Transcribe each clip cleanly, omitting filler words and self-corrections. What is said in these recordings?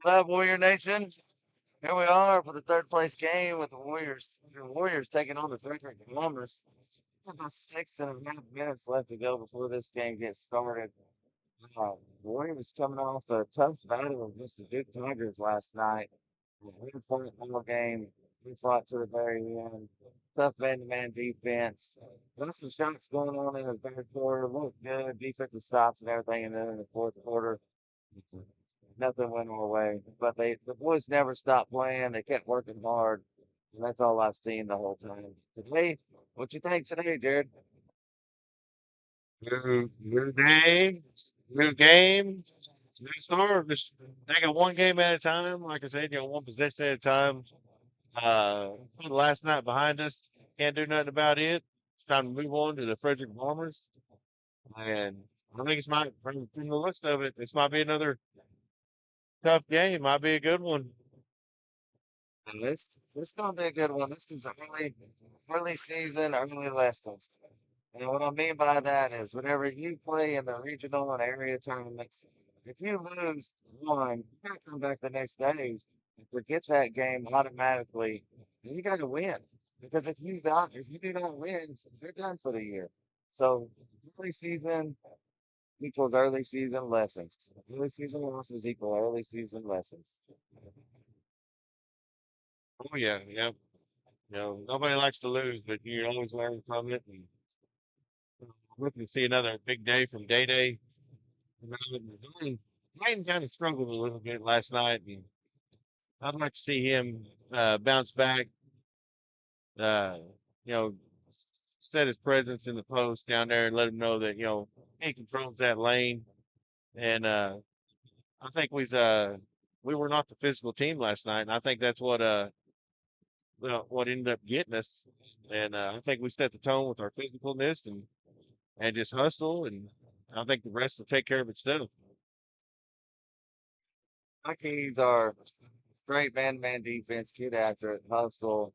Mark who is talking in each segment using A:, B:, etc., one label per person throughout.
A: What up, Warrior Nation? Here we are for the third place game with the Warriors. The Warriors taking on the Fredrick Bombers. About 6.5 minutes left to go before this game gets started. The Warriors coming off a tough battle against the Duke Tigers last night. We fought all game. We fought to the very end. Tough man-to-man defense. Got some shots going on in the third quarter. Looked good. Defensive stops and everything. And then in the fourth quarter, nothing went our way. But the boys never stopped playing. They kept working hard, and that's all I've seen the whole time. Today, what you think today, Jared?
B: New day, new game, new start. Just take it one game at a time. Like I said, one possession at a time. Put last night behind us. Can't do nothing about it. It's time to move on to the Frederick Bombers. And I think it's might from the looks of it, this might be another tough game. Might be a good one.
A: And this gonna be a good one. This is early season, early lessons. And what I mean by that is whenever you play in the regional and area tournaments, if you lose one, you gotta come back the next day and forget that game automatically. And you gotta win. Because if you do not win, you're done for the year. So early season equals early season lessons. Early season losses equal early season lessons.
B: Oh yeah, yeah. Nobody likes to lose, but you always learn from it. And looking to see another big day from Day Day. Ryan kind of struggled a little bit last night, and I'd like to see him bounce back. Uh, you know, set his presence in the post down there and let him know that he controls that lane. And I think we were not the physical team last night, and I think that's what ended up getting us. And I think we set the tone with our physicalness and just hustle, and I think the rest will take care of itself.
A: My keys are straight man-to-man defense, get after it, hustle,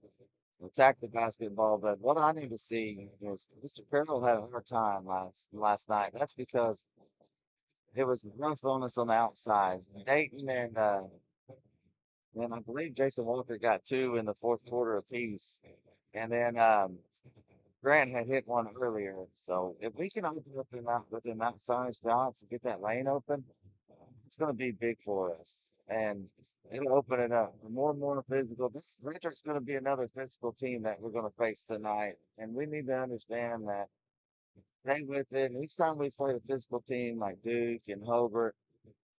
A: attack the basketball. But what I need to see is Mr. Carroll had a hard time last night. That's because it was rough on us on the outside. Dayton and I believe Jason Walker got two in the fourth quarter apiece. And then Grant had hit one earlier. So if we can open up with them outside shots and get that lane open, it's going to be big for us. And it'll open it up. More and more physical. This Frederick's going to be another physical team that we're going to face tonight. And we need to understand that. Hang with it. And each time we play a physical team like Duke and Hobart,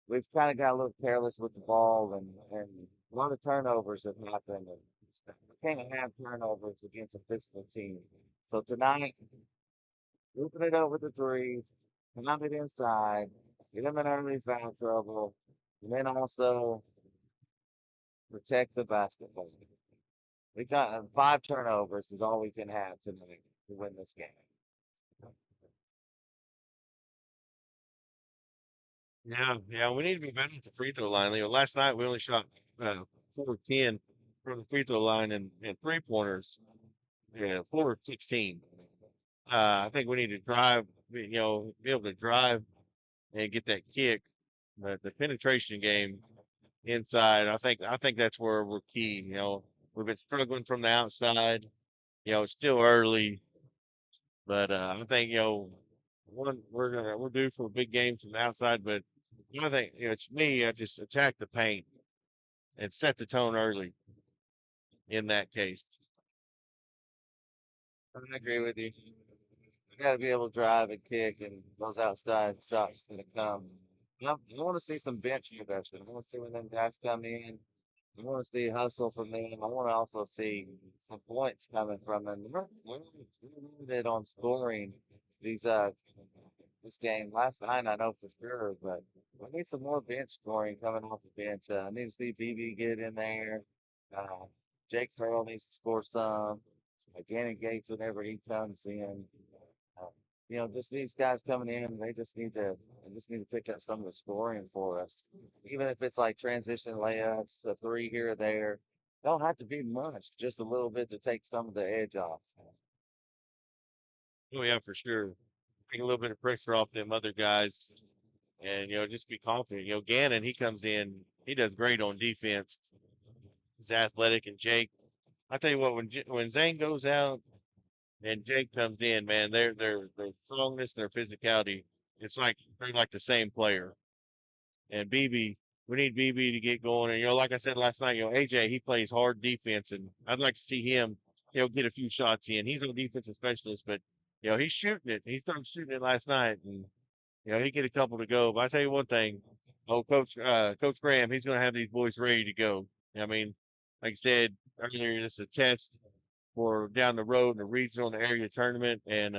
A: we've kind of got a little careless with the ball and a lot of turnovers have happened. And we can't have turnovers against a physical team. So tonight, open it up with a three, pound it inside, get them in early foul trouble, and then also protect the basketball. We got five turnovers is all we can have tonight to win this game.
B: Yeah, yeah, we need to be better at the free throw line. Last night we only shot 4 of 10 from the free throw line and 3 pointers. Yeah, 4 of 16. I think we need to drive, be able to drive and get that kick. But the penetration game inside, I think that's where we're key. We've been struggling from the outside. It's still early, but I think we're due for a big game from the outside. But I think it's me. I just attack the paint and set the tone early in that case.
A: I agree with you. We got to be able to drive and kick, and those outside shots going to come. I want to see some bench production. I want to see when them guys come in. I want to see hustle from them. I want to also see some points coming from them. We're limited on scoring these this game. Last night, I know for sure, but we need some more bench scoring coming off the bench. I need to see BB get in there. Uh, Jake Farrell needs to score some. Gannon Gates whenever he comes in. Uh, just these guys coming in, they just need to pick up some of the scoring for us. Even if it's like transition layups, a three here or there. Don't have to be much, just a little bit to take some of the edge off.
B: Oh yeah, for sure. Take a little bit of pressure off them other guys. and just be confident. Gannon, he comes in, he does great on defense. He's athletic, and Jake. I tell you what, when Zane goes out and Jake comes in, man, their strongness and their physicality, it's like they're like the same player. And BB, we need BB to get going. And like I said last night, AJ, he plays hard defense, and I'd like to see him, get a few shots in. He's a defensive specialist, but he's shooting it. He started shooting it last night, and he get a couple to go. But I tell you one thing, Coach Graham, he's going to have these boys ready to go. I mean, like I said earlier, this is a test for down the road in the regional and the area tournament, and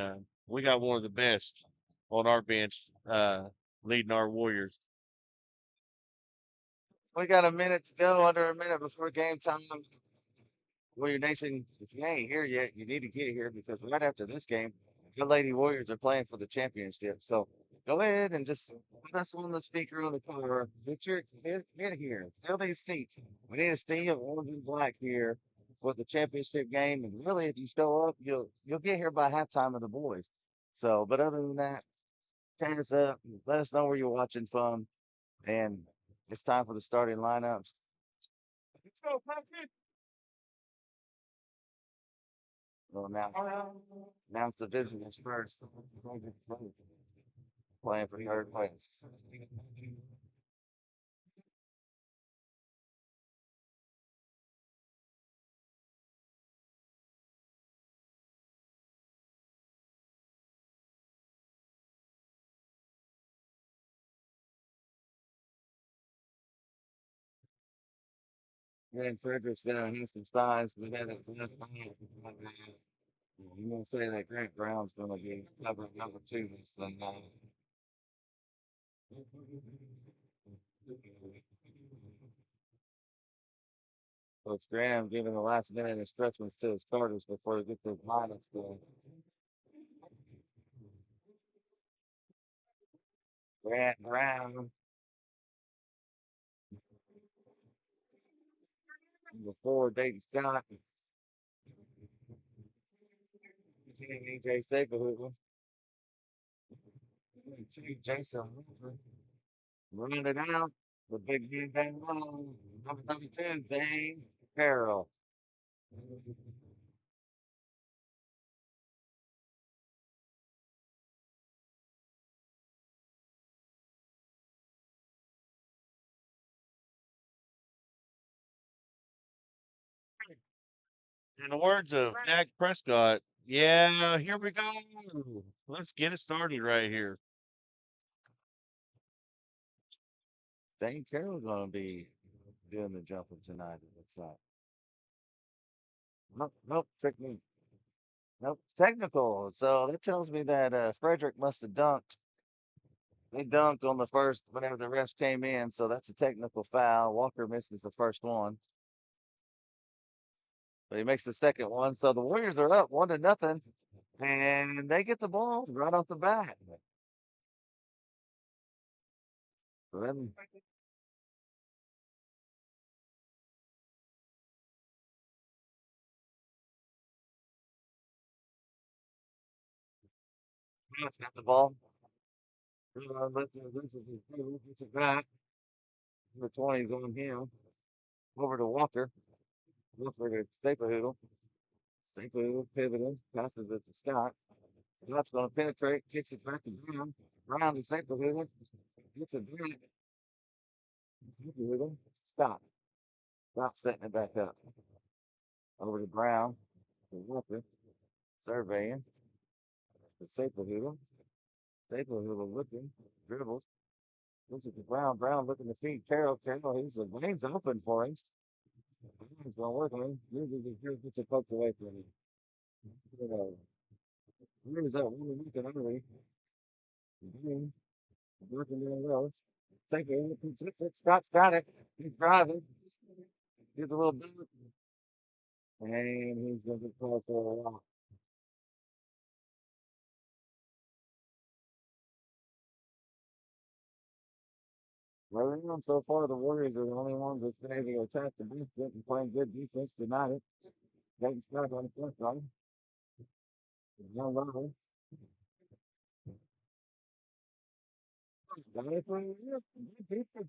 B: we got one of the best on our bench leading our Warriors.
A: We got a minute to go, under a minute before game time. Warrior Nation, if you ain't here yet, you need to get here because right after this game, the Lady Warriors are playing for the championship. So go ahead and just put us on the speaker on the car. Get here. Fill these seats. We need to see you orange and black here for the championship game. And really, if you show up, you'll get here by halftime of the boys. So, but other than that, turn us up. Let us know where you're watching from. And it's time for the starting lineups.
B: Let's go, Patrick.
A: We'll announce the visitors first. Playing for third place. And Fredrick's gonna have some size. We had it last night. I'm gonna say that Grant Brown's gonna be cover number two this thing. Coach Graham giving the last minute instructions to his starters before they get the lineups going. Grant Brown, number four, Dayton Scott, AJ Stapleton, Jason Hoover, running it out. The big man down low, number 32, Dane Carroll.
B: In the words of Dak Prescott, yeah, here we go. Let's get it started right here.
A: Dane Carroll gonna be doing the jumping tonight. It looks like. Nope, trick me. Nope, technical. So that tells me that Fredrick must have dunked. They dunked on the first whenever the refs came in, so that's a technical foul. Walker misses the first one, but he makes the second one. So the Warriors are up 1-0, and they get the ball right off the bat. So then Grant's got the ball. It's a back. Number 20 is on him. Over to Walker. Walker to Stapleton. Stapleton pivoting. Passes it to Scott. Scott's going to penetrate. Kicks it back to Brown. Brown to Stapleton. Gets it back. Stapleton. Scott. Scott setting it back up. Over to Brown. To Walker. Surveying. To Stapleton. Stapleton looking. Dribbles. Looks at the Brown. Brown looking to feed Carroll. Carroll, he's the lane's open for him. He's going to work on him. Usually he gets a poke away from him. Where is that one looking early? Green. Working real well. Thank you. Scott's got it. He's driving. Here's a little bit. And he's going to call for a walk. Right on so far, the Warriors are the only ones that's been able to attack the basket and playing good defense tonight. Dayton Scott on the front line. Young level.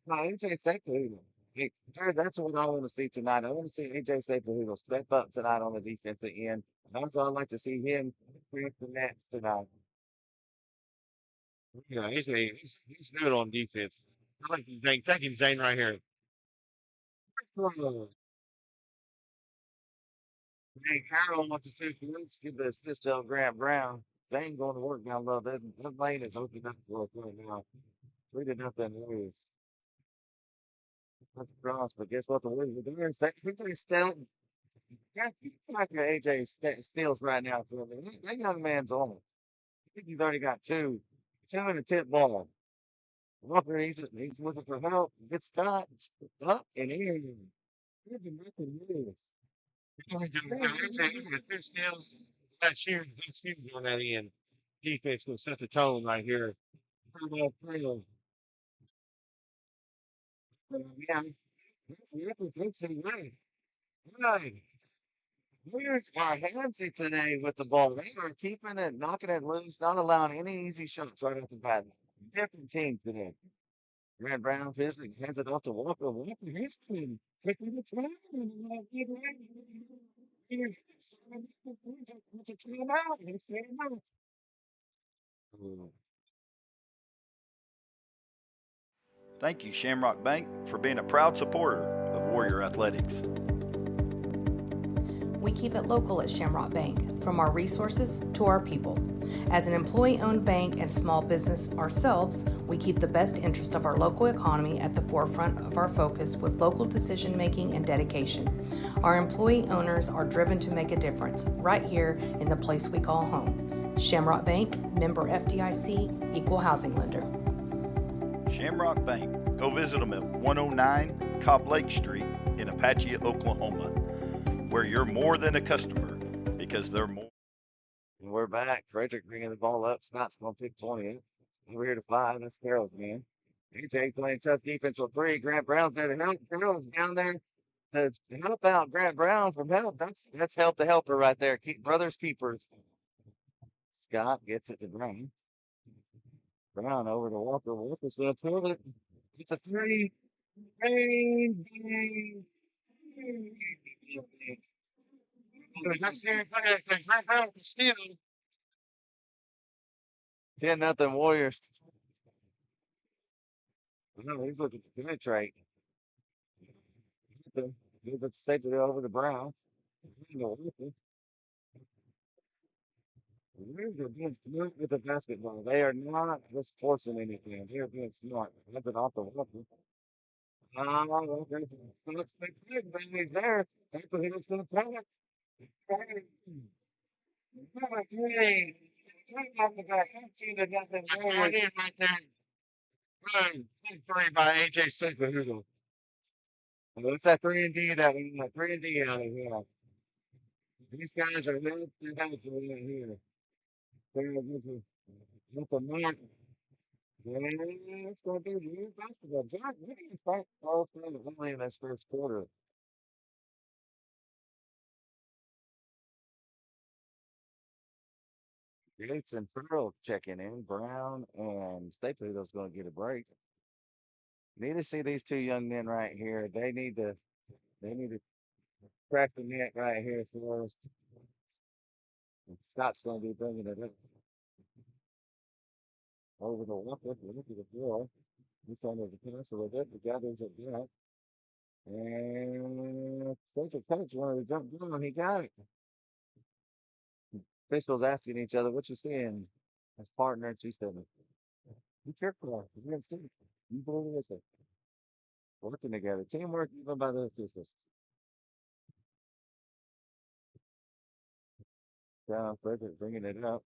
A: AJ Sepulveda. Hey, Jared, that's what I want to see tonight. I want to see AJ Sepulveda step up tonight on the defensive end. That's all I'd like to see him clear the nets tonight.
B: Yeah, he's good on defense. I like him, Zane. Take him, Zane, right here.
A: Hey, Carroll wants to see if let's give the assist to Grant Brown. They ain't going to work down low. That lane is opening up for us right now. 3-0 Warriors. That's cross, but guess what? The Warriors are doing? They still got your AJ Steals right now for me. That young man's on. I think he's already got two in a tip ball. Walker, he's looking for help. Gets Scott up and in. Nothing moves.
B: AJ, two steals. That's huge on that end. Defense will set the tone right here.
A: Yeah, that's what makes him right. Right. Warriors are handsy today with the ball. They are keeping it, knocking it loose, not allowing any easy shots right off the bat. Different team today. Grant Brown physically hands it off to Walker. Walker, he's clean. Taking the time. Here's it's a timeout. It's a timeout.
C: Thank you, Shamrock Bank, for being a proud supporter of Warrior Athletics.
D: We keep it local at Shamrock Bank, from our resources to our people. As an employee-owned bank and small business ourselves, we keep the best interest of our local economy at the forefront of our focus with local decision-making and dedication. Our employee owners are driven to make a difference right here in the place we call home. Shamrock Bank, member FDIC, equal housing lender.
C: Shamrock Bank. Go visit them at 109 Cobb Lake Street in Apache, Oklahoma, where you're more than a customer because they're more.
A: And we're back. Fredrick bringing the ball up. Scott's going to pick 20. Over here to 5. That's Carroll's man. AJ playing tough defense with 3. Grant Brown's there to help. Carroll's down there to help out Grant Brown from help. That's help to helper right there. Keep brothers keepers. Scott gets it to Brown. Brown over to Walker. Walker's going to pull it. It's a 3. Bang, bang, bang. 10-0 Warriors. No, he's looking to penetrate. He's let's take it over to Brown. Warriors are being smart with the basketball. They are not just forcing anything. They are being smart. That's an off the Walker. Okay. Let's take it. He's there. That's what he was going to play it. Hey, take off the back. 15-0 Warriors.
B: Right there. Boom. Big three by AJ Sepulveda.
A: What's that 3-and-D that we got? 3-and-D out of here. These guys are not helpful right here. They're with the mark. Yeah, it's going to be real basketball. Jack, we can start all through only in this first quarter. Gates and Pearl checking in. Brown and Stapleton's going to get a break. Need to see these two young men right here. They need to crack the net right here for us. And Scott's going to be bringing it up over the Walker. Look at the floor. He's trying to pass a little bit. The gathers it back. And Central Coach wanted to jump down. He got it. Officials asking each other, what you seeing? His partner, she said, be careful. You didn't see. You believe this. Working together. Teamwork even by the officials. Down Fredrick bringing it up.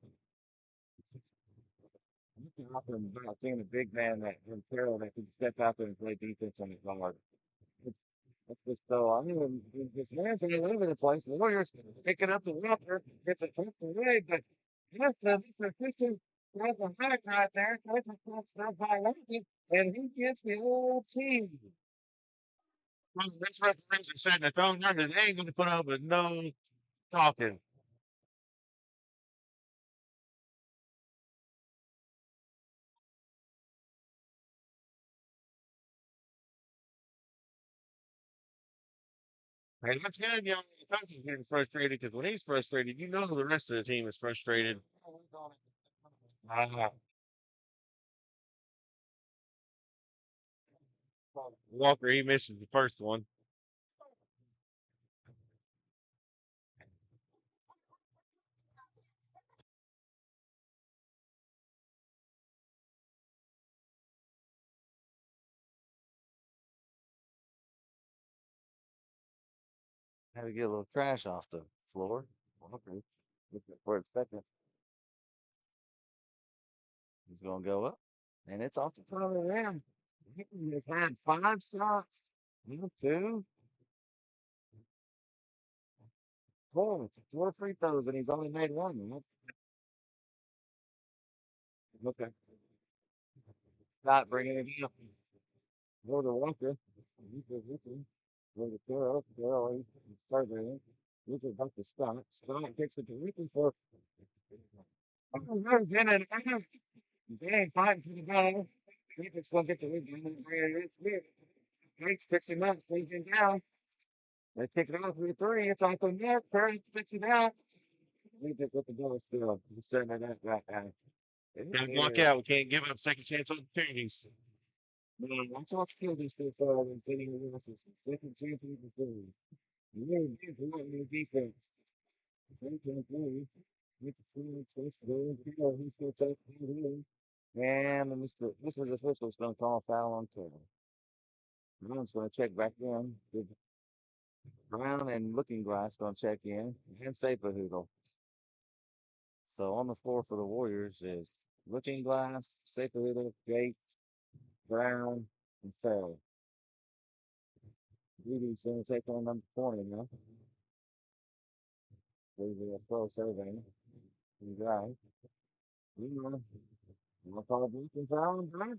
A: You can offer him about seeing a big man that in Carroll that can step out there and play defense on his guard. That's just so I mean his hands are all over the place. Warriors picking up the Walker. It's a tough away, but yes, Mr. Christian has a back right there. That's by Lincoln, and he gets the whole team.
B: Well, this referees are setting the tone there. They ain't going to put up with no talking. And that's good, you know, the coach is getting frustrated because when he's frustrated, you know the rest of the team is frustrated. Uh, Walker, he misses the first one.
A: Had to get a little trash off the floor. Okay. Looking for a second. He's gonna go up. And it's off the front of the rim. He has had 5 shots. You two, four free throws, and he's only made one. Okay. Not bringing it up. Go to Walker. Go to Carroll. Carroll, he's serving. He's about to stop. Scott kicks it to Ricky for. Oh, there's in and out. They ain't fighting for the ball. Ricketts gonna get the rebound and bring it in. It's good. Gates picks him up, stays him down. They kick it off with a three. It's off the net. Curry picks it out. Ricketts with the ball still. He's setting it up right now.
B: Got to block out. We can't give up second chance opportunities.
A: Man, watch how skilled this stuff are than sitting in the second chance of the third. You really did a lot in the defense. They can play. Get the free twist, go, he's going to take it in. And this is official. It's going to call a foul on Carey. Brown's going to check back in. Brown and Looking Glass going to check in. And Staplehoodle. So on the floor for the Warriors is Looking Glass, Staplehoodle, Gates, Brown, and Farrell. D's going to take on number 20 now. There's a slow survey. He's right. I'll call a blocking foul on Brown.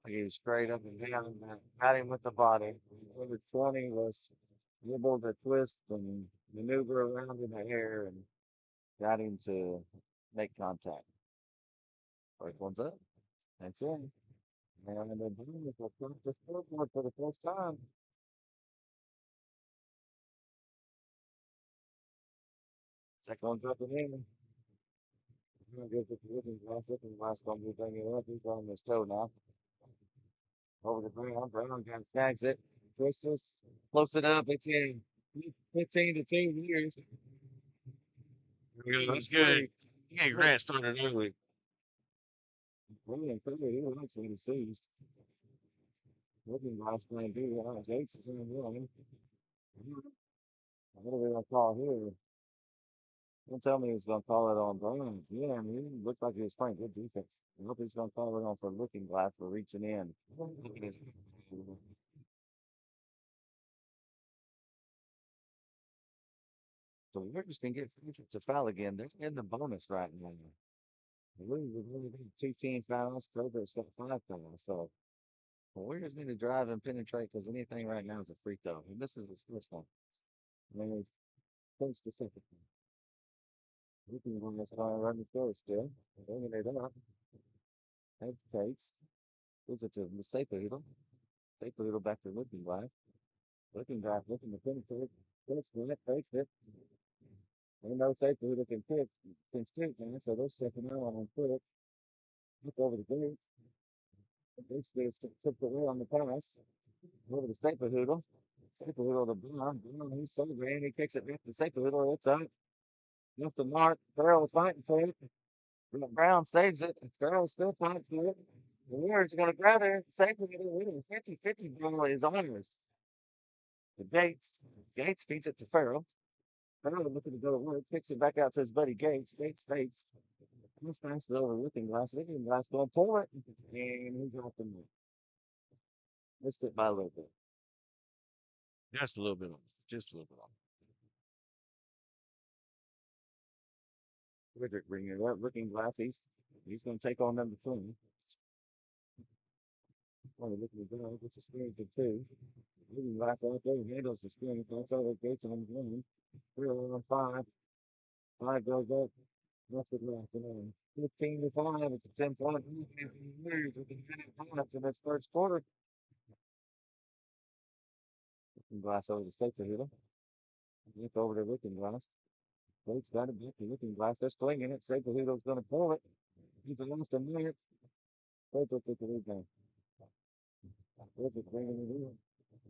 A: He was straight up and down and got him with the body. Number 20 was able to twist and maneuver around in the air and got him to make contact. First one's up. That's it. And then Brown will start the scoreboard for the first time. Second one's up and in. I'm going to give it to Looking Glass going to be bringing it up. He's on his toe now. Over to Brown. Brown kind of snags it. Twisters. Close it up. It's in. 15 to 2 years.
B: That's good. Yeah, Grant started early.
A: William Curry, he likes what he sees. Looking Glass playing D. Gates is in one. What are we going to call here? Don't tell me he's going to call it on Brown. Yeah, I mean, he looked like he was playing good defense. I hope he's going to call it on for Looking Glass for reaching in. Look at his. So we're just going to get Fredrick to foul again. They're in the bonus right now. We've only got 2 team fouls. Fredrick's got 5 fouls. So the Warriors need to drive and penetrate because anything right now is a free throw. He misses his first one. And then he takes the second one. Looking Glass going to run the floor still. Bringing it up. Hesitates. Gives it to Staplehoodle. Staplehoodle back to Looking Glass. Looking Glass looking to penetrate. First one, takes it. They know Staplehoodle can shoot, man, so they're stepping out on foot. Look over the Gates. Gates gets tipped away on the pass. Over to Staplehoodle. Staplehoodle to Brown. Brown, he's so grand. He kicks it back to Staplehoodle. It's up. Left the mark. Farrell's fighting for it. Brown saves it. Farrell's still fighting for it. The Warriors are going to grab it. Staplehoodle with a 50-50 ball is ours. The Gates feeds it to Farrell. Farrell looking to go to work. Kicks it back out to his buddy Gates. Gates fakes. He's passed it over Looking Glass. Looking Glass going to pull it. And he's off the net. Missed it by a little bit.
B: Just a little bit off. Just a little bit off.
A: Fredrick bringing it up. Looking Glass. He's going to take on number 20. Looking to go. Gets a screen for 2. Looking Glass out there. Handles the screen. That's over Gates on the 1. 3 on 5. 5 goes up. Left it left. 15-5. It's a 10-point lead for the Warriors with a minute left in this first quarter. Looking Glass over to Staker Hill. Look over to Looking Glass. Wade's got it back to Looking Glass. They're swinging it. Staker Hill's going to pull it. He's lost a minute. Fredrick with the rebound. Fredrick bringing it in.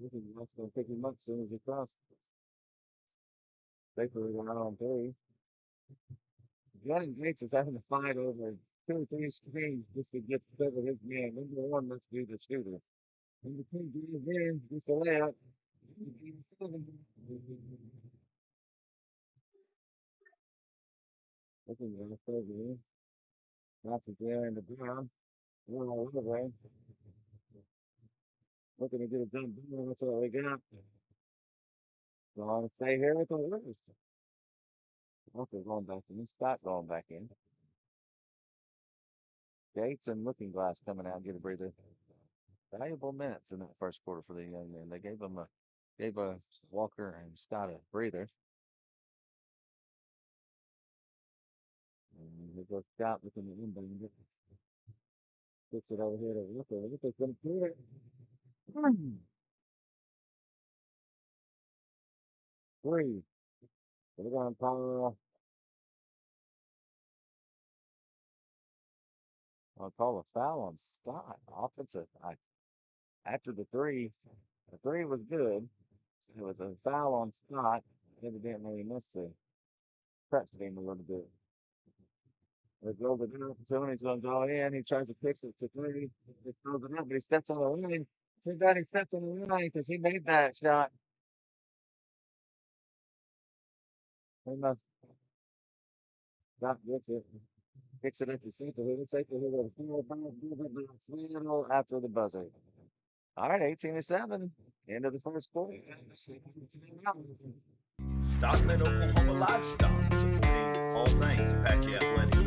A: Looking Glass going to pick him up as soon as he crosses. Staker Hill out on three. Gunning Gates is having to fight over 2 or 3 screens just to get to cover his man. Number one must be the shooter. Number two, goes in, just a layup. Looking Glass over in. Lots of there in the ground. One all over way. Looking to get it done. That's all we got. So I'll stay here with the Warriors. Walker going back in. Scott going back in. Gates and Looking Glass coming out and get a breather. Valuable minutes in that first quarter for the young men. They gave Walker and Scott a breather. And here goes Scott looking at inbound. Puts it over here to Walker. Walker's going to clear it. 3. They're going to call a foul on Scott. Offensive. After the 3 was good. It was a foul on Scott. Evidently, he missed the touch him a little bit. They drove it up. Tony's going to go in. He tries to fix it to 3. He throws it up, but he steps on the line. Too bad he stepped on the line because he made that shot. He must not gets it. Picks it up to Saker. Saker with a 4-5 after the buzzer. All right, 18-7. End of the first quarter.
C: Stockman, Oklahoma Livestock, supporting all things Apache Athletics.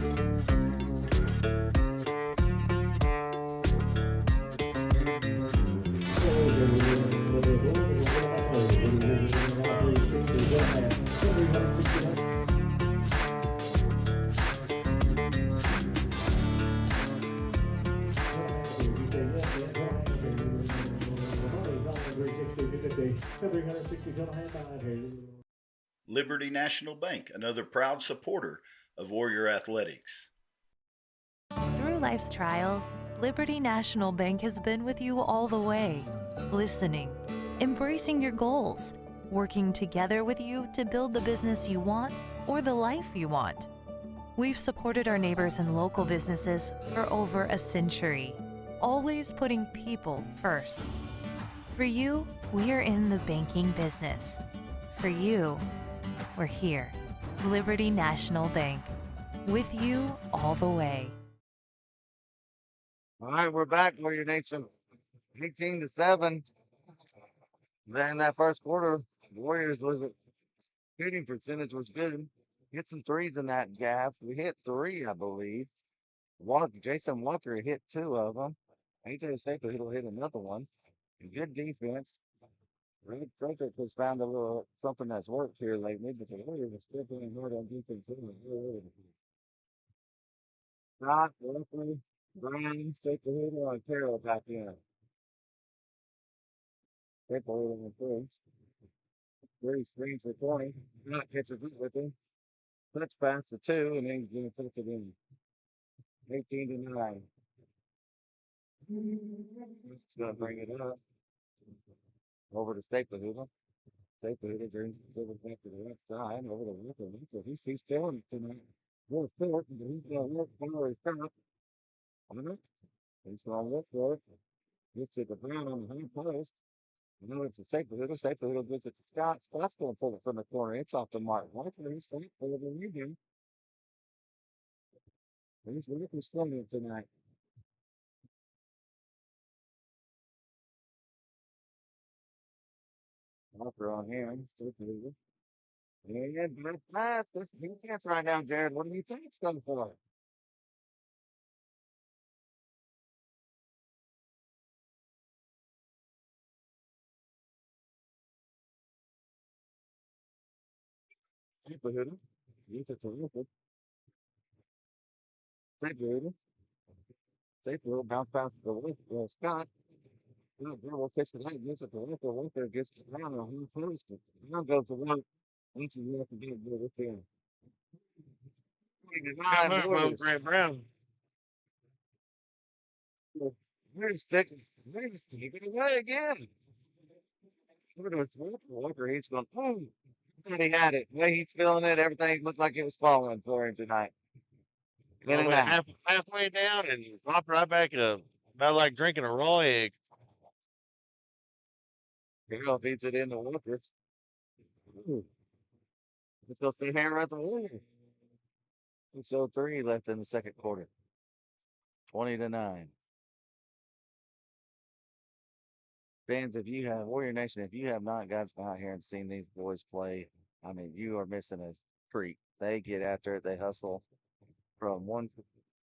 C: Liberty National Bank, another proud supporter of Warrior Athletics.
E: Through life's trials, Liberty National Bank has been with you all the way, listening, embracing your goals, working together with you to build the business you want or the life you want. We've supported our neighbors and local businesses for over a century, always putting people first. For you, we are in the banking business. For you, we're here. Liberty National Bank, with you all the way.
A: All right, we're back, Warrior Nation. 18-7. Then that first quarter, Warriors shooting percentage was good. Hit some threes in that gap. We hit 3, I believe. Jason Walker hit 2 of them. AJ Saper will hit another one. Good defense. Fredrick has found a little something that's worked here lately, but the Warriors are still playing hard on defense. Scott, Wesley, Brian, take the leader on Carroll back in. Take the leader on 3. 3 screens for 20. Scott gets a beat with him. Touch pass for 2, and then he's going to put it in. 18-9. It's going to bring it up. Over to Stapler Hoover. Stapler Hoover brings it back to the left side. Over to Walker. He's feeling it tonight. Real short, but he's going to look for his top. He's going to look for it. Gets it to Brown on the high post. You know, it's a Stapler Hoover. Stapler Hoover gives it to Scott. Scott's going to pull it from the corner. It's off the mark. Walker, he's going to pull it in again. He's looking strong tonight. Walker on him. Stapler Hoover. Yeah, good pass. This defense right now, Jared. What do you think it's going for? Stapler Hoover. Use it to Wilford. Fredrick. Safely bounce past the left. Scott. We'll fix the light. Gives it to Walker. Walker gets the ground on him first. Now goes to work. Once you have to get good with him.
B: Good
A: 29
B: move,
A: Warriors.
B: Grant Brown.
A: We're sticking. We're taking it away again. Look at this Walker. He's going, oh, and he had it. The way he's feeling it, everything looked like it was falling for him tonight. In
B: I
A: and
B: went
A: out.
B: halfway down and dropped right back about like drinking a raw egg.
A: Carroll feeds it into Walker. Ooh, let's go stay hammer at the Warriors. 6:03 left in the second quarter. 20-9. Fans, if you have Warrior Nation, if you have not got out here and seen these boys play, I mean, you are missing a treat. They get after it. They hustle from one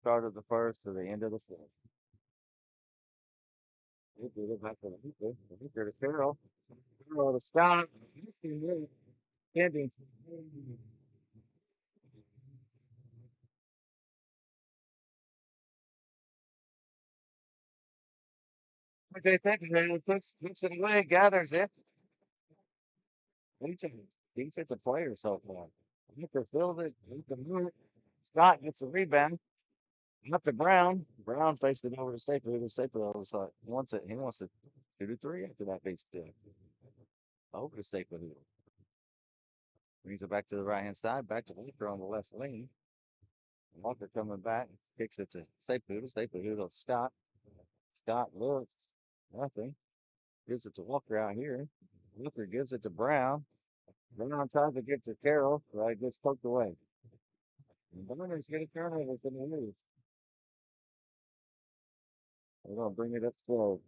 A: start of the first to the end of the fourth. They do it back to the Hooker to Carroll. Carroll to Scott. Pending. What they think? He puts it away, gathers it. He's a defensive player so far. Hooker filled it. Scott gets a rebound. Up to Brown. Brown faced it over to Stapleton. Stapleton was like, wants it. He wants it 2-3 after that beats still. Over to Stapleton. Brings it back to the right hand side. Back to Walker on the left wing. Walker coming back. Kicks it to Stapleton. Stapleton to Scott. Scott looks. Nothing. Gives it to Walker out here. Walker gives it to Brown. Brown tries to get to Carroll. Right, gets poked away. And Brown's going to turn over for the move. We're going to bring it up slow.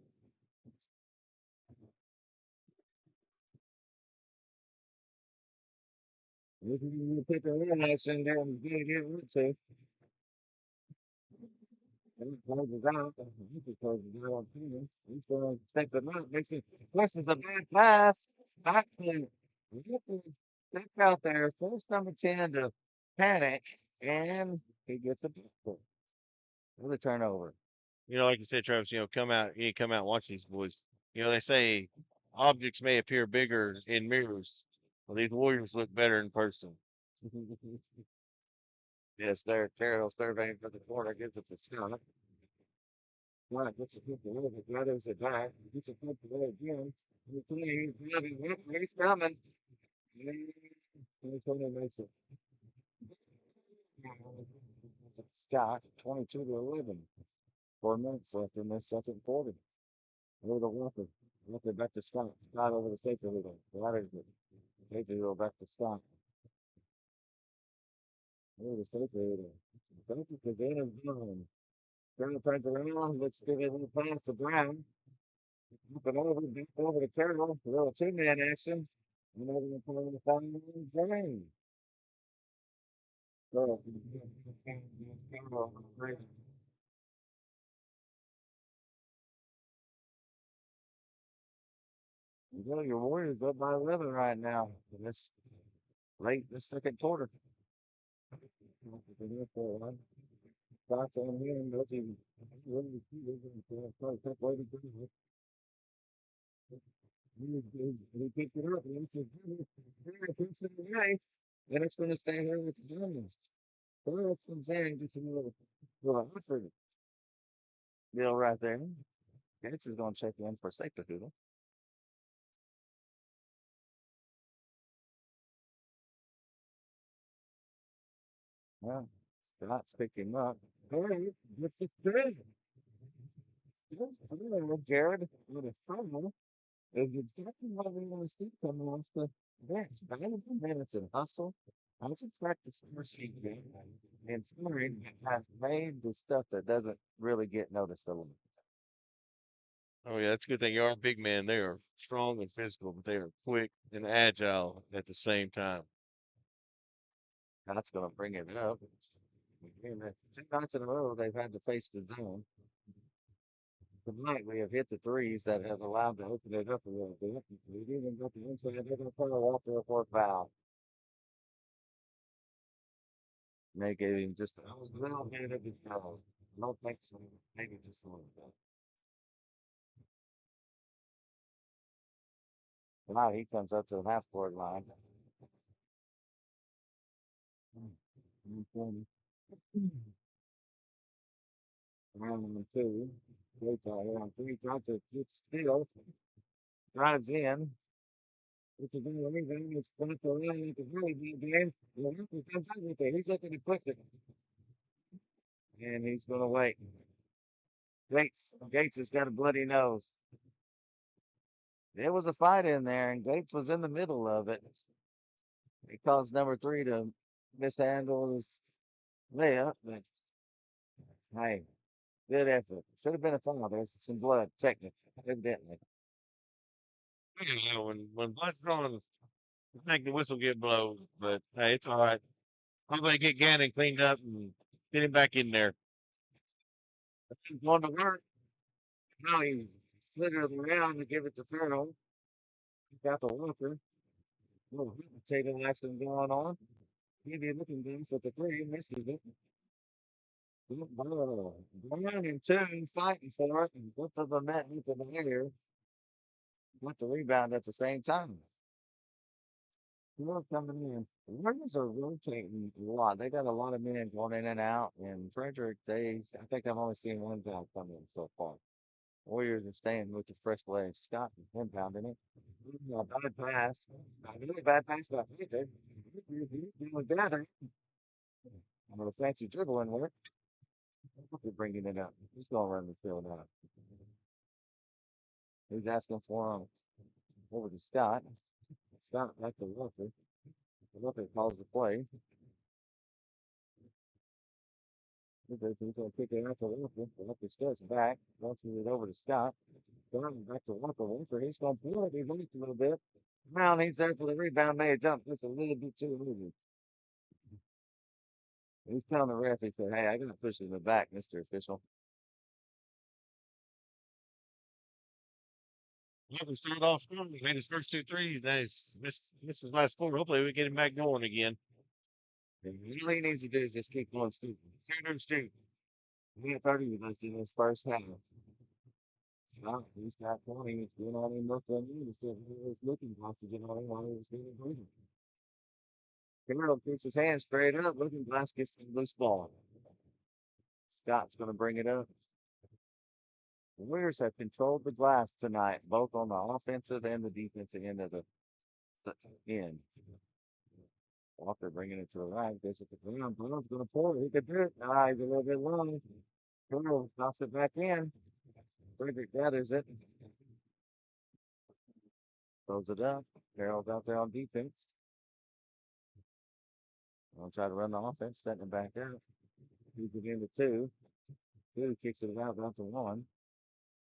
A: This is going to pick a little action there and get it to. And he closes out. He closes out on two. He's going to take the out. This is a bad pass. Back to Stick out there. Force number 10 to panic. And he gets a backboard. Another turnover.
B: Like you said, Travis, come out and watch these boys. They say objects may appear bigger in mirrors. Well, these Warriors look better in person.
A: Yes, there. Carroll's surveying for the corner. Gives it to Scott. Scott gets a hit away. The gathers it back. Gets a hit away again. He's coming. And makes it. Scott, 22-11. 4 minutes left in this second quarter. Over to Walker. Walker back to Scott. Scott over the safety leader. Safety leader back to Scott. Over the safety leader. Safety is in and down. Carroll turns around. Looks good. A little pass to Brown. Up and over. Back over to Carroll. A little two-man action. And over the corner of the final zone. Your Warriors up by 11 right now. In this late this second quarter. Shots on him. Nothing. He picked it up. And it's away. Then it's going to stay here with the Diamonds. Well, comes in, gets a little effort deal right there. Gates is going to check in for safety doodle. Well, Scott's picked him up. Hey, this is good. Jared with a funnel is exactly what we want to see coming off the bench. Valuable minutes and hustle. Hasn't practiced first game and scoring has made the stuff that doesn't really get noticed a lot.
B: Oh yeah, that's a good thing. You are a big man. They are strong and physical, but they are quick and agile at the same time.
A: That's going to bring it up. Again, 2 nights in a row, they've had to face the zone. Tonight, we have hit the threes that have allowed to open it up a little bit. We've even got the inside. They're going to play a Walker for a foul. And they gave him just a little bit of his goal. No thanks, maybe just a little bit. Now he comes up to the half court line. 120. Round number two. Great tie round three. Tries to get steal. Drives in. It's a good rebound. It's got the line at the very big game. The referee comes up with it. He's looking to push it. And he's going to wait. Gates has got a bloody nose. There was a fight in there, and Gates was in the middle of it. It caused number three to mishandle his layup, but hey, good effort. Should have been a foul. There's some blood, technically, evidently.
B: You know, when blood's drawn, I think the whistle get blown, but hey, it's all right. Hopefully get Gannon cleaned up and get him back in there.
A: Going to work. Now he slid it around to give it to Farrell. He got the Walker. Little table action going on. Maybe looking glass with the three, misses it. Brown and two fighting for it, and both of them met up in the air. With the rebound at the same time. We're coming in. The Warriors are rotating a lot. They got a lot of men going in and out. And Fredrick, I think I've only seen one guy come in so far. Warriors are staying with the fresh legs. Scott impounding it. Bad pass. A really bad pass by Fredrick. Doing better. A little fancy dribbling work. They're bringing it up. He's going to run the field out. He's asking for him over to Scott. Scott back to Walker. Walker calls the play. He's going to kick it out to Walker. Walker steps back. Bounces it over to Scott. Going back to Walker. Walker, he's going to pull it. He's left a little bit. Now he's there for the rebound. May have jumped just a little bit too early. He's telling the ref, he said, hey, I got to push it in the back, Mr. Official.
B: Walker started off strong. He made his first two threes. Now he's missed his last four. Hopefully we get him back going again.
A: And all he needs to do is just keep going stupid. Shoot. We had 30 left in this first half. So he's got 20. He's doing all in most of them. He's still looking glass to get all in while he was getting breathing. Carroll keeps his hand straight up. Looking glass gets the loose ball. Scott's going to bring it up. The Warriors have controlled the glass tonight, both on the offensive and the defensive end of the end. Walker bringing it to the right. Gets it to the ground. Brown's going to pull it. He could do it. He's a little bit long. Carroll knocks it back in. Fredrick gathers it. Throws it up. Carroll's out there on defense. I'll try to run the offense, setting it back out. He's into two. Two kicks it out to one.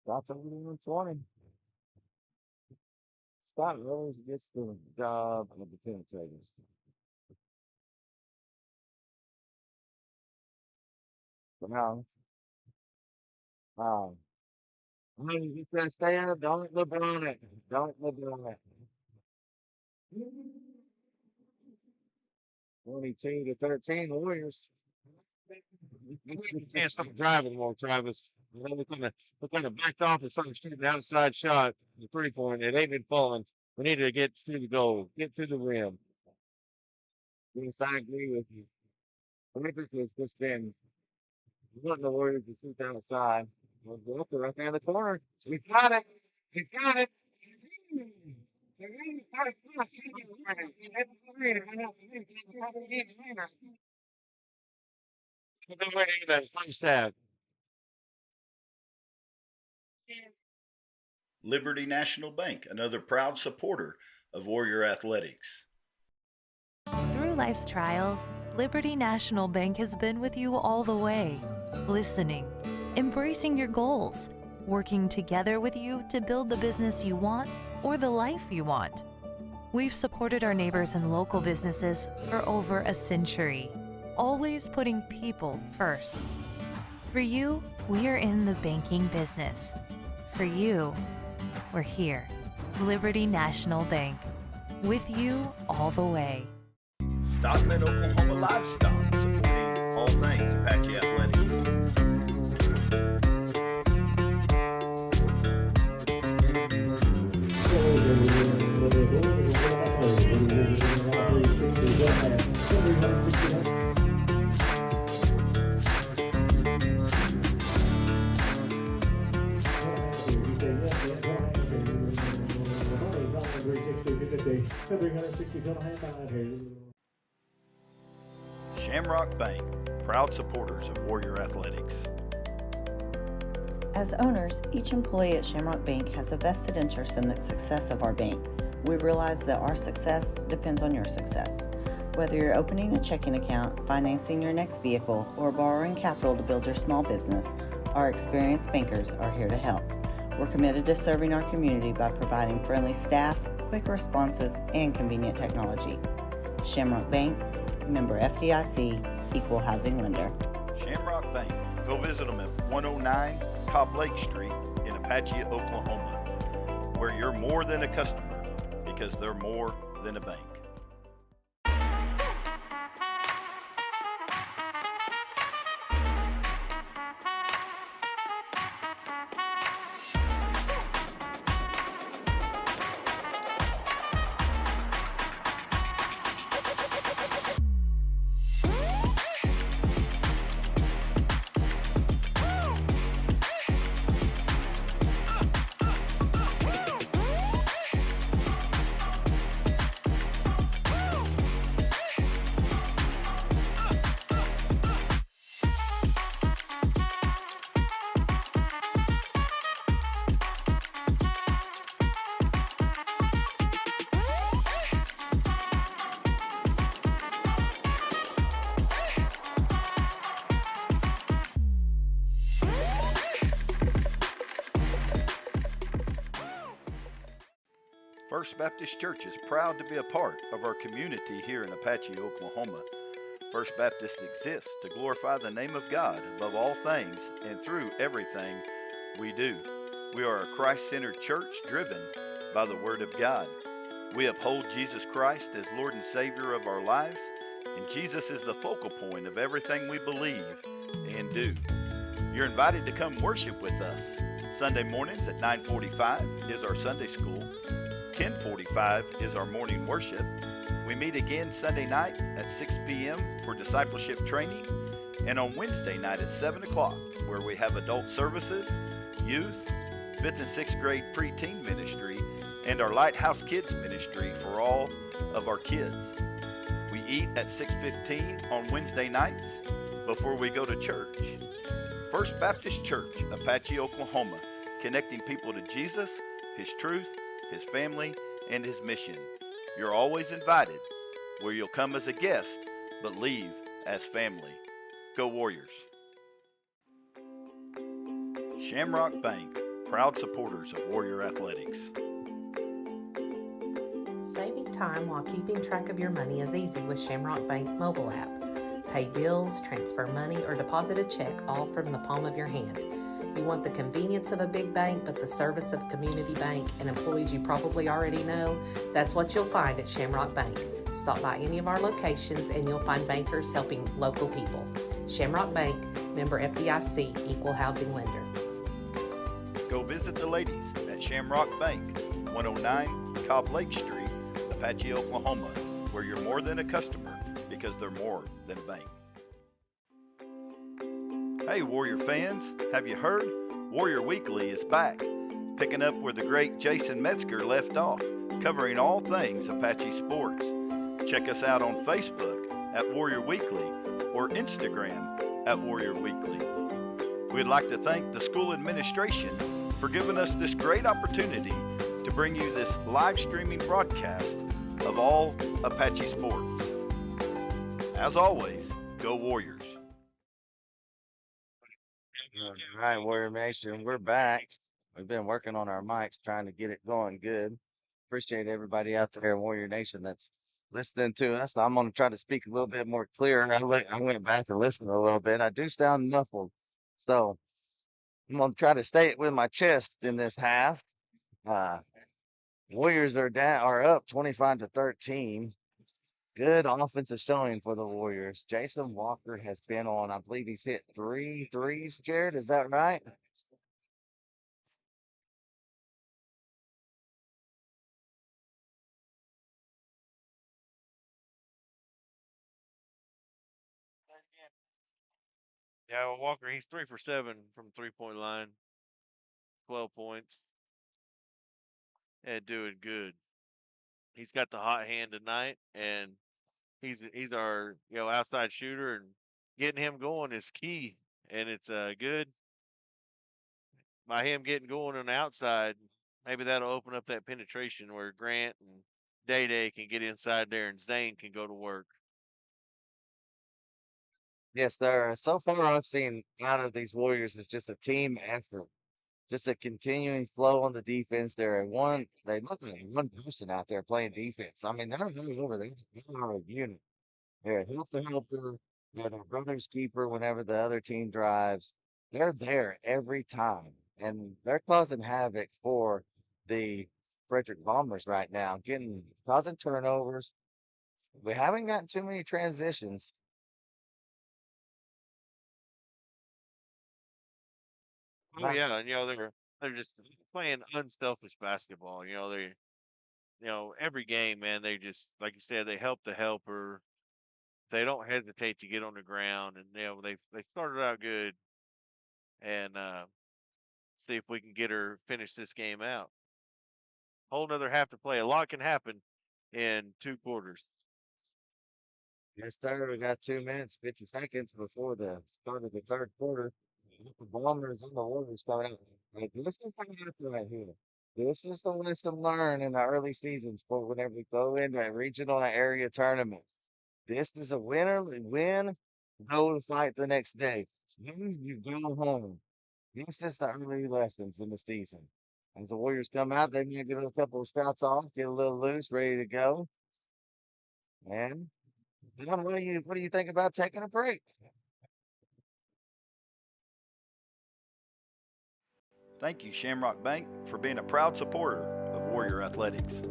A: Scott's over to 120. Scott always gets the job of the penetrators. But now, you just gotta stay up. Don't LeBron it. Don't LeBron it. 22-13, Warriors.
B: We can't stop driving more, Travis. You know, we kind of backed off and started shooting the outside shot, the 3-point. It ain't been falling. We need to get to the goal, get to the rim.
A: Yes, I agree with you. Fredrick has just been wanting the Warriors to shoot outside. Walker right there in the corner. He's got it. He's got it.
B: We're waiting for that first half.
C: Liberty National Bank, another proud supporter of Warrior Athletics.
E: Through life's trials, Liberty National Bank has been with you all the way, listening, embracing your goals, working together with you to build the business you want or the life you want. We've supported our neighbors and local businesses for over a century, always putting people first. For you, we're in the banking business. For you, we're here. Liberty National Bank, with you all the way.
C: Stockman, Oklahoma Livestock, supporting all things Apache athletics. Shamrock Bank, proud supporters of Warrior Athletics.
F: As owners, each employee at Shamrock Bank has a vested interest in the success of our bank. We realize that our success depends on your success. Whether you're opening a checking account, financing your next vehicle, or borrowing capital to build your small business, our experienced bankers are here to help. We're committed to serving our community by providing friendly staff, quick responses, and convenient technology. Shamrock Bank, member FDIC, equal housing lender.
C: Shamrock Bank. Go visit them at 109 Cobb Lake Street in Apache, Oklahoma, where you're more than a customer because they're more than a bank. First Baptist Church is proud to be a part of our community here in Apache, Oklahoma. First Baptist exists to glorify the name of God above all things and through everything we do. We are a Christ-centered church driven by the Word of God. We uphold Jesus Christ as Lord and Savior of our lives, and Jesus is the focal point of everything we believe and do. You're invited to come worship with us. Sunday mornings at 9:45 is our Sunday school. 10:45 is our morning worship. We meet again Sunday night at 6 p.m. for discipleship training, and on Wednesday night at 7 o'clock, where we have adult services, youth, 5th and 6th grade preteen ministry, and our Lighthouse Kids ministry for all of our kids. We eat at 6:15 on Wednesday nights before we go to church. First Baptist Church, Apache, Oklahoma, connecting people to Jesus, His truth, His family, and His mission. You're always invited, where you'll come as a guest, but leave as family. Go Warriors. Shamrock Bank, proud supporters of Warrior Athletics.
D: Saving time while keeping track of your money is easy with Shamrock Bank mobile app. Pay bills, transfer money, or deposit a check all from the palm of your hand. You want the convenience of a big bank, but the service of a community bank and employees you probably already know? That's what you'll find at Shamrock Bank. Stop by any of our locations and you'll find bankers helping local people. Shamrock Bank, member FDIC, equal housing lender.
C: Go visit the ladies at Shamrock Bank, 109 Cobb Lake Street, Apache, Oklahoma, where you're more than a customer because they're more than a bank. Hey Warrior fans, have you heard? Warrior Weekly is back, picking up where the great Jason Metzger left off, covering all things Apache sports. Check us out on Facebook at Warrior Weekly or Instagram at Warrior Weekly. We'd like to thank the school administration for giving us this great opportunity to bring you this live streaming broadcast of all Apache sports. As always, go Warriors.
A: All right, Warrior Nation, we're back. We've been working on our mics, trying to get it going good. Appreciate everybody out there in Warrior Nation that's listening to us. I'm going to try to speak a little bit more clear. I went back and listened a little bit. I do sound muffled, so I'm going to try to say it with my chest in this half. Warriors are up 25-13. Good offensive showing for the Warriors. Jason Walker has been on, I believe he's hit 3 threes, Jared. Is that right?
B: Yeah, well, Walker, he's 3 for 7 from 3 point line, 12 points, and doing good. He's got the hot hand tonight, and he's our outside shooter, and getting him going is key. And it's good by him getting going on the outside. Maybe that'll open up that penetration where Grant and Day Day can get inside there, and Zane can go to work.
A: Yes, sir. So far, I've seen out of these Warriors is just a team effort, just a continuing flow on the defense. They look like one person out there playing defense. I mean, they're all over there. They are a unit. They're a helper. They're their brother's keeper whenever the other team drives. They're there every time. And they're causing havoc for the Fredrick Bombers right now, causing turnovers. We haven't gotten too many transitions.
B: Oh yeah, and they're just playing unselfish basketball. Every game, man, they just like you said, they help the helper. They don't hesitate to get on the ground, and they started out good, and see if we can get her finish this game out. Whole another half to play. A lot can happen in 2 quarters.
A: Yes, sir. We got 2 minutes, 50 seconds before the start of the third quarter. The Bombers and the Warriors coming out. Like, this is the half right here. This is the lesson learned in the early seasons for whenever we go into a regional and area tournament. This is a winner, win, go and fight the next day. Lose, you go home. This is the early lessons in the season. As the Warriors come out, they may get a couple of shots off, get a little loose, ready to go. And John, what do you think about taking a break?
C: Thank you, Shamrock Bank, for being a proud supporter of Warrior Athletics.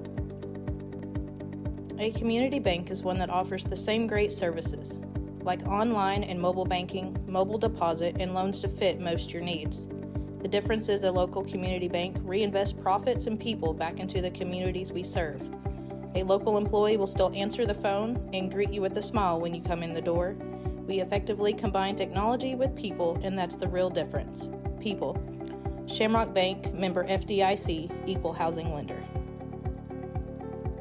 G: A community bank is one that offers the same great services, like online and mobile banking, mobile deposit, and loans to fit most your needs. The difference is a local community bank reinvests profits and people back into the communities we serve. A local employee will still answer the phone and greet you with a smile when you come in the door. We effectively combine technology with people, and that's the real difference. People. Shamrock Bank, member FDIC, equal housing lender.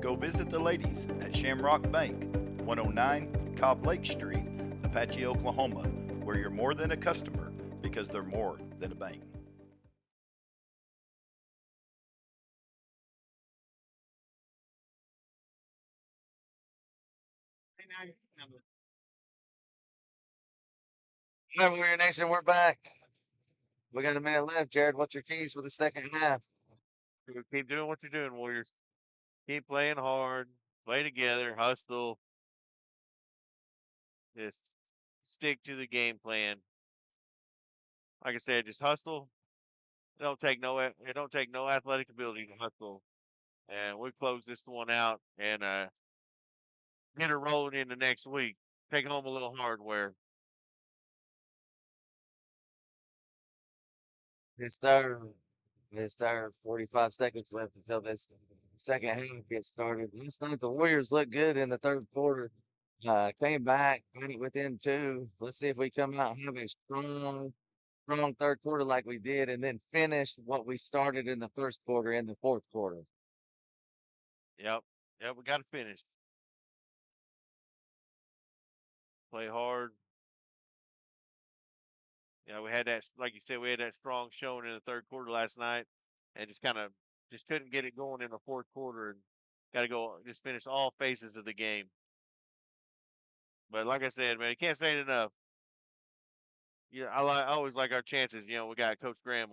C: Go visit the ladies at Shamrock Bank, 109 Cobb Lake Street, Apache, Oklahoma, where you're more than a customer because they're more than a bank.
A: All right, Warrior Nation, we're back. We got a minute left. Jared, what's your keys for the second half?
B: Keep doing what you're doing, Warriors. Keep playing hard. Play together. Hustle. Just stick to the game plan. Like I said, just hustle. It don't take no athletic ability to hustle. And we close this one out and get her rolling into next week. Take home a little hardware.
A: It's our 45 seconds left until this second half gets started. Last night, the Warriors looked good in the third quarter. Came back, got it within two. Let's see if we come out and have a strong third quarter like we did, and then finish what we started in the first quarter in the fourth quarter.
B: Yep. Yep, we got to finish. Play hard. We had that, like you said, we had that strong showing in the third quarter last night, and just couldn't get it going in the fourth quarter, and got to go just finish all phases of the game. But like I said, man, you can't say it enough. Yeah, I always like our chances. We got Coach Graham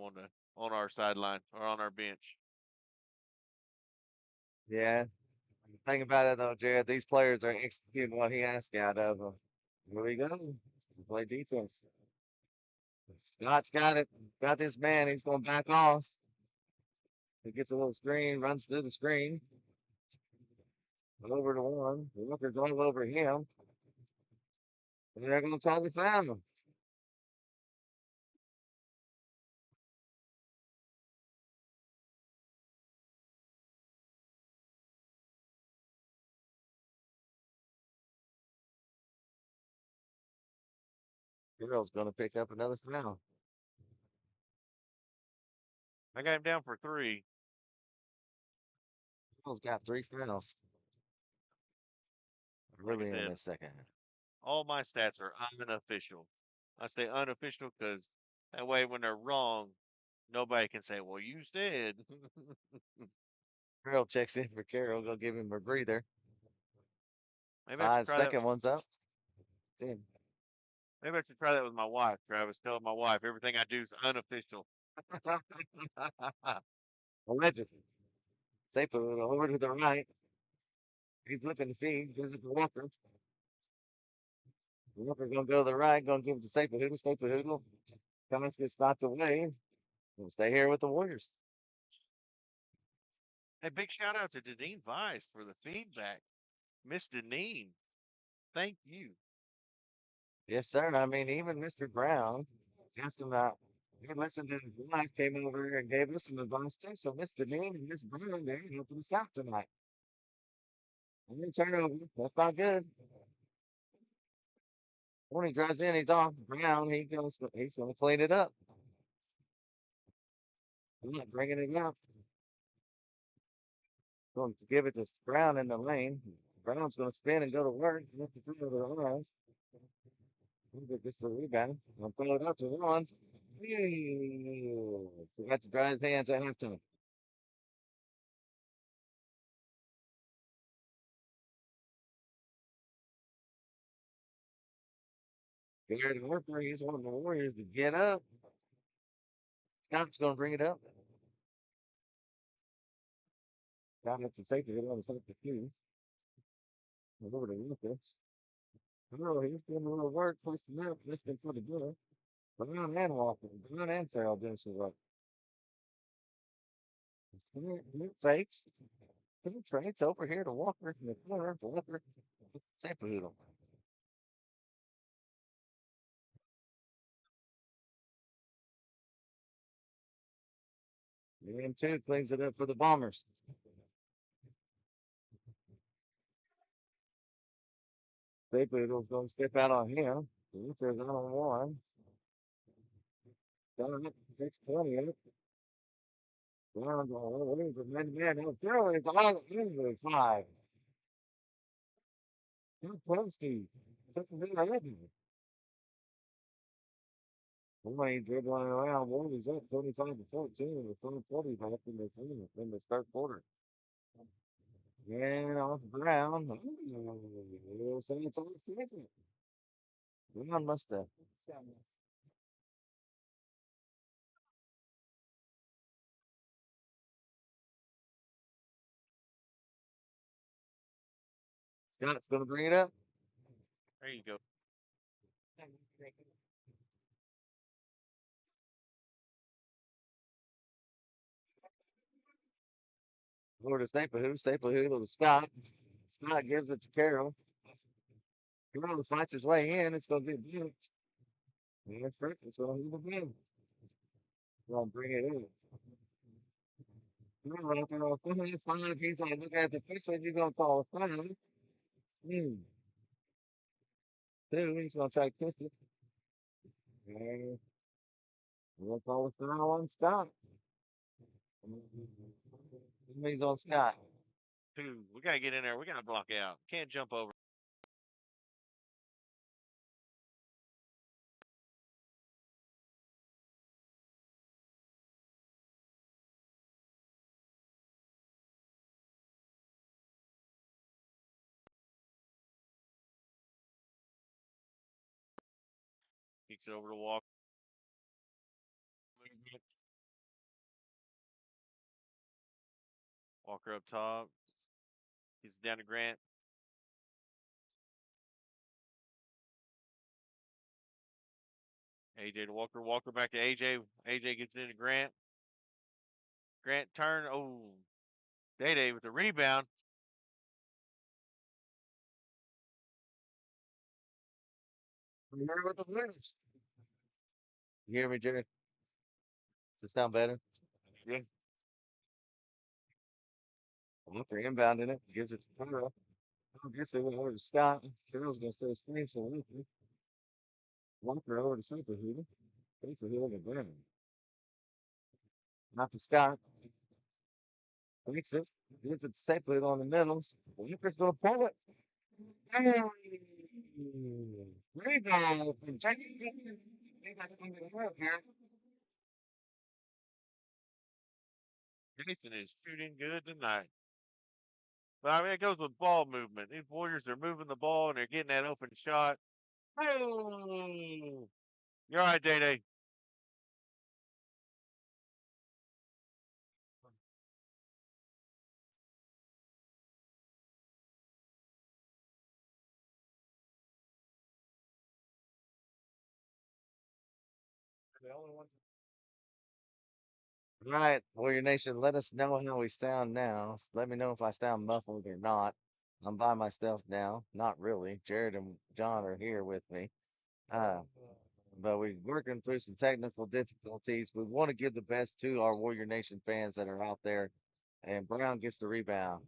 B: on our sideline or on our bench.
A: Yeah. Think about it though, Jared. These players are executing what he asked out of them. Here we go. We play defense. Scott's got it. Got this man. He's going to back off. He gets a little screen, runs through the screen. Over to one. Walker's all over him. And they're going to try to foul him. Girl's going to pick up another foul.
B: I got him down for 3.
A: Girl's got 3 fouls.
B: Like I
A: Really in
B: said,
A: this second.
B: all my stats are unofficial. I say unofficial because that way when they're wrong, nobody can say, well, you said.
A: Carroll checks in for Carroll. Go give him a breather.
B: Maybe I should
A: 5
B: try that.
A: second one's up. 10.
B: Maybe I should try that with my wife, Travis. Tell my wife everything I do is unofficial.
A: Allegedly. Sapo over to the right. He's looking to feed. Gives it to Walker. Walker going to go to the right. Going to give it to Sapo Hoodle. Sapo Hoodle. Thomas gets knocked away. We'll stay here with the Warriors.
B: Hey, big shout out to Deneen Vice for the feedback. Miss Deneen, thank you.
A: Yes, sir. I mean, even Mr. Brown, guessing he listened to his wife, came over and gave us some advice too. So Mr. Dean and Miss Brown, they're helping us out tonight. And then turnover. That's not good. When he drives in, he's off. Brown, he's going to clean it up. He's not bringing it up. Going to give it to Brown in the lane. Brown's going to spin and go to work. Have to throw it around. He gets the rebound. I'll throw it up to one. Forgot to dry his hands at halftime. Jared Harper, he's one of the Warriors to get up. Scott's going to bring it up. Got it to safety. It on the safety too. Over to Lucas. Oh, he's doing a little work, twisting up, listening for the door. Brown and Walker. Brown and Farrell doing some work. Fakes. He trades over here to Walker in the corner. Walker. Safe Poodle. And 2 cleans it up for the Bombers. Safe Poodle's going to step out on him. Walker's out on one. Down it. Takes 20 up. Brown's all over for man. Now Farrell is all over 5. How close to you? Somebody dribbling around. Warriors up 25-14 with 4:40 left in the third quarter. And off Brown. So it's all different. Brown must have. Scott's going to bring it up.
B: There you go.
A: Over to Staplehood. Staplehood to Scott. Scott gives it to Carroll. Carroll fights his way in. It's going to be built. And it's Fredrick. It's going to be the game. Going to bring it in. Carroll out there on 5. He's like, look at the first one. You're going to call a 5. 2. He's going to try to kiss it. And we'll call a foul on Scott. He's on Scott.
B: 2. We got to get in there. We got to block out. Can't jump over. Kicks it over to Walker. Walker up top. He's down to Grant. AJ to Walker. Walker back to AJ. AJ gets into Grant. Grant turn. Oh, Day with the rebound.
A: Remember with the Blues. You hear me, Jared? Does it sound better? Yeah. Walker inbounding it. Gives it to Pearl. I guess they went over to Scott. Pearl's going to stay screen for Walker. Walker over to Superheater. Superheater to Brown. Not to Scott. Takes it. Gives it safely on the middles. Walker's going to pull it. Rebound from Jason. I think that's going to work here.
B: Jason is shooting good tonight. But I mean, it goes with ball movement. These Warriors are moving the ball and they're getting that open shot. Oh, you're right, Day Day.
A: All right, Warrior Nation, let us know how we sound now. Let me know if I sound muffled or not. I'm by myself now. Not really. Jared and John are here with me. Uh, but we're working through some technical difficulties. We want to give the best to our Warrior Nation fans that are out there. And Brown gets the rebound.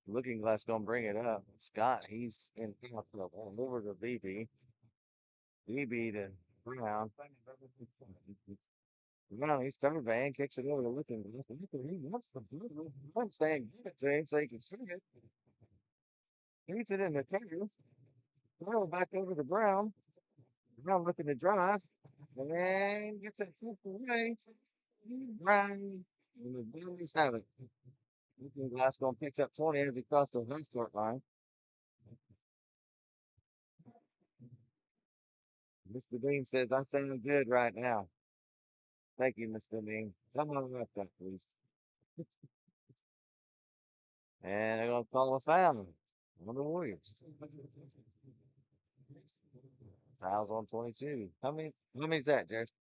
A: Looking Glass gonna bring it up. Scott, he's in foul trouble. Over to BB. BB to Brown. Brown, he's third man, kicks it over to Looking Glass. He wants the blue. I'm saying give it to him so he can shoot it. He's it in the corner. Throw it back over to Brown. Brown looking to drive. And gets it kicked away. Brown. And the Blues have it. Looking Glass gonna pick up 20 as he crosses the half court line. Mr. Dean says, I'm feeling good right now. Thank you, Mr. Dean. Come on up that, please. And they're going to call a foul on the Warriors. Fouls on 22. How many is that, Jared?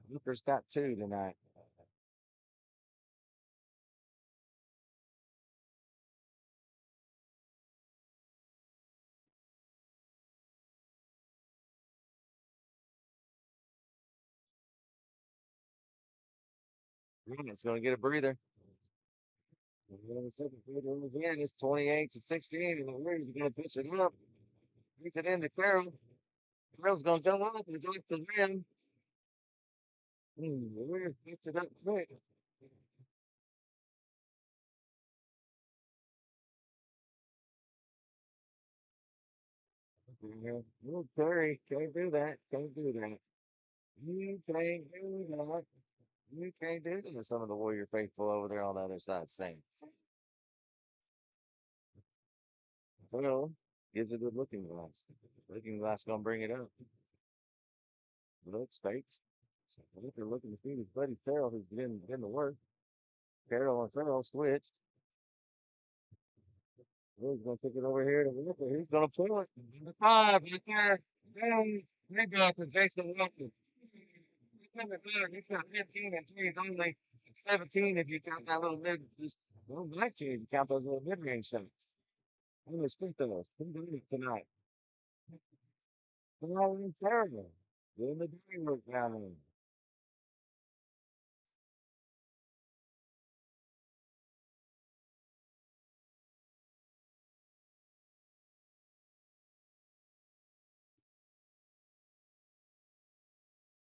A: Booker's got 2 tonight. It's going to get a breather. And the second quarter is in. It's 28-16, and the Warriors are going to pitch it up. Puts it into Carroll. Carroll's going to go up. It's off the rim. The Warriors pitch it up quick. Oh, Terry, can't do that. Can't do that. You can't do that. You can't do that. Some of the Warrior faithful over there on the other side saying, well, gives it a Looking Glass. Looking Glass gonna bring it up. Looks fakes. I think they're looking to feed his buddy Terrell, who's been to work. Terrell and Terrell switch. Well, he's gonna pick it over here to Walker. He's gonna pull it. Number 5 right there. Boom. Rebound for Jason Walker. He's number 5. He's got 15 and threes only. 17 if you count that little mid. Well, 19 if you count those little mid-range shots. On the free throws. Who's doing it tonight? Well, terrible. Doing the dirty work down there.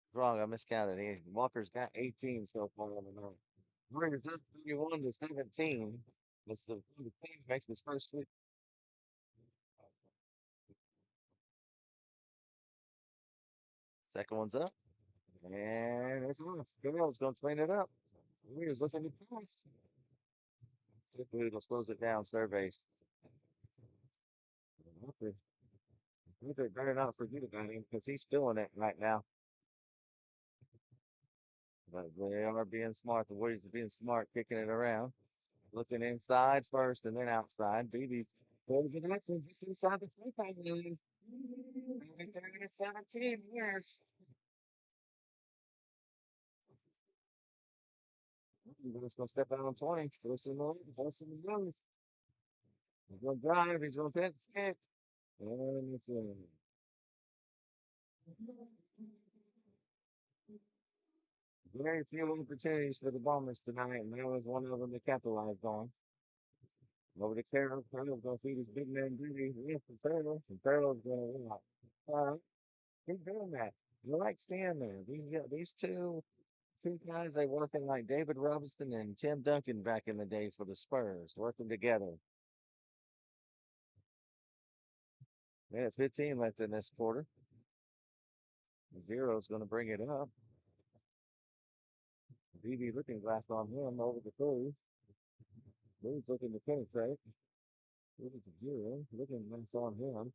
A: It's wrong. I miscounted. Walker's got 18 so far on the night. Warriors up 31-17. That's the team makes this first week. Second one's up. And it's off. Girl's going to clean it up. Warriors looking to pass. Simply will slows it down. Surveys. Walker better not forget about him because he's feeling it right now. But they are being smart. The Warriors are being smart, kicking it around. Looking inside first and then outside. BB pulls it up and just inside the free throw line. 30-17 years. He's going to step out on 20. Force him to move. He's going to drive. He's going to pitch. And it's in. Very few opportunities for the Bombers tonight, and that was one of them they capitalized on. Over to Carroll. Carroll's going to feed his big man duty. Yes, to Farrell. And Farrell's going to win. All right. Keep doing that. You like seeing that. These two guys, they working like David Robinson and Tim Duncan back in the day for the Spurs, working together. Minute 15 left in this quarter. Zero's going to bring it up. BB looking glass on him over the three. Blue's looking to penetrate. Looking to zero. Looking glass on him.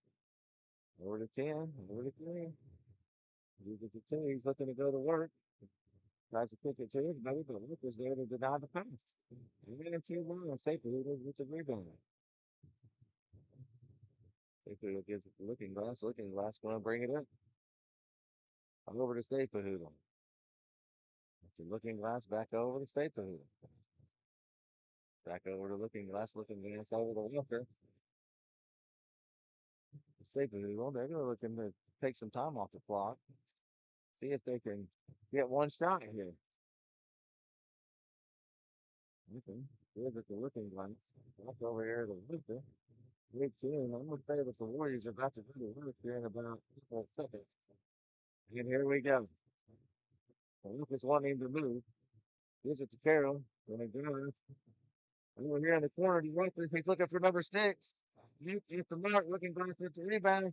A: Over to 10. Over to 3. Over to 2. He's looking to go to work. Tries to kick it to everybody, but Lucas there to deny the pass. And then 2-1. Safety with the rebound. Safety gives it to Looking Glass. Looking Glass going to bring it up. Over to Safety. Looking Glass back over to Safety. Back over to Looking Glass. Looking Glass over to Walker. Safety. They're going to looking to take some time off the clock. See if they can get one shot here. Okay. Here's at the Looking Glass. Back over here to Luther. Big team. I'm going to say that the Warriors are about to do the work here in about 12 seconds. And here we go. Lucas wanting to move. Gives it to Carroll. Over here in the corner, he's looking for number 6. It's the mark. Looking Glass with the rebound.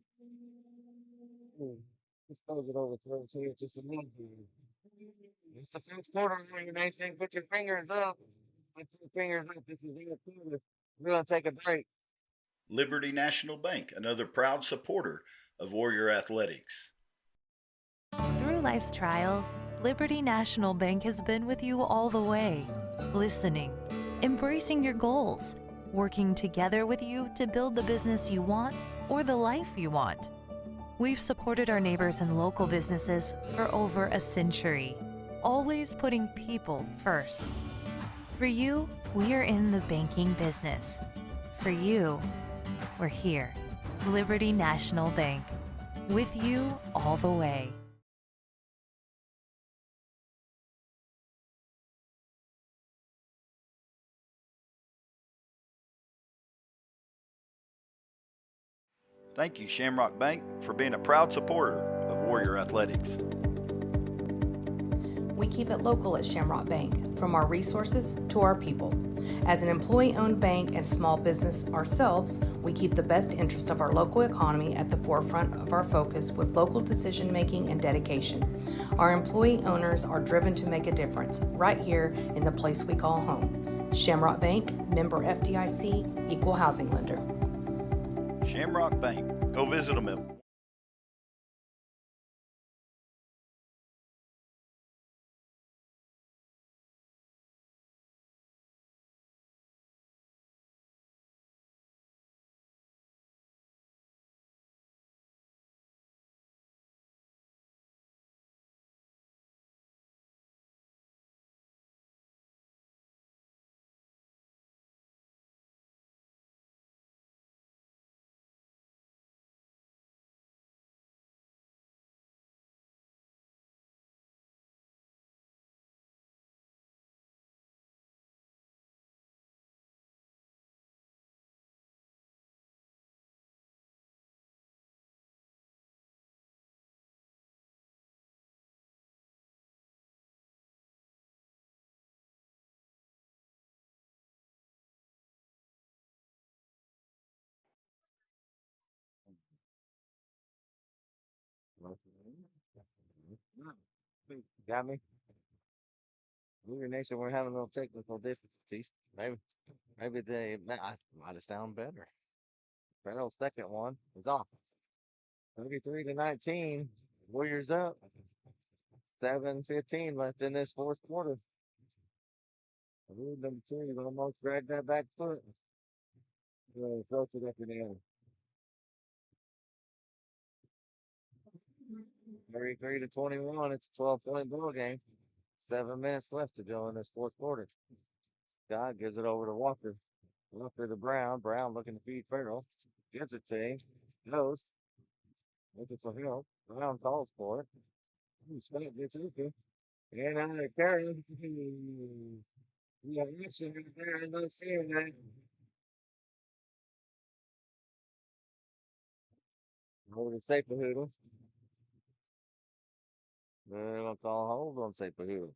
A: Just throws it over throws here. Just a little bit. It's the first quarter. You nice thing. Put your fingers up. Put your fingers up. This is the quarter. We're going to take a break.
C: Liberty National Bank, another proud supporter of Warrior Athletics.
E: Through life's trials, Liberty National Bank has been with you all the way, listening, embracing your goals, working together with you to build the business you want or the life you want. We've supported our neighbors and local businesses for over a century, always putting people first. For you, we're in the banking business. For you, we're here. Liberty National Bank. With you all the way.
C: Thank you, Shamrock Bank, for being a proud supporter of Warrior Athletics.
D: We keep it local at Shamrock Bank, from our resources to our people. As an employee-owned bank and small business ourselves, we keep the best interest of our local economy at the forefront of our focus with local decision-making and dedication. Our employee owners are driven to make a difference right here in the place we call home. Shamrock Bank, member FDIC, equal housing lender.
C: Shamrock Bank. Go visit them at
A: Got me? Movie Nation, we're having a little technical difficulties. Maybe they might have sound better. Farrell's second one is off. 33-19. Warriors up. 7:15 left in this fourth quarter. Number 2 almost dragged that back foot. Throws it up in the air. 33-21. It's a 12-point ball game. 7 minutes left to go in this fourth quarter. Scott gives it over to Walker. After the Brown. Brown looking to feed Farrell. Gives it to him. Goes. Looking for help. Brown calls for it. Scott gets open. And Karen. Yeah, action right there. I'm not seeing that. Over to Sapahoodle. They're going to call a hold on Sapahoodle.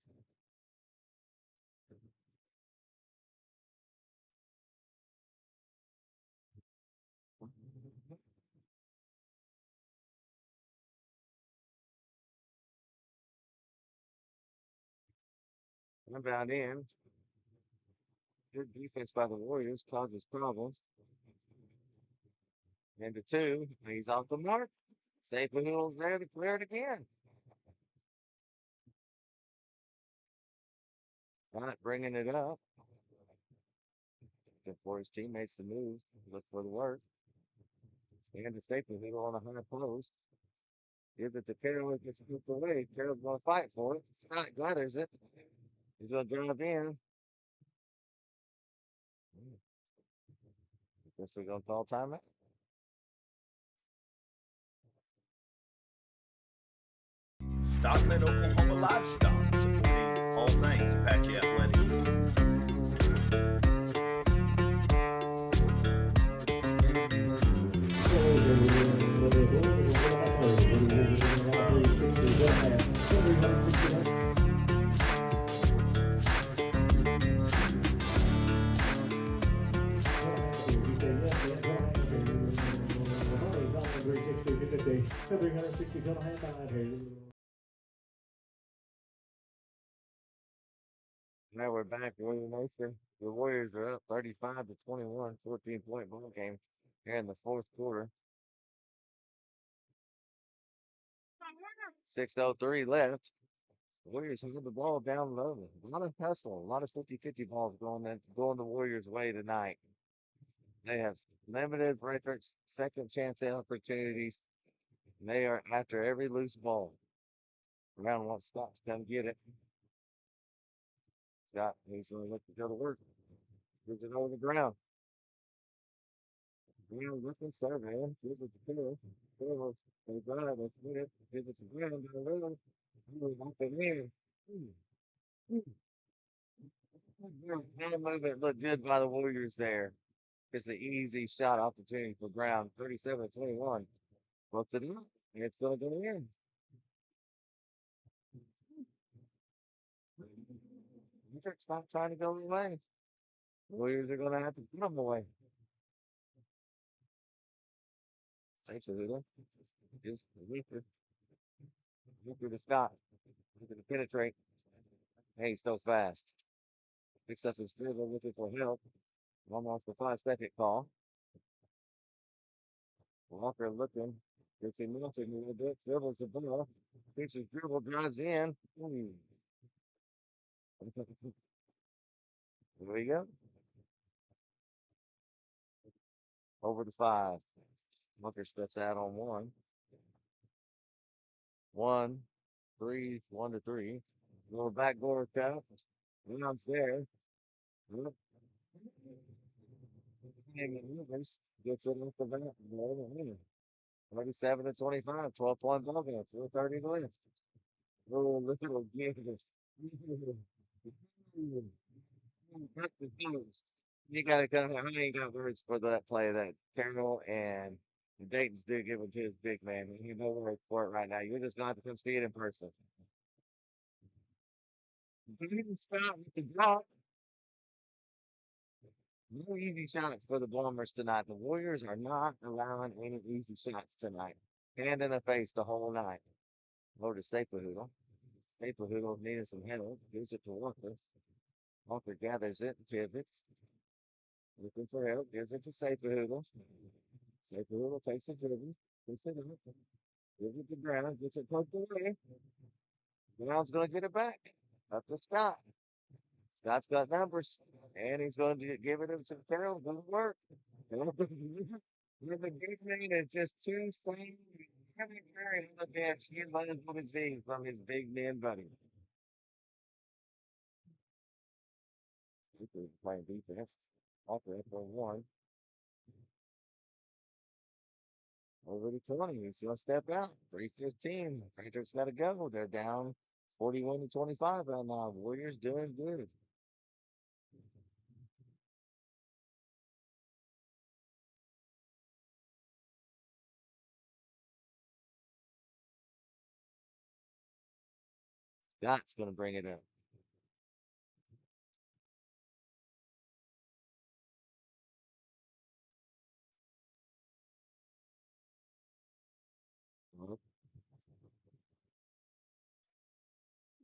A: Inbound in. Good defense by the Warriors causes problems. Into two. He's off the mark. Sapahoodle's there to clear it again. Not bringing it up. Looking for his teammates to move. Look for the work. And to Sapahoodle on a high post. Gives it to Carroll. Gets moved away. Carroll's going to fight for it. Scott gathers it. He's going to drive in. Guess we're going to call timeout.
C: Stockman, Oklahoma Livestock, supporting all things Apache athletics.
A: Now we're back. William Nation. The Warriors are up 35 to 21, 14-point ball game here in the fourth quarter. 6:03 left. The Warriors hold the ball down low. A lot of hustle, a lot of 50-50 balls going the Warriors' way tonight. They have limited Fredrick's second chance opportunities. They are after every loose ball. Brown wants Scott to come get it. Scott, he's going to look to go to work. Gives it over the ground. Brown looking serve, man. Gives it to Carroll. Carroll, they drive, they split it. Gives it to Brown down the road. Off it in. That movement looked good by the Warriors there. It's an easy shot opportunity for Brown. 37-21. What's it up? It's going to go in. It's not trying to go away. Warriors are going to have to put them away. Thanks, Alito. Just Weaker. Weaker to Scott. Looking to penetrate. Hey, he's so fast. Picks up his dribble, looking for help. Almost a 5-second call. Walker looking. Gets him melted a little bit. Dribbles the ball. Keeps his dribble, drives in. There we go. Over to 5. Walker steps out on 1. 1, 3, 1 to 3. Little backdoor cut. Brown's there. Yep. Gets it off the back. 37-25. 12-point ball game. 4:30 left. Oh, little gift. Cut the post. You gotta come. I ain't got words for that play that Carroll and Dayton's did give it to his big man. You know words for it right now. You're just gonna have to come see it in person. Dayton Scott with the drop. No easy shots for the Bombers tonight. The Warriors are not allowing any easy shots tonight. Hand in the face the whole night. Over to Sapahoodle. Sapahoodle needed some help. Gives it to Walker. Walker gathers it, pivots. Looking for help. Gives it to Sapahoodle. Sapahoodle takes a dribble. Puts it up. Gives it to Brown. Gets it poked away. Brown's going to get it back. Up to Scott. Scott's got numbers. And he's going to give it to Carroll. Going to work. With the big man is just too strong. Kevin Curry on the bench. He learns what he's seeing from his big man buddy. Playing defense. Walker for one. Over to 20. He's going to step out. 3:15. Fredrick's got to go. They're down 41-25 right now. Warriors doing good. Scott's going to bring it up.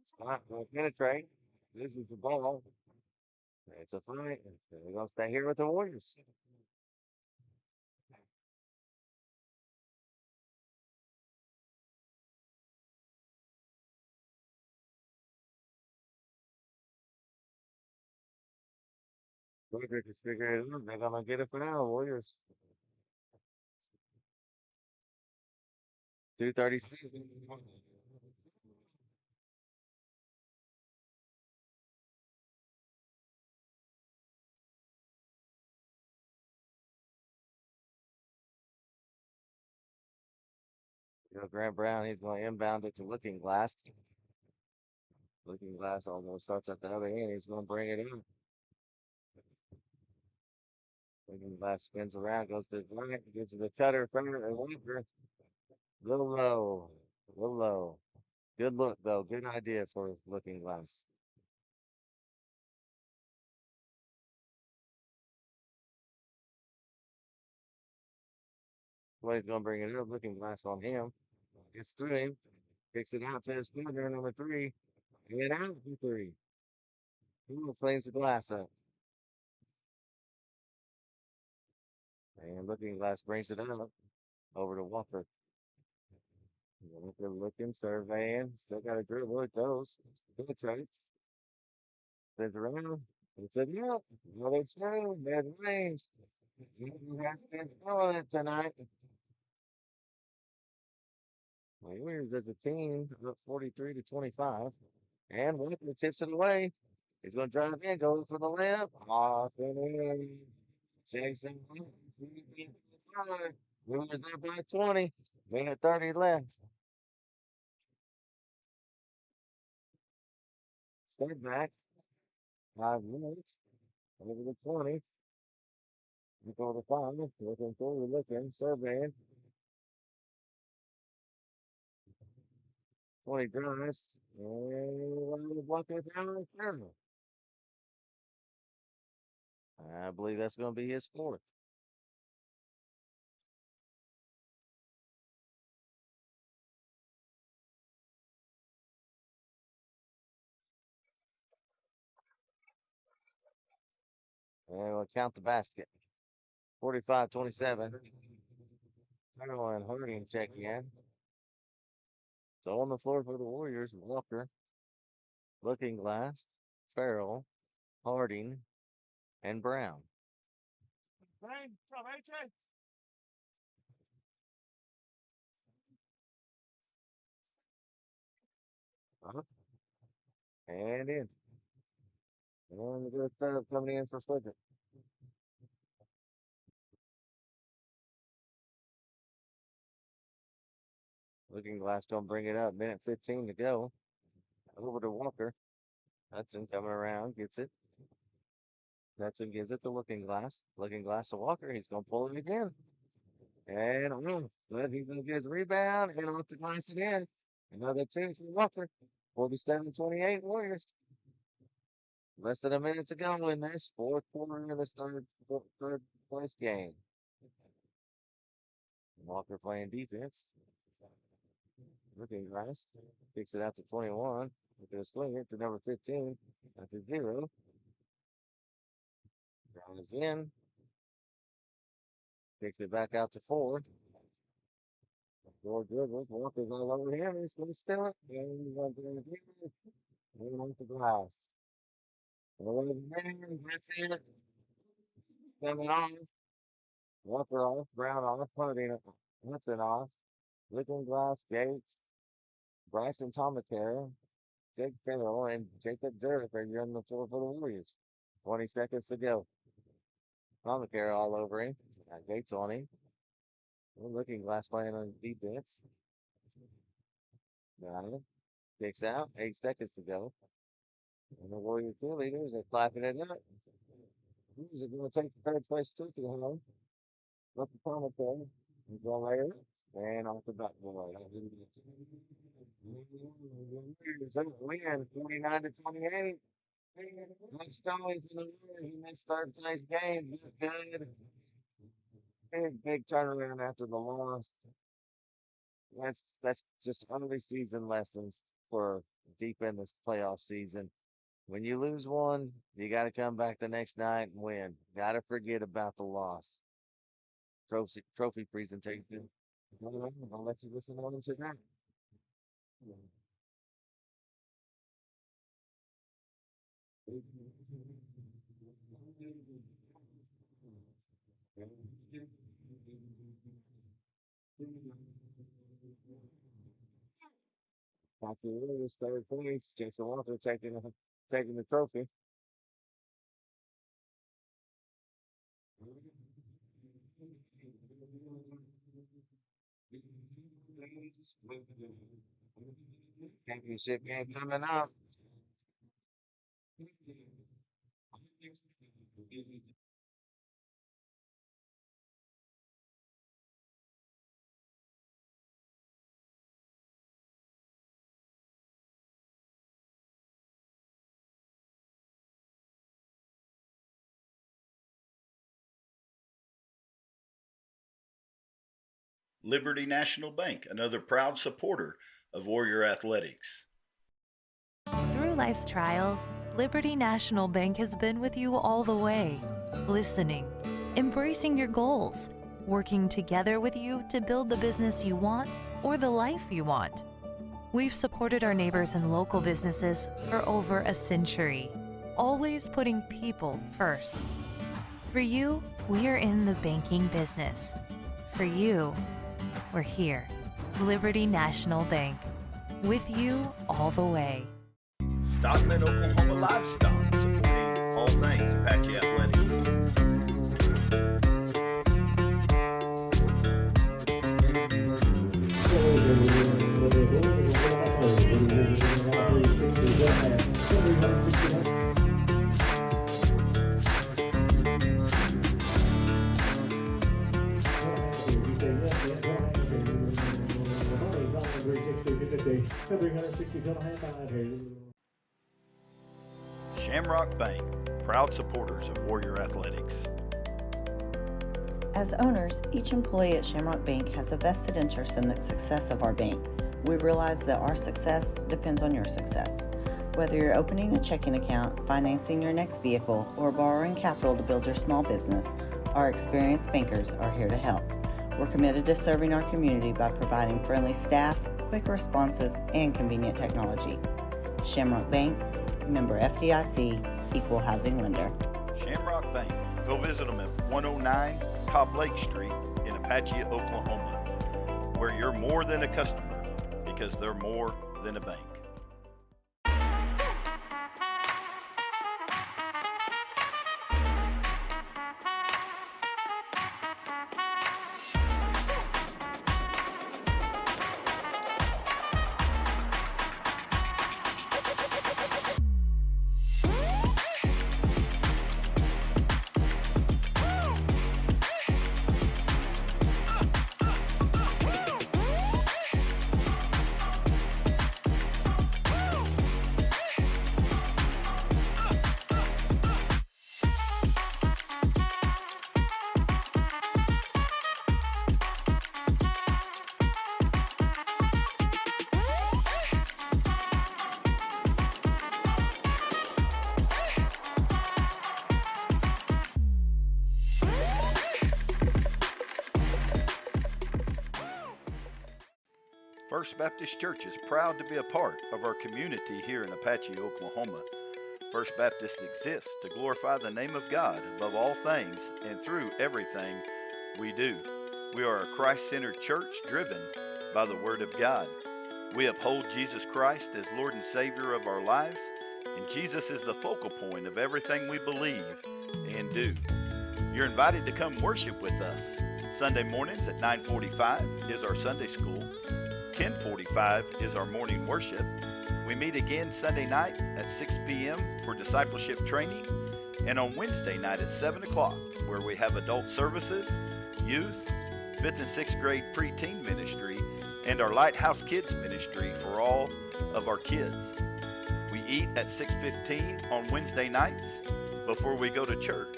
A: Scott will penetrate. Loses the ball. It's a fight. They're going to stay here with the Warriors. Fredrick is figuring it out. They're going to get it for now. Warriors. 2:37. Grant Brown, he's going to inbound it to Looking Glass. Looking Glass almost starts at the other end. He's going to bring it in. Looking Glass spins around, goes to the right, gives to the cutter, finger, and Walker. Little low. Little low. Good look, though. Good idea for Looking Glass. He's going to bring it up. Looking Glass on him. Gets through him. Kicks it out to his partner, number 3. And out for 3. He cleans the glass up. And Looking Glass brings it up over to Walker. Walker looking, surveying. Still got a dribble. It goes. Penetrates. Spins around. It's a no. Another two. Mid range. He has been throwing it tonight. Warriors as a team up 43-25. And Walker tips it away. He's going to drive in, go for the layup. Off and in. Jason. Warriors now by 20. Minute 30 left. Step back. 5 minutes. Over the 20. Look over the 5. Looking forward, looking, surveying. 20 drives. And Walker down. I believe that's going to be his 4th. And we'll count the basket. 45-27. Farrell and Harding check in. So on the floor for the Warriors, Walker, Looking Glass, Farrell, Harding, and Brown. And in. And the good setup coming in for Fredrick. Looking Glass don't bring it up. Minute 15 to go. Over to Walker. Hudson coming around, gets it. Hudson gives it to Looking Glass. Looking Glass to Walker. He's going to pull it again. And but he's going to get his rebound and off the glass again. Another 2 for Walker. 47-28 Warriors. Less than a minute to go in this 4th quarter of this third place game. Walker playing defense. Looking Glass kicks it out to 21. Look at a swing it to number 15. After 0. Brown is in. Kicks it back out to 4. 4 dribbles. Walker's all over him. He's going to steal it. And he's going to bring it in. And off the glass. That's it. Coming off. Walker off. Brown off. Harding Hudson off. Looking Glass, Gates, Bryson Tomacara, Jake Farrell, and Jacob Durf are on the floor for the Warriors. 20 seconds to go. Obamacare all over him. Got Gates on him. Looking glass playing on defense. Got him. Kicks out. 8 seconds to go. And the Warrior cheerleaders are clapping it up. Who's it going to take the third place trophy home? Up the commentary. He's going to lay it. And off the back board. Warriors win 49-28. Much going for the Warriors in this third place game. Good. Big turnaround after the loss. That's just early season lessons for deep in this playoff season. When you lose one, you got to come back the next night and win. Got to forget about the loss. Trophy presentation. I'll let you listen on to that. After the Warriors third place, Jason Walker taking the trophy. Championship game coming up.
C: Liberty National Bank, another proud supporter of Warrior Athletics.
E: Through life's trials, Liberty National Bank has been with you all the way, listening, embracing your goals, working together with you to build the business you want or the life you want. We've supported our neighbors and local businesses for over a century, always putting people first. For you, we are in the banking business. For you, we're here. Liberty National Bank, with you all the way.
C: Stockman, Oklahoma Livestock, supporting all things Apache Athletics. Shamrock Bank, proud supporters of Warrior Athletics.
F: As owners, each employee at Shamrock Bank has a vested interest in the success of our bank. We realize that our success depends on your success. Whether you're opening a checking account, financing your next vehicle, or borrowing capital to build your small business, our experienced bankers are here to help. We're committed to serving our community by providing friendly staff, quick responses, and convenient technology. Shamrock Bank, member FDIC, equal housing lender.
C: Shamrock Bank. Go visit them at 109 Cobb Lake Street in Apache, Oklahoma, where you're more than a customer because they're more than a bank. First Baptist Church is proud to be a part of our community here in Apache, Oklahoma. First Baptist exists to glorify the name of God above all things and through everything we do. We are a Christ-centered church driven by the Word of God. We uphold Jesus Christ as Lord and Savior of our lives, and Jesus is the focal point of everything we believe and do. You're invited to come worship with us. Sunday mornings at 9:45 is our Sunday school. 10:45 is our morning worship. We meet again Sunday night at 6 p.m. for discipleship training, and on Wednesday night at 7 o'clock, where we have adult services, youth, 5th and 6th grade preteen ministry, and our Lighthouse Kids ministry for all of our kids. We eat at 6:15 on Wednesday nights before we go to church.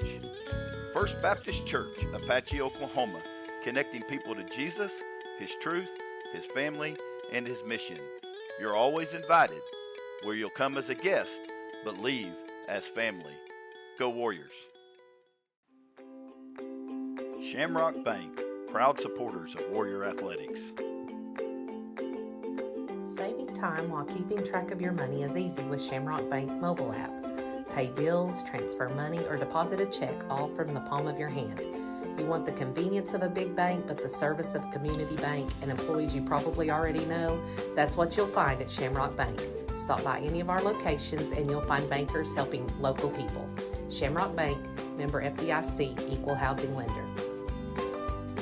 C: First Baptist Church, Apache, Oklahoma, connecting people to Jesus, His truth, His family, and His mission. You're always invited, where you'll come as a guest, but leave as family. Go Warriors! Shamrock Bank, proud supporters of Warrior Athletics.
D: Saving time while keeping track of your money is easy with Shamrock Bank mobile app. Pay bills, transfer money, or deposit a check all from the palm of your hand. You want the convenience of a big bank, but the service of a community bank and employees you probably already know? That's what you'll find at Shamrock Bank. Stop by any of our locations and you'll find bankers helping local people. Shamrock Bank, member FDIC, equal housing lender.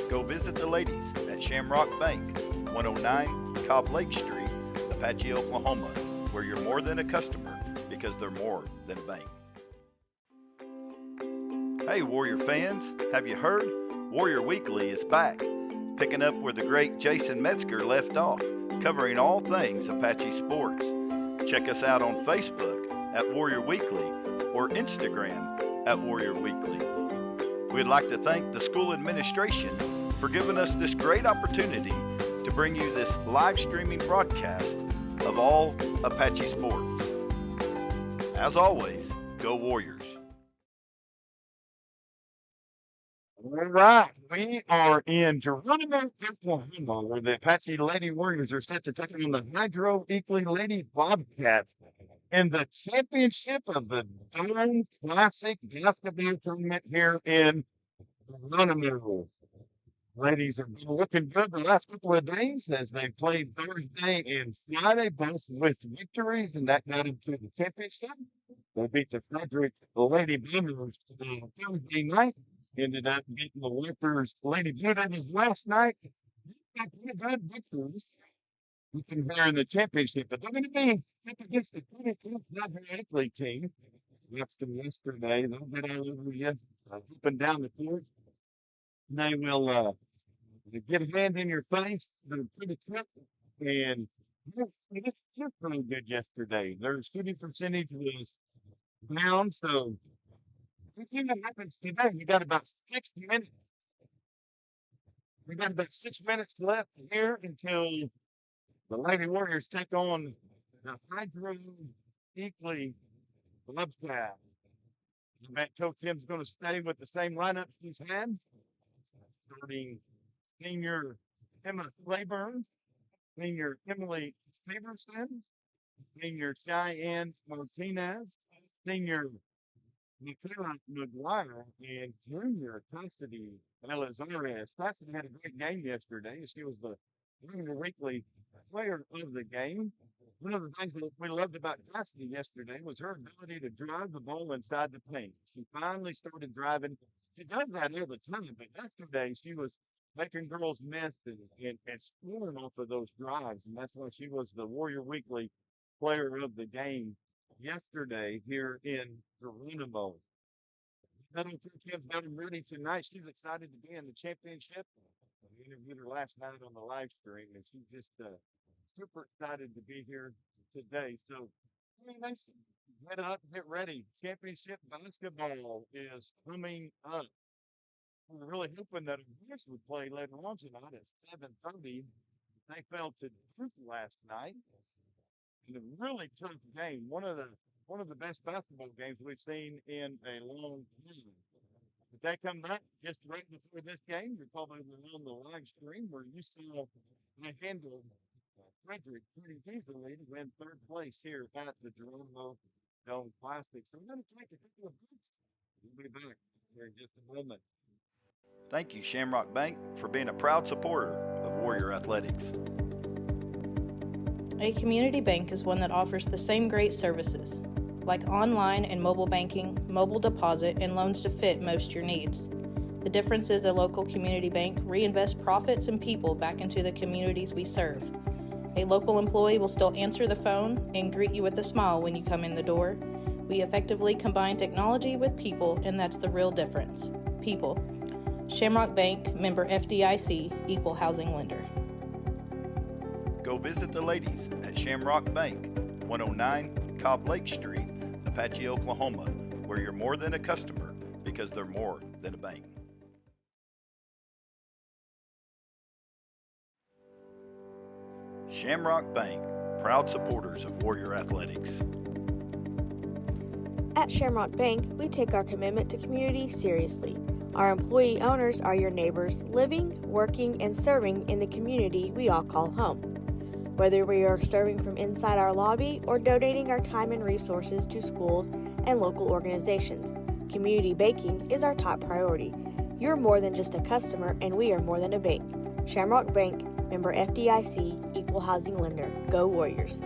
C: Go visit the ladies at Shamrock Bank, 109 Cobb Lake Street, Apache, Oklahoma, where you're more than a customer because they're more than a bank. Hey Warrior fans, have you heard? Warrior Weekly is back, picking up where the great Jason Metzger left off, covering all things Apache sports. Check us out on Facebook at Warrior Weekly or Instagram at Warrior Weekly. We'd like to thank the school administration for giving us this great opportunity to bring you this live streaming broadcast of all Apache sports. As always, go Warriors!
B: All right, we are in Geronimo, Oklahoma, where the Apache Lady Warriors are set to take on the Hydro-Eakley Lady Bobcats in the championship of the Dome Classic basketball tournament here in Geronimo. Ladies have been looking good the last couple of days as they played Thursday and Friday, both with victories, and that got them to the championship. They beat the Fredrick Lady Bombers Thursday night. Ended up beating the Whippers Lady Blue Devils last night. Got pretty good victories. We can hear in the championship, but they're going to be up against the 22nd Hydro-Eakley team. Watched them yesterday. They'll get all over you, up and down the court. They will get a hand in your face. They're pretty quick, and it's just really good yesterday. Their shooting percentage was down, so let's see what happens today. We got about 6 minutes. We got about 6 minutes left here until the Lady Warriors take on the Hydro-Eakley Bobcats. I bet Coach Tim's going to stay with the same lineup she's had, starting senior Emma Claiborne, senior Emily Stevenson, senior Cheyenne Martinez, senior Michaela McGuire, and junior Cassidy Elizares. Cassidy had a great game yesterday. She was the Hydro-Eakley player of the game. One of the things that we loved about Cassidy yesterday was her ability to drive the ball inside the paint. She finally started driving. She does that all the time, but yesterday she was making girls miss and scoring off of those drives, and that's why she was the Warrior Weekly player of the game yesterday here in Geronimo. I don't think Kim's got him ready tonight. She's excited to be in the championship. We interviewed her last night on the live stream, and she's just super excited to be here today. So, let's get up, get ready. Championship basketball is coming up. We're really hoping that Bruce would play later on tonight at 7:30. They fell to Duke last night in a really tough game. One of the best basketball games we've seen in a long time. But they come back just right before this game. You're probably on the live stream where you saw I handled Fredrick pretty easily to win third place here at the Geronimo Dome Classic. So we're going to take a couple of breaks. We'll be back here in just a moment.
C: Thank you, Shamrock Bank, for being a proud supporter of Warrior Athletics.
G: A community bank is one that offers the same great services, like online and mobile banking, mobile deposit, and loans to fit most your needs. The difference is a local community bank reinvests profits and people back into the communities we serve. A local employee will still answer the phone and greet you with a smile when you come in the door. We effectively combine technology with people, and that's the real difference. People. Shamrock Bank, member FDIC, equal housing lender.
C: Go visit the ladies at Shamrock Bank, 109 Cobb Lake Street, Apache, Oklahoma, where you're more than a customer because they're more than a bank. Shamrock Bank, proud supporters of Warrior Athletics.
H: At Shamrock Bank, we take our commitment to community seriously. Our employee owners are your neighbors living, working, and serving in the community we all call home. Whether we are serving from inside our lobby or donating our time and resources to schools and local organizations, community banking is our top priority. You're more than just a customer, and we are more than a bank. Shamrock Bank, member FDIC, equal housing lender. Go Warriors.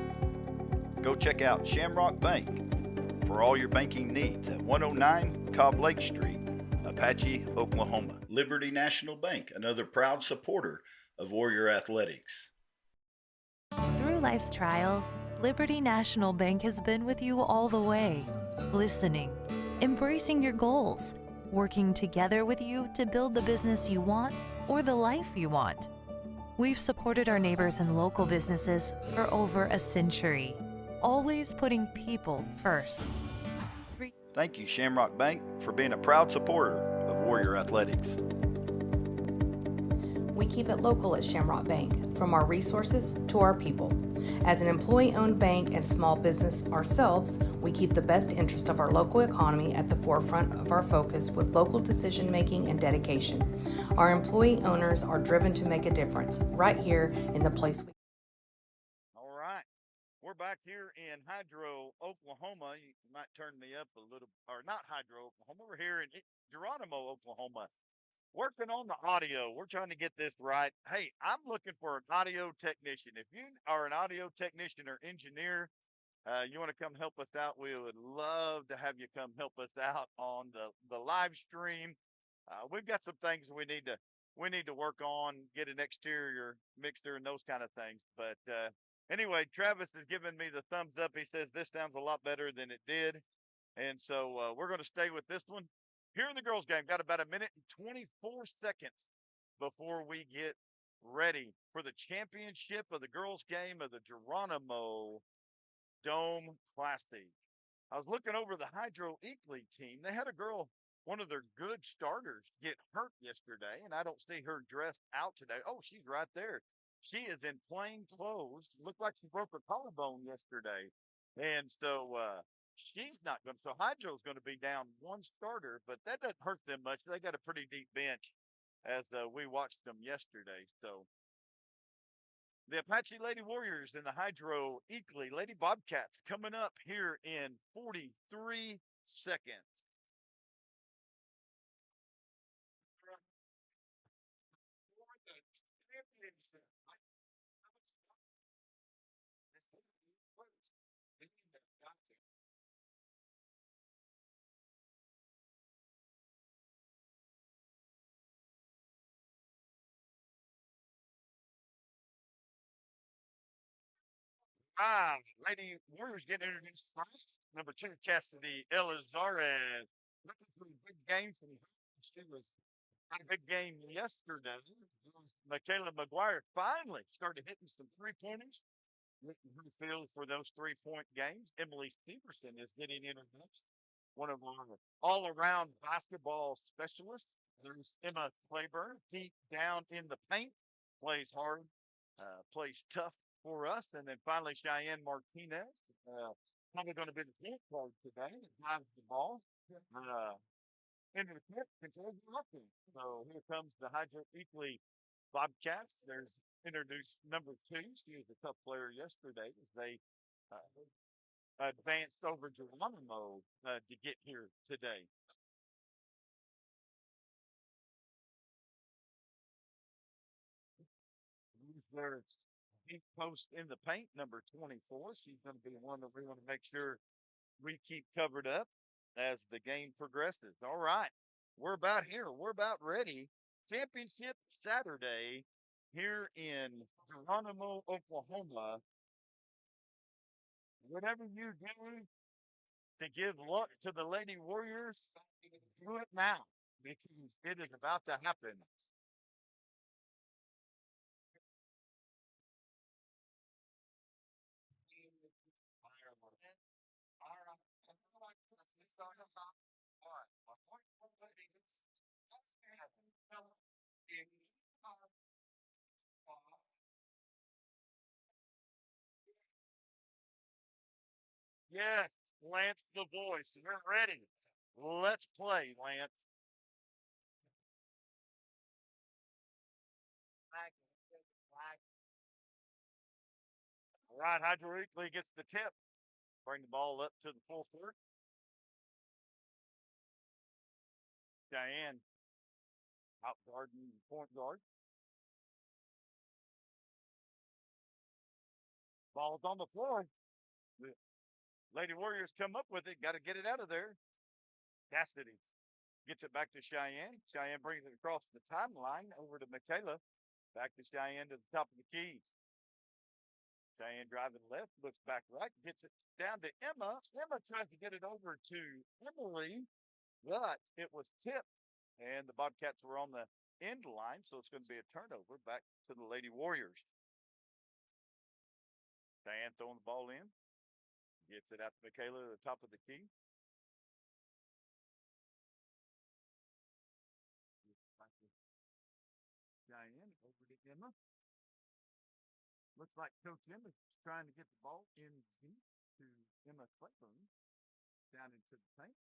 C: Go check out Shamrock Bank for all your banking needs at 109 Cobb Lake Street, Apache, Oklahoma. Liberty National Bank, another proud supporter of Warrior Athletics.
E: Through life's trials, Liberty National Bank has been with you all the way, listening, embracing your goals, working together with you to build the business you want or the life you want. We've supported our neighbors and local businesses for over a century, always putting people first.
C: Thank you, Shamrock Bank, for being a proud supporter of Warrior Athletics.
D: We keep it local at Shamrock Bank, from our resources to our people. As an employee-owned bank and small business ourselves, we keep the best interest of our local economy at the forefront of our focus with local decision-making and dedication. Our employee owners are driven to make a difference right here in the place we.
C: All right. We're back here in Hydro, Oklahoma. You might turn me up a little, or not Hydro, Oklahoma. We're here in Geronimo, Oklahoma, working on the audio. We're trying to get this right. Hey, I'm looking for an audio technician. If you are an audio technician or engineer, you want to come help us out, we would love to have you come help us out on the live stream. We've got some things we need to work on, get an exterior mixer and those kind of things. But anyway, Travis has given me the thumbs up. He says this sounds a lot better than it did. And so we're going to stay with this one. Here in the girls' game, got about a minute and 24 seconds before we get ready for the championship of the girls' game of the Geronimo Dome Classic. I was looking over the Hydro-Eakley team. They had a girl, one of their good starters, get hurt yesterday, and I don't see her dressed out today. Oh, she's right there. She is in plain clothes. Looked like she broke her collarbone yesterday. And so she's not going to. So Hydro's going to be down one starter, but that doesn't hurt them much. They got a pretty deep bench as we watched them yesterday. So the Apache Lady Warriors and the Hydro-Eakley Lady Bobcats coming up here in 43 seconds. Lady Warriors getting introduced first. Number 2, Chastity Elizares. Looking for a big game from her. She was had a big game yesterday. Michaela McGuire finally started hitting some three-pointers. Letting her feel for those three-point games. Emily Stevenson is getting introduced. One of our all-around basketball specialists. There's Emma Claiborne, deep down in the paint, plays hard, plays tough for us. And then finally, Cheyenne Martinez, probably going to be the point guard today, drives the ball into the pit, controls the offense. So here comes the Hydro-Eakley Bobcats. There's introduced number 2. She was a tough player yesterday as they advanced over Geronimo to get here today. Use their deep post in the paint, number 24. She's going to be one that we want to make sure we keep covered up as the game progresses. All right. We're about here. We're about ready. Championship Saturday here in Geronimo, Oklahoma. Whatever you do to give luck to the Lady Warriors, do it now because it is about to happen. Yes, Lance the voice. We're ready. Let's play, Lance. All right, Hydro-Eakley gets the tip. Bring the ball up to the full court. Diane out guarding the point guard. Ball's on the floor. The Lady Warriors come up with it. Got to get it out of there. Cassidy gets it back to Cheyenne. Cheyenne brings it across the timeline over to Michaela. Back to Cheyenne to the top of the key. Cheyenne driving left, looks back right, gets it down to Emma. Emma tries to get it over to Emily, but it was tipped. And the Bobcats were on the end line, so it's going to be a turnover back to the Lady Warriors. Diane throwing the ball in. Gets it out to Michaela to the top of the key. Diane over to Emma. Looks like Coach Emma's trying to get the ball in deep to Emma Claiborne down into the paint.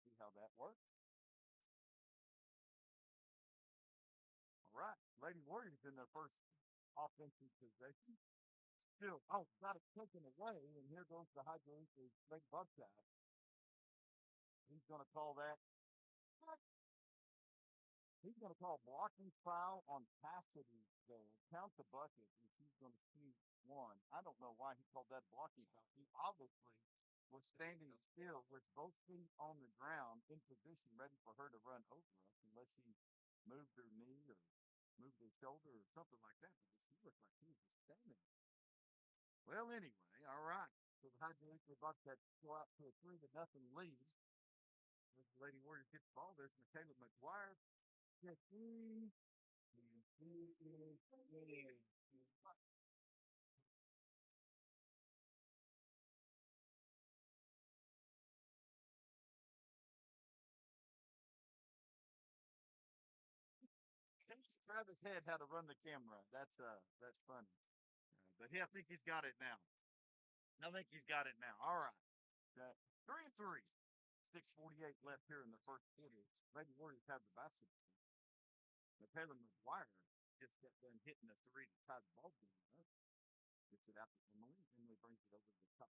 C: See how that works. All right, Lady Warriors in their first offensive possession. Still, got it taken away, and here goes the Hydro-Eakley Lady Bobcat. He's going to call that. He's going to call blocking foul on Cassidy there. Count the bucket, and she's going to shoot one. I don't know why he called that blocking foul. He obviously was standing still with both feet on the ground in position ready for her to run over us unless she moved her knee or moved her shoulder or something like that. But she looked like she was just standing. Well, anyway, all right. So the Hydro-Eakley Bobcats go out to a 3-0 lead. As the Lady Warriors get the ball, there's Michaela McGuire. Yes, she is Travis Head how to run the camera. That's funny. But I think he's got it now. I think he's got it now. All right. 3-3. 6:48 left here in the first quarter. Lady Warriors have the basketball. Michaela McGuire just got done hitting a three to tie the ball game up. Gets it out to Emily. Emily brings it over to the top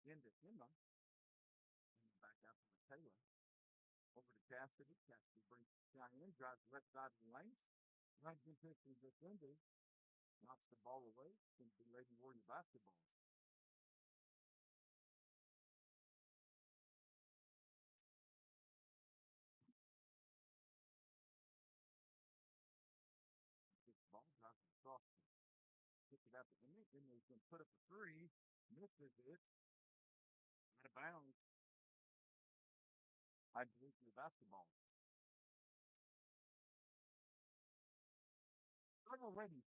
C: into Emma. And back out to Michaela. Over to Cassidy. Cassidy brings Cheyenne, drives left side of the lane. Runs into the defender. Knocks the ball away. It's going to be Lady Warrior basketball. Ball drives across. Gets it out to Emily. Emily's going to put up a three. Misses it. Out of bounds. I believe the basketball. Already.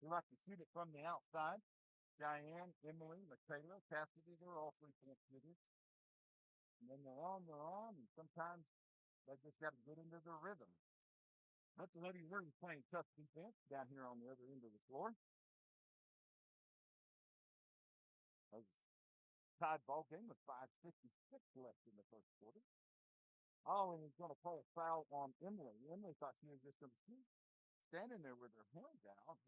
C: They like to shoot it from the outside. Diane, Emily, Michaela, Cassidy, they're all 3-point shooters. And then they're on, and sometimes they just got to get into their rhythm. But the Lady Warriors playing tough defense down here on the other end of the floor. A tied ball game with 5:56 left in the first quarter. Oh, and he's going to call a foul on Emily. Emily thought she was just going to shoot, standing there with her hands out.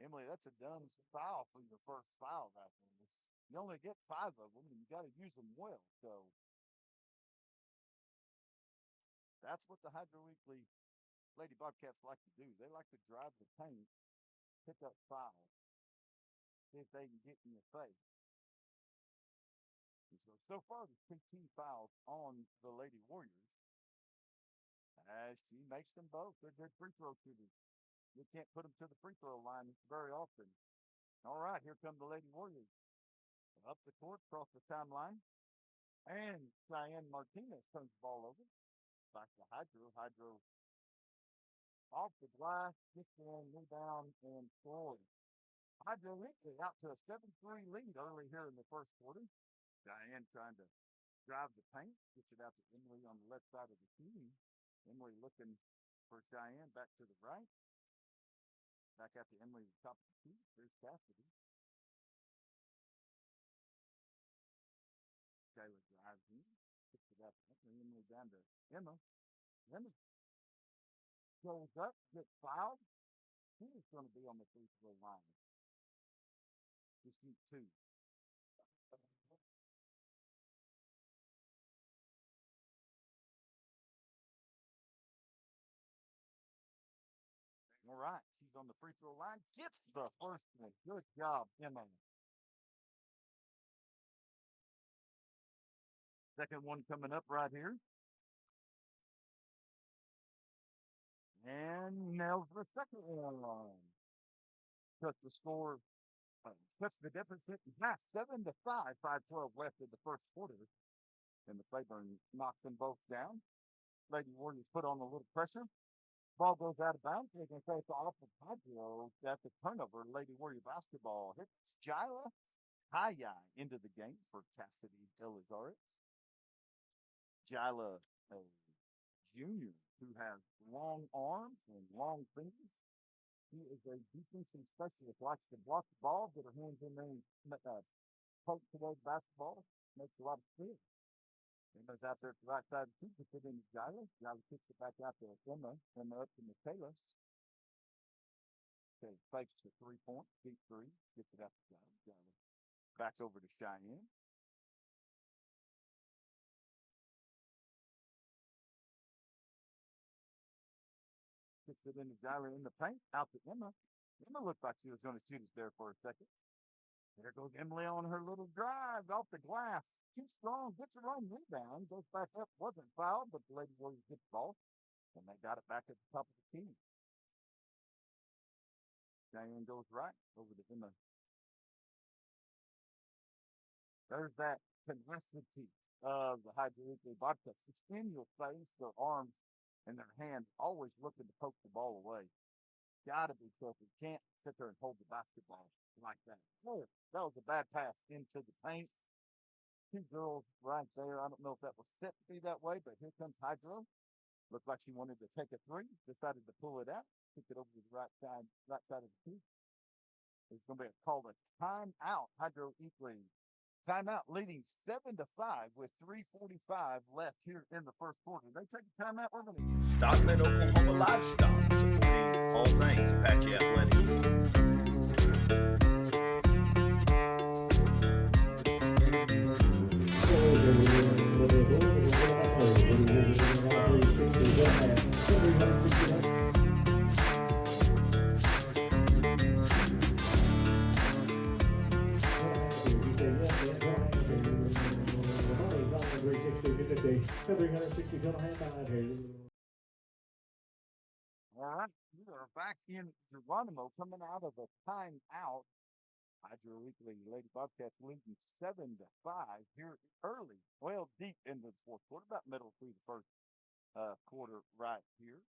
C: Emily, that's a dumb foul for your first foul right there. You only get 5 of them, and you got to use them well. So that's what the Hydro-Eakley Lady Bobcats like to do. They like to drive the paint, pick up fouls, see if they can get in your face. So far, there's 15 fouls on the Lady Warriors as she makes them both. They're good free throw shooters. You can't put them to the free throw line very often. All right, here come the Lady Warriors. Up the court, across the timeline. And Cheyenne Martinez turns the ball over. Back to Hydro. Hydro off the glass, gets in, rebound, and scores. Hydro-Eakley out to a 7-3 lead early here in the first quarter. Cheyenne trying to drive the paint, gets it out to Emily on the left side of the team. Emily looking for Cheyenne back to the right. Back out to Emily at the top of the key. There's Cassidy. Taylor drives in. Gets it out to Emily down to Emma. Emma goes up, gets fouled. She is going to be on the free throw line. Just shoot two. All right, she's on the free throw line. Gets the first one. Good job, Emma. Second one coming up right here. And nails the second one. Cuts the score, cuts the deficit in half, 7-5, 5:12 left in the first quarter. And the Claiborne knocks them both down. Lady Warriors put on a little pressure. Ball goes out of bounds. They can say it's off of Hydro. That's a turnover. Lady Warrior basketball hits Jila Haya into the game for Cassidy Elizaret. Jila, a junior who has long arms and long fingers. He is a defensive specialist. Likes to block the ball, get her hands in there, and poke away the basketball. Makes a lot of sense. Emma's out there to the right side of the team, puts it into Jila. Jila kicks it back out to Emma. Emma up to Michaela. Okay, fakes the 3-point, deep three, gets it out to Jila. Jila back over to Cheyenne. Gets it into Jila in the paint, out to Emma. Emma looked like she was going to shoot us there for a second. There goes Emily on her little drive off the glass. Too strong, gets her own rebound, goes back up, wasn't fouled, but the Lady Warriors get the ball, and they got it back at the top of the team. Cheyenne goes right over to Emma. There's that tenacity of the Hydro-Eakley Bobcats. The spin your face, their arms, and their hands always looking to poke the ball away. Gotta be careful. Can't sit there and hold the basketball like that. Oh, that was a bad pass into the paint. Two girls right there. I don't know if that was set to be that way, but here comes Hydro. Looked like she wanted to take a three. Decided to pull it out. Took it over to the right side of the team. It's going to be called a timeout. Hydro-Eakley timeout, leading 7-5 with 3:45 left here in the first quarter. They take a timeout. We're going to Stockman, Oklahoma Livestock, supporting all things Apache athletics. All right, we are back in Geronimo, coming out of a timeout. Hydro-Eakley Lady Bobcats leading 7-5 here early, well deep into the fourth quarter, about middle through the first quarter right here.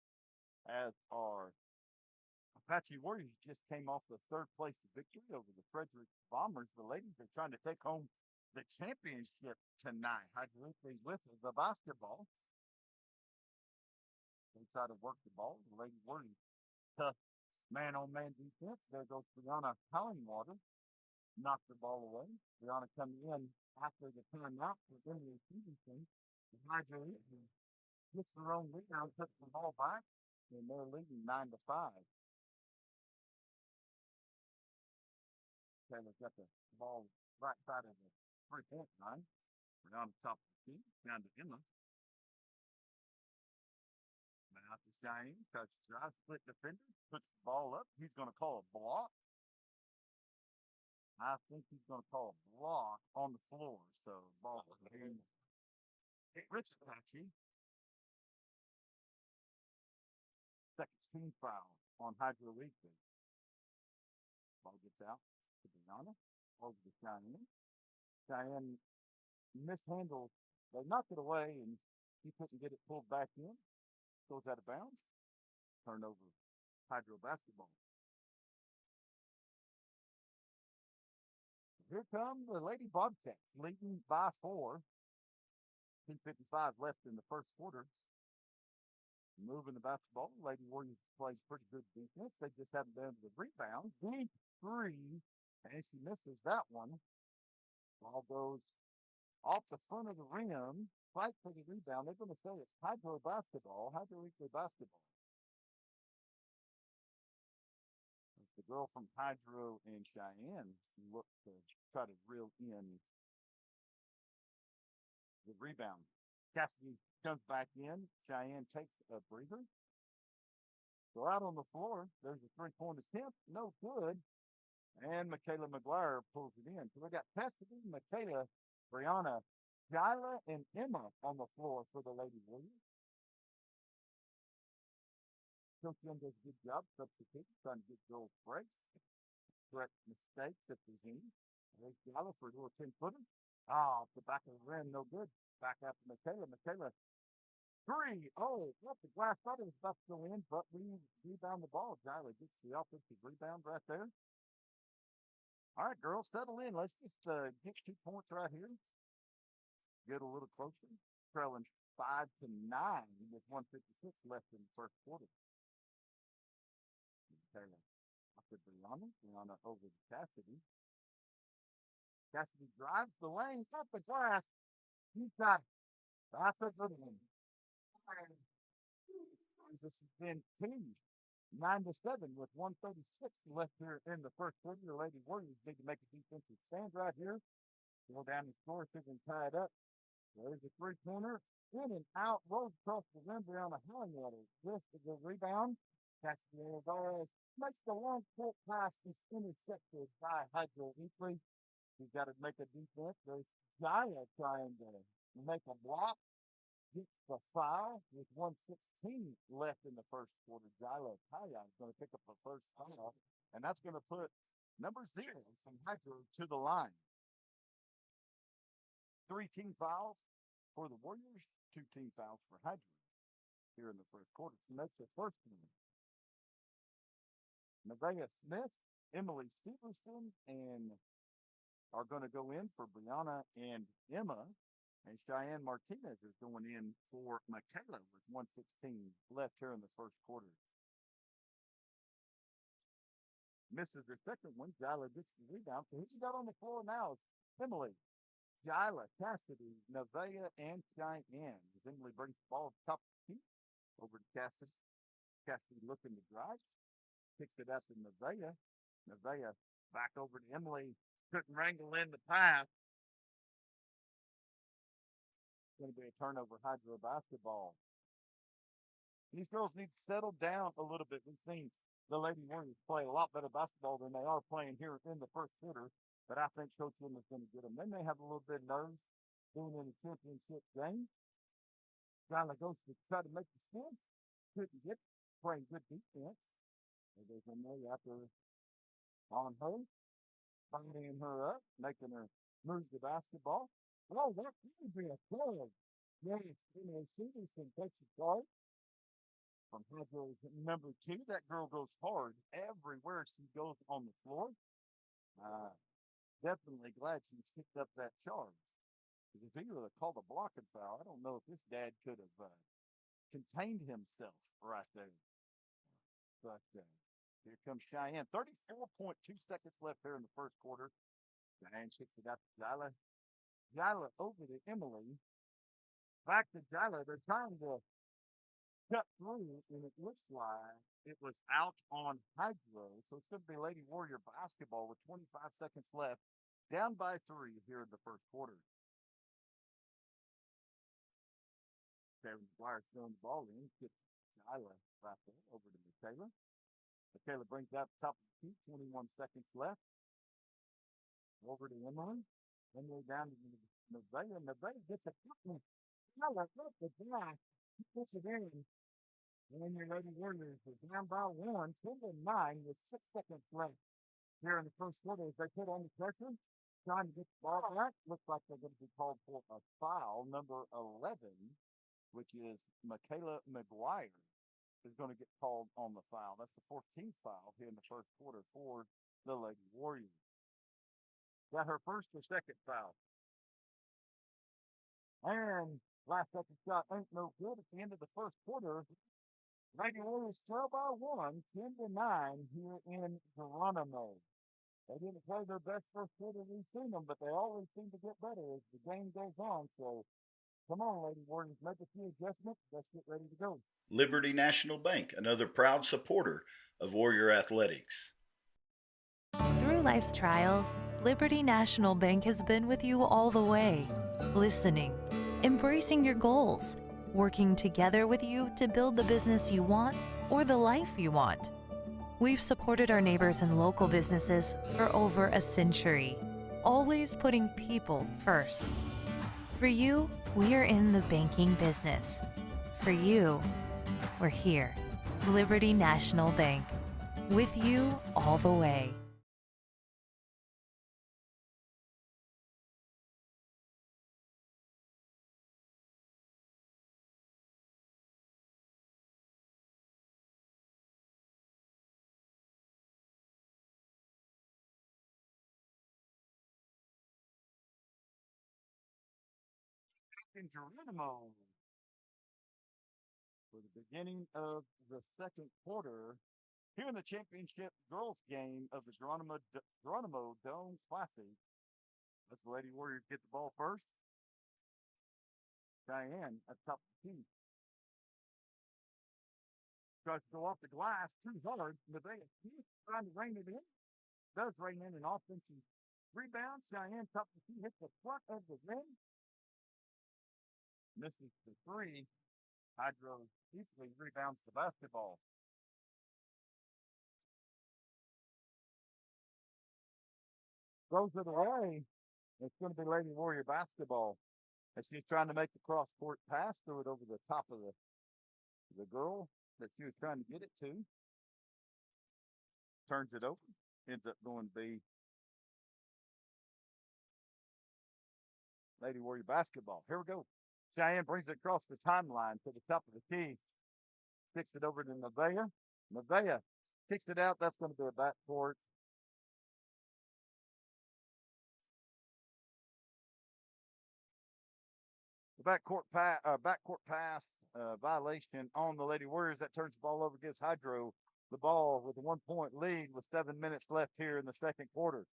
C: As our Apache Warriors just came off the third place victory over the Fredrick Bombers. The ladies are trying to take home the championship tonight. Hydro-Eakley with the basketball. They try to work the ball. The Lady Warriors tough man-on-man defense. There goes Brianna Hollingwater. Knocked the ball away. Brianna coming in after the timeout for Emily Stevenson. Hydro-Eakley gets their own rebound, puts the ball back, and they're leading 9-5. Taylor's got the ball right side of the 3-point line. We're on the top of the team, down to Emma. Out to Cheyenne, tries to drive, split defender, puts the ball up. He's going to call a block.
I: I think he's going to call a block on the floor. So ball Rich Apache, second team foul on Hydro-Eakley. Ball gets out to Brianna, over to Cheyenne. Cheyenne mishandled. They knocked it away, and he couldn't get it pulled back in. Goes out of bounds. Turnover. Hydro basketball. Here come the Lady Bobcats, leading by 4. 2:55 left in the first quarter. Moving the basketball. Lady Warriors plays pretty good defense. They just haven't been able to rebound. Deep 3, and she misses that one. Ball goes off the front of the rim. Fight for the rebound. They're going to say it's Hydro basketball, Hydro-Eakley basketball. As the girl from Hydro and Cheyenne look to try to reel in the rebound. Cassidy comes back in. Cheyenne takes a breather. So out on the floor, there's a three-point attempt. No good. And Michaela McGuire pulls it in. So we got Cassidy, Michaela, Brianna, Jyla, and Emma on the floor for the Lady Warriors. Coach Young does a good job substituting, trying to get girls breaks. Correct mistakes if there's any. There's Jyla for a little 10-footer. Off the back of the rim, no good. Back after Michaela. Michaela, 3. Oh, what the glass thought it was about to go in, but we rebound the ball. Jyla gets the offensive rebound right there. All right, girls, settle in. Let's just get 2 points right here. Get a little closer. Trailing 5-9 with 1:56 left in the first quarter. Michaela after Brianna. Brianna over to Cassidy. Cassidy drives the lane, up the glass. He's got it. That's a good one. This has been 9-7 with 1:36 left here in the first quarter. The Lady Warriors need to make a defensive stand right here. Go down the score, see if they can tie it up. There's a three-pointer. In and out, rolls across the rim around the high water. This is the rebound. Cassidy makes the long court pass. Is intercepted by Hydro-Eakley. He's got to make a defense. There's Jyla trying to make a block. Gets the foul with 1:16 left in the first quarter. Jyla Kaya is going to pick up the first foul, and that's going to put number 0 from Hydro to the line. 3 team fouls for the Warriors, 2 team fouls for Hydro here in the first quarter. So that's the first one. Nevaeh Smith, Emily Stevenson, and are going to go in for Brianna and Emma. And Cheyenne Martinez is going in for Michaela with 1:16 left here in the first quarter. Misses her second one. Jyla gets the rebound. So who you got on the floor now is Emily, Jyla, Cassidy, Nevaeh, and Cheyenne. As Emily brings the ball to the top of the key over to Cassidy. Cassidy looking to drive. Picks it up to Nevaeh. Nevaeh back over to Emily. Couldn't wrangle in the pass. Going to be a turnover, Hydro basketball. These girls need to settle down a little bit. We've seen the Lady Warriors play a lot better basketball than they are playing here in the first quarter, but I think Coach Young is going to get them. They may have a little bit of nerves being in the championship game. Jyla goes to try to make the spin. Couldn't get it. Playing good defense. There's a May after on her, binding her up, making her move the basketball. Oh, that could be a foul. Yes, Stevenson takes a charge from Hydro's number 2. That girl goes hard everywhere she goes on the floor. Definitely glad she picked up that charge. Because if he would have called a blocking foul, I don't know if his dad could have contained himself right there. But here comes Cheyenne. 34.2 seconds left here in the first quarter. Cheyenne kicks it out to Jyla. Jyla over to Emily. Back to Jyla. They're trying to cut through, and it looks like it was out on Hydro. So it's going to be Lady Warrior basketball with 25 seconds left. Down by 3 here in the first quarter. Kevin McGuire throwing the ball in. Gets Jyla right there over to Michaela. Michaela brings out the top of the key. 21 seconds left. over to Emily. Emily down to Nevaeh. Nevaeh gets a couple. Now up the glass. He puts it in. And your Lady Warriors are down by one, 10-9 with 6 seconds left here in the first quarter as they put on the pressure. Trying to get the ball back. Looks like they're going to be called for a foul. Number 11, which is Michaela McGuire, is going to get called on the foul. That's the 14th foul here in the first quarter for the Lady Warriors. Got her first or second foul. And last second shot ain't no good at the end of the first quarter. Lady Warriors trail by one, 10-9 here in Geronimo. They didn't play their best first quarter we've seen them, but they always seem to get better as the game goes on. So come on, Lady Warriors, make a few adjustments. Let's get ready to go.
C: Liberty National Bank, another proud supporter of Warrior Athletics.
E: Through life's trials, Liberty National Bank has been with you all the way, listening, embracing your goals, working together with you to build the business you want or the life you want. We've supported our neighbors and local businesses for over a century, always putting people first. For you, we're in the banking business. For you, we're here. Liberty National Bank, with you all the way.
I: In Geronimo for the beginning of the second quarter here in the championship girls game of the Geronimo Dome Classic. Let's the Lady Warriors get the ball first. Diane at top of the key. Tries to go off the glass too hard. Nevaeh trying to rein it in. Does rein in an offensive rebound. Cheyenne top of the key hits the front of the rim. Misses the three. Hydro-Eakley rebounds the basketball. Throws it away. It's going to be Lady Warrior basketball. And she's trying to make the cross-court pass, threw it over the top of the girl that she was trying to get it to. Turns it over. Ends up going to be Lady Warrior basketball. Here we go. Cheyenne brings it across the timeline to the top of the key. Sticks it over to Nevaeh. Nevaeh kicks it out. That's going to be a backcourt. The backcourt pass violation on the Lady Warriors. That turns the ball over, gives Hydro the ball with a 1-point lead with 7 minutes left here in the second quarter.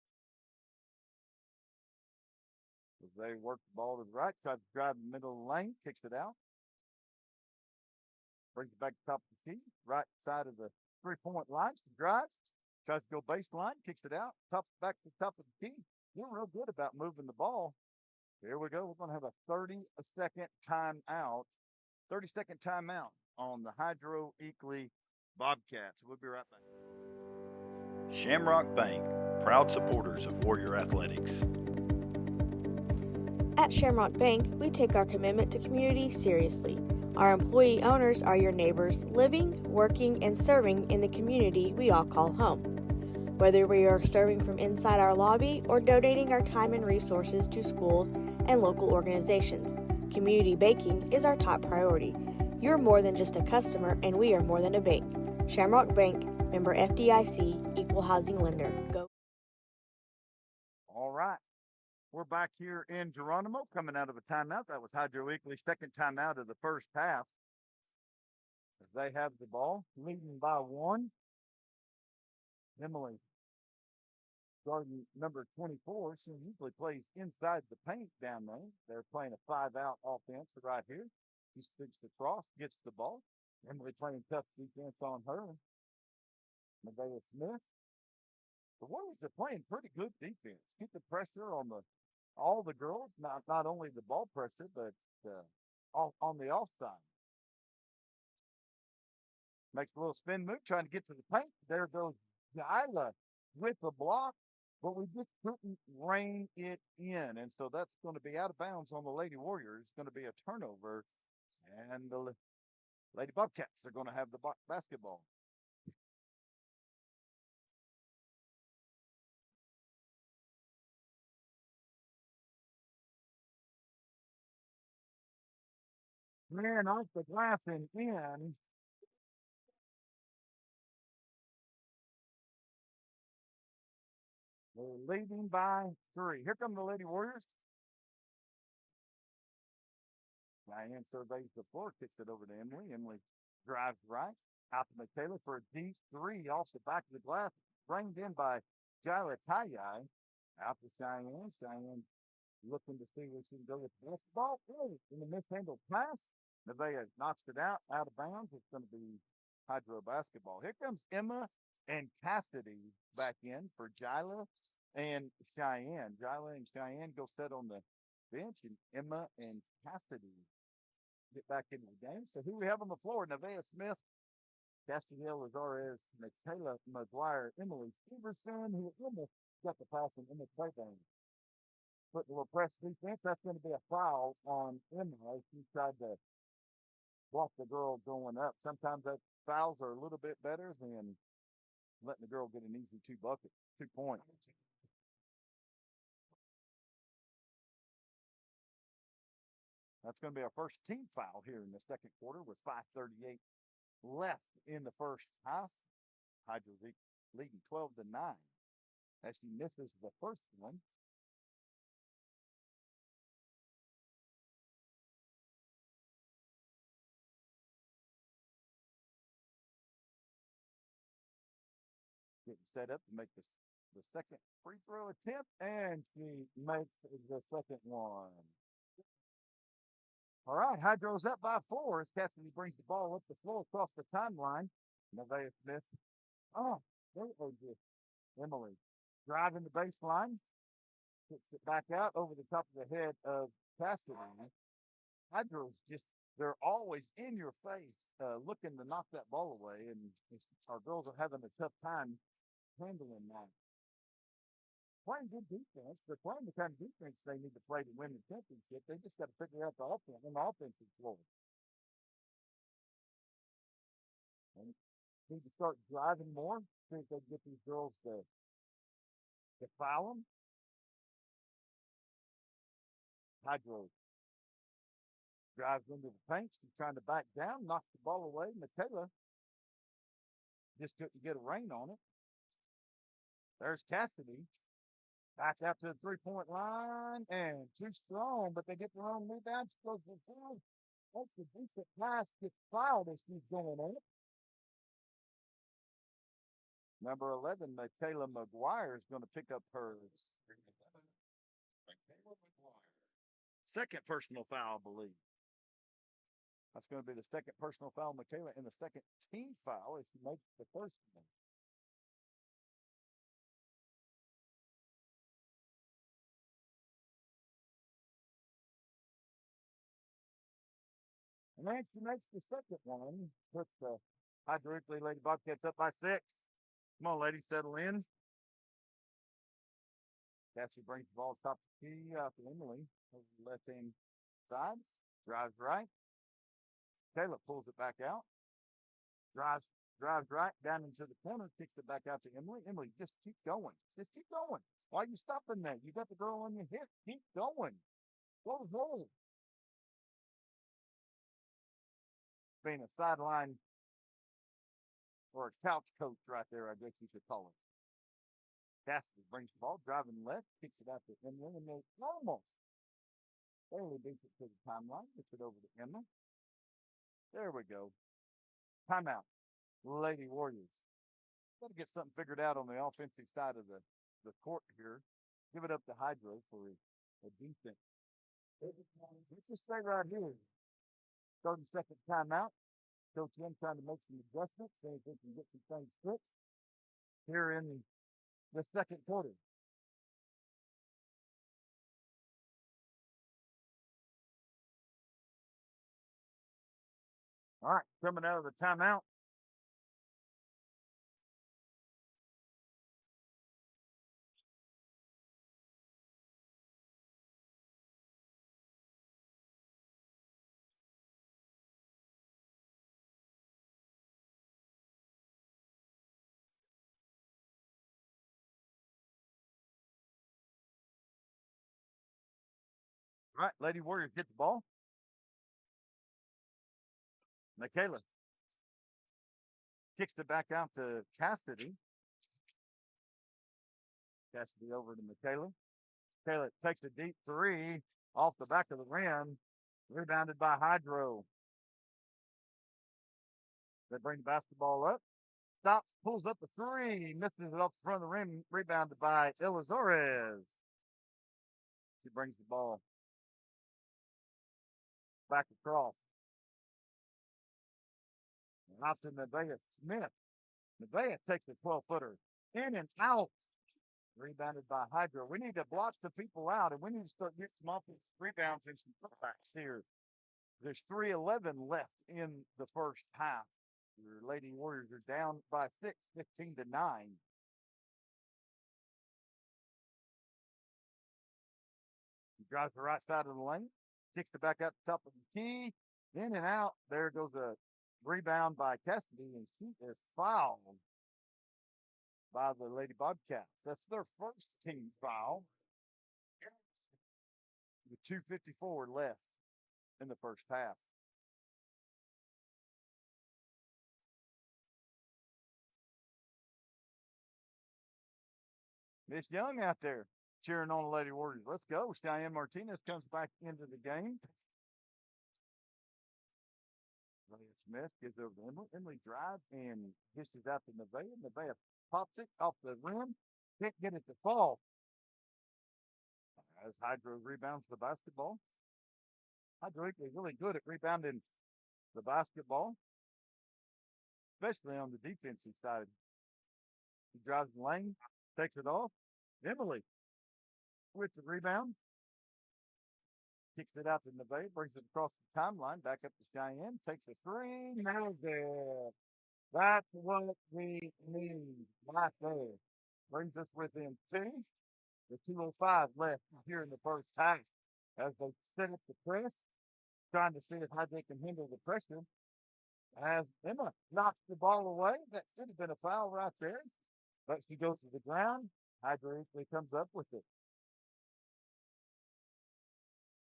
I: As they work the ball to the right, tries to drive the middle of the lane, kicks it out. Brings it back to the top of the key, right side of the 3-point line. She drives, tries to go baseline, kicks it out, back to the top of the key. Doing real good about moving the ball. Here we go. We're going to have a 30-second timeout. 30-second timeout on the Hydro-Eakley Bobcats. We'll be right back.
C: Shamrock Bank, proud supporters of Warrior Athletics.
H: At Shamrock Bank, we take our commitment to community seriously. Our employee owners are your neighbors living, working, and serving in the community we all call home. Whether we are serving from inside our lobby or donating our time and resources to schools and local organizations, community banking is our top priority. You're more than just a customer, and we are more than a bank. Shamrock Bank, member FDIC, equal housing lender. Go.
I: All right. We're back here in Geronimo coming out of a timeout. That was Hydro-Eakley's second timeout of the first half. As they have the ball, leading by one. Emily, starting number 24, she usually plays inside the paint down there. They're playing a 5-out offense right here. She sticks across, gets the ball. Emily playing tough defense on her. Nevaeh Smith. The Warriors are playing pretty good defense. Keep the pressure on all the girls, not only the ball pressure, but on the offside. Makes a little spin move, trying to get to the paint. There goes Isla with the block. but we just couldn't rein it in. And so that's going to be out of bounds on the Lady Warriors. It's going to be a turnover, and the Lady Bobcats are going to have the basketball. Man, off the glass and in. They're leading by 3. Here come the Lady Warriors. Diane surveys the floor, kicks it over to Emily. Emily drives right. Out to Michaela for a deep 3 off the back of the glass. Framed in by Jila Tayai. Out to Cheyenne. Cheyenne looking to see where she can go with the basketball. Oh, in the mishandled pass. Nevaeh knocks it out of bounds. It's going to be Hydro basketball. Here comes Emma and Cassidy back in for Jila and Cheyenne. Jila and Cheyenne go sit on the bench, and Emma and Cassidy get back into the game. So who we have on the floor? Nevaeh Smith, Castiel Lazarez, Michaela McGuire, Emily Stevenson, who almost got the pass from Emma Claybank. Putting a little press defense. That's going to be a foul on Emma. She tried to block the girl going up. Sometimes that fouls are a little bit better than letting the girl get an easy 2 points. That's going to be our first team foul here in the second quarter with 5:38 left in the first half. Hydro-Eakley leading 12-9 as she misses the first one. Getting set up to make the second free throw attempt, and she makes the second one. All right, Hydro's up by 4 as Cassidy brings the ball up the floor across the timeline. Nevaeh Smith. Oh, there goes Emily. Driving the baseline. Kicks it back out over the top of the head of Cassidy. Hydro's just, they're always in your face, looking to knock that ball away, and our girls are having a tough time handling that. Playing good defense. They're playing the kind of defense they need to play to win the championship. They just got to figure out the offense on the offensive floor. And need to start driving more. See if they can get these girls to foul them. Hydro drives into the paint. She's trying to back down, knocks the ball away. Michaela just couldn't get a rein on it. There's Cassidy. Back out to the 3-point line, and too strong, but they get their own rebound. She goes to the field. That's a decent pass. Gets fouled as she's going on it. Number 11, Michaela McGuire is going to pick up her second personal foul, I believe. That's going to be the second personal foul, Michaela, and the second team foul as she makes the first one. And then she makes the second one, puts the Hydro-Eakley Lady Bobcats up by 6. Come on, ladies, settle in. Cassie brings the ball top the key out to Emily over the left-hand side. Drives right. Caleb pulls it back out. Drives right down into the corner, kicks it back out to Emily. Emily, just keep going. Just keep going. Why are you stopping there? You got the girl on your hip. Keep going. Go home. Being a sideline or a couch coach right there, I guess you could call it. Cassidy brings the ball, driving left, kicks it out to Emily, and they almost barely beats it to the timeline. Gets it over to Emma. There we go. Timeout. Lady Warriors. Got to get something figured out on the offensive side of the court here. Give it up to Hydro for a decent. Let's just stay right here. 30-second timeout. Coach M trying to make some adjustments, see if they can get some things fixed here in the second quarter. All right, coming out of the timeout. All right, Lady Warriors get the ball. Michaela kicks it back out to Cassidy. Cassidy over to Michaela. Michaela takes a deep three off the back of the rim. Rebounded by Hydro. They bring the basketball up. Stops, pulls up the three, misses it off the front of the rim. Rebounded by Elizarez. She brings the ball back across. Out to Nevaeh Smith. Nevaeh takes a 12-footer. In and out. Rebounded by Hydro. We need to block the people out, and we need to start getting some offensive rebounds and some putbacks here. There's 3:11 left in the first half. Your Lady Warriors are down by 6, 15-9. He drives the right side of the lane, kicks it back out the top of the key, in and out. There goes a rebound by Cassidy, and she is fouled by the Lady Bobcats. That's their first team foul. With 2:54 left in the first half. Miss Young out there cheering on the Lady Warriors. Let's go. Cheyenne Martinez comes back into the game. Smith gives over to Emily. Emily drives and dishes out to Nevaeh. Nevaeh pops it off the rim. Can't get it to fall. As Hydro rebounds the basketball. Hydro-Eakley really good at rebounding the basketball, especially on the defensive side. He drives the lane, takes it off. Emily with the rebound. Kicks it out to Nevaeh, brings it across the timeline, back up to Cheyenne, takes a three. Nails it. That's what we need right there. Brings us within 2. The 2:05 left here in the first half as they set up the press, trying to see how they can handle the pressure. As Emma knocks the ball away, that should have been a foul right there, but she goes to the ground. Hydro-Eakley comes up with it.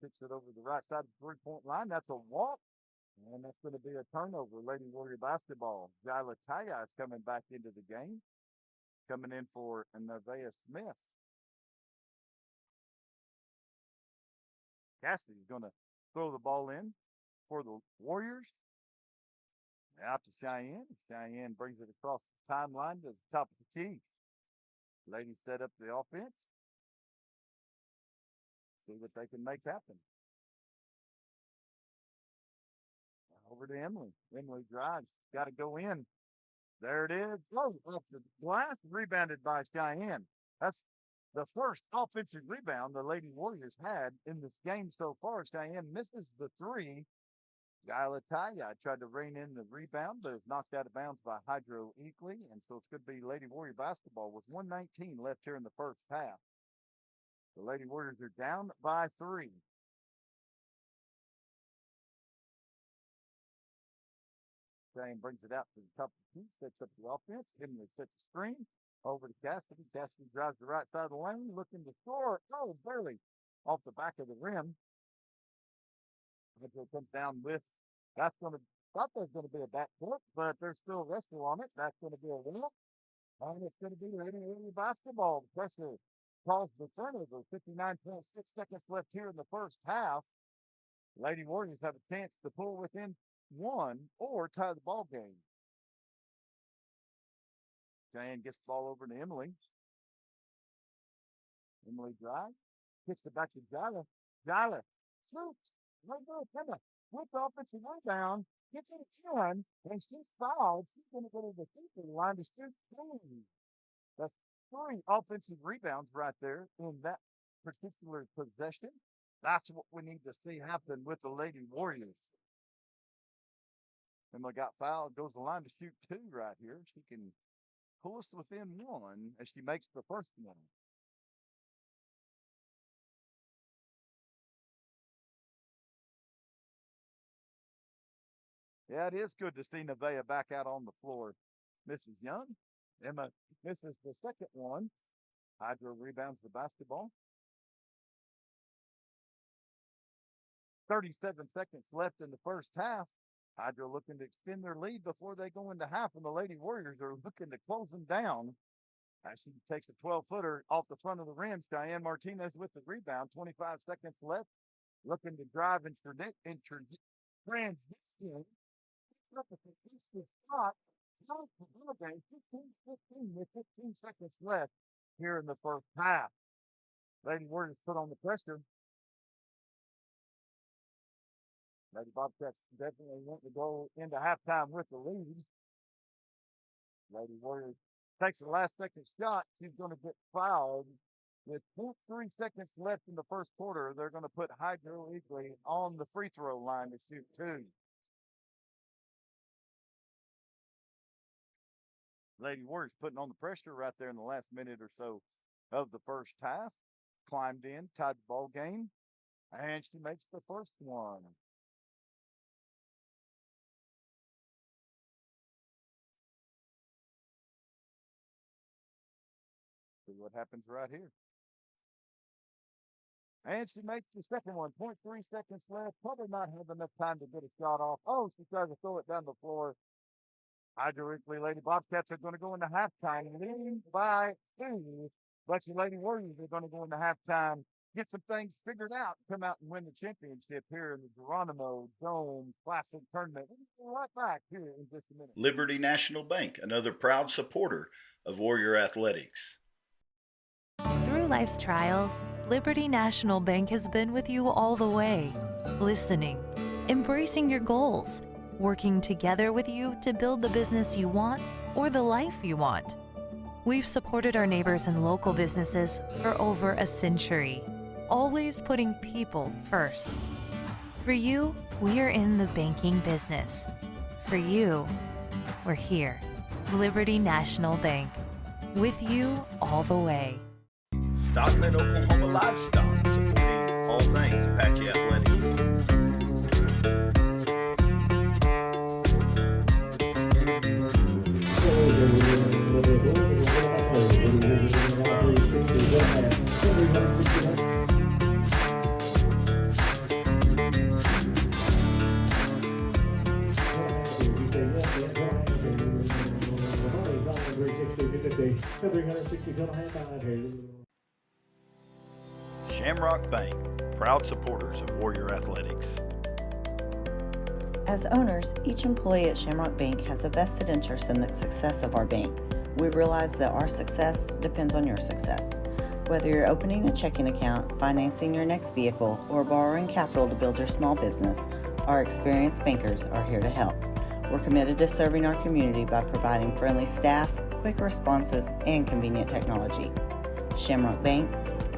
I: Kicks it over the right side of the three-point line. That's a walk, and that's going to be a turnover. Lady Warrior basketball. Jyla Taya is coming back into the game, coming in for Nevaeh Smith. Cassidy's going to throw the ball in for the Warriors. Out to Cheyenne. Cheyenne brings it across the timeline to the top of the key. Ladies set up the offense. See what they can make happen. Over to Emily. Emily drives. Got to go in. There it is. Oh, off the glass. Rebounded by Cheyenne. That's the first offensive rebound the Lady Warriors had in this game so far. Cheyenne misses the three. Jyla Taya tried to rein in the rebound, but it's knocked out of bounds by Hydro-Eakley. And so it's going to be Lady Warrior basketball with 1:19 left here in the first half. The Lady Warriors are down by 3. Shane brings it out to the top of the key, sets up the offense. Emily sets the screen over to Cassidy. Cassidy drives the right side of the lane, looking to score. Oh, barely off the back of the rim. Hydro comes down with, that's going to, thought there's going to be a back foot, but there's still a wrestle on it. That's going to be a win. And it's going to be Lady basketball. The pressure caused the turnover. 59.6 seconds left here in the first half. Lady Warriors have a chance to pull within 1 or tie the ball game. Cheyenne gets the ball over to Emily. Emily drives, kicks it back to Jyla. Jyla shoots. No good. Emma with the offensive rebound, gets it in, and she's fouled. She's going to go to the free line to shoot 3. That's 3 offensive rebounds right there in that particular possession. That's what we need to see happen with the Lady Warriors. Emma got fouled, goes to the line to shoot 2 right here. She can pull us within 1 as she makes the first one. Yeah, it is good to see Nevaeh back out on the floor. Mrs. Young. Emma misses the second one. Hydro rebounds the basketball. 37 seconds left in the first half. Hydro looking to extend their lead before they go into half, and the Lady Warriors are looking to close them down. As she takes a 12-footer off the front of the rim, Cheyenne Martinez with the rebound. 25 seconds left. Looking to drive in transition. Shot. Time for ball game. 15 with 15 seconds left here in the first half. Lady Warriors put on the pressure. Lady Bobcats definitely want to go into halftime with the lead. Lady Warriors takes the last second shot. She's going to get fouled with 0.3 seconds left in the first quarter. They're going to put Hydro-Eakley on the free throw line to shoot two. Lady Warriors putting on the pressure right there in the last minute or so of the first half. Climbed in, tied the ball game, and she makes the first one. See what happens right here. And she makes the second one. 0.3 seconds left. Probably not have enough time to get a shot off. Oh, she tries to throw it down the floor. Hydro-Eakley Lady Bobcats are going to go into halftime, leading by 2. But your Lady Warriors are going to go into halftime, get some things figured out, come out and win the championship here in the Geronimo Dome Classic Tournament. We'll be right back here in just a minute.
C: Liberty National Bank, another proud supporter of Warrior Athletics.
E: Through life's trials, Liberty National Bank has been with you all the way, listening, embracing your goals, working together with you to build the business you want or the life you want. We've supported our neighbors and local businesses for over a century, always putting people first. For you, we are in the banking business. For you, we're here. Liberty National Bank, with you all the way.
C: Stockman, Oklahoma Livestock, supporting all things Apache Athletics. Shamrock Bank, proud supporters of Warrior Athletics.
F: As owners, each employee at Shamrock Bank has a vested interest in the success of our bank. We realize that our success depends on your success. Whether you're opening a checking account, financing your next vehicle, or borrowing capital to build your small business, our experienced bankers are here to help. We're committed to serving our community by providing friendly staff, quick responses, and convenient technology. Shamrock Bank,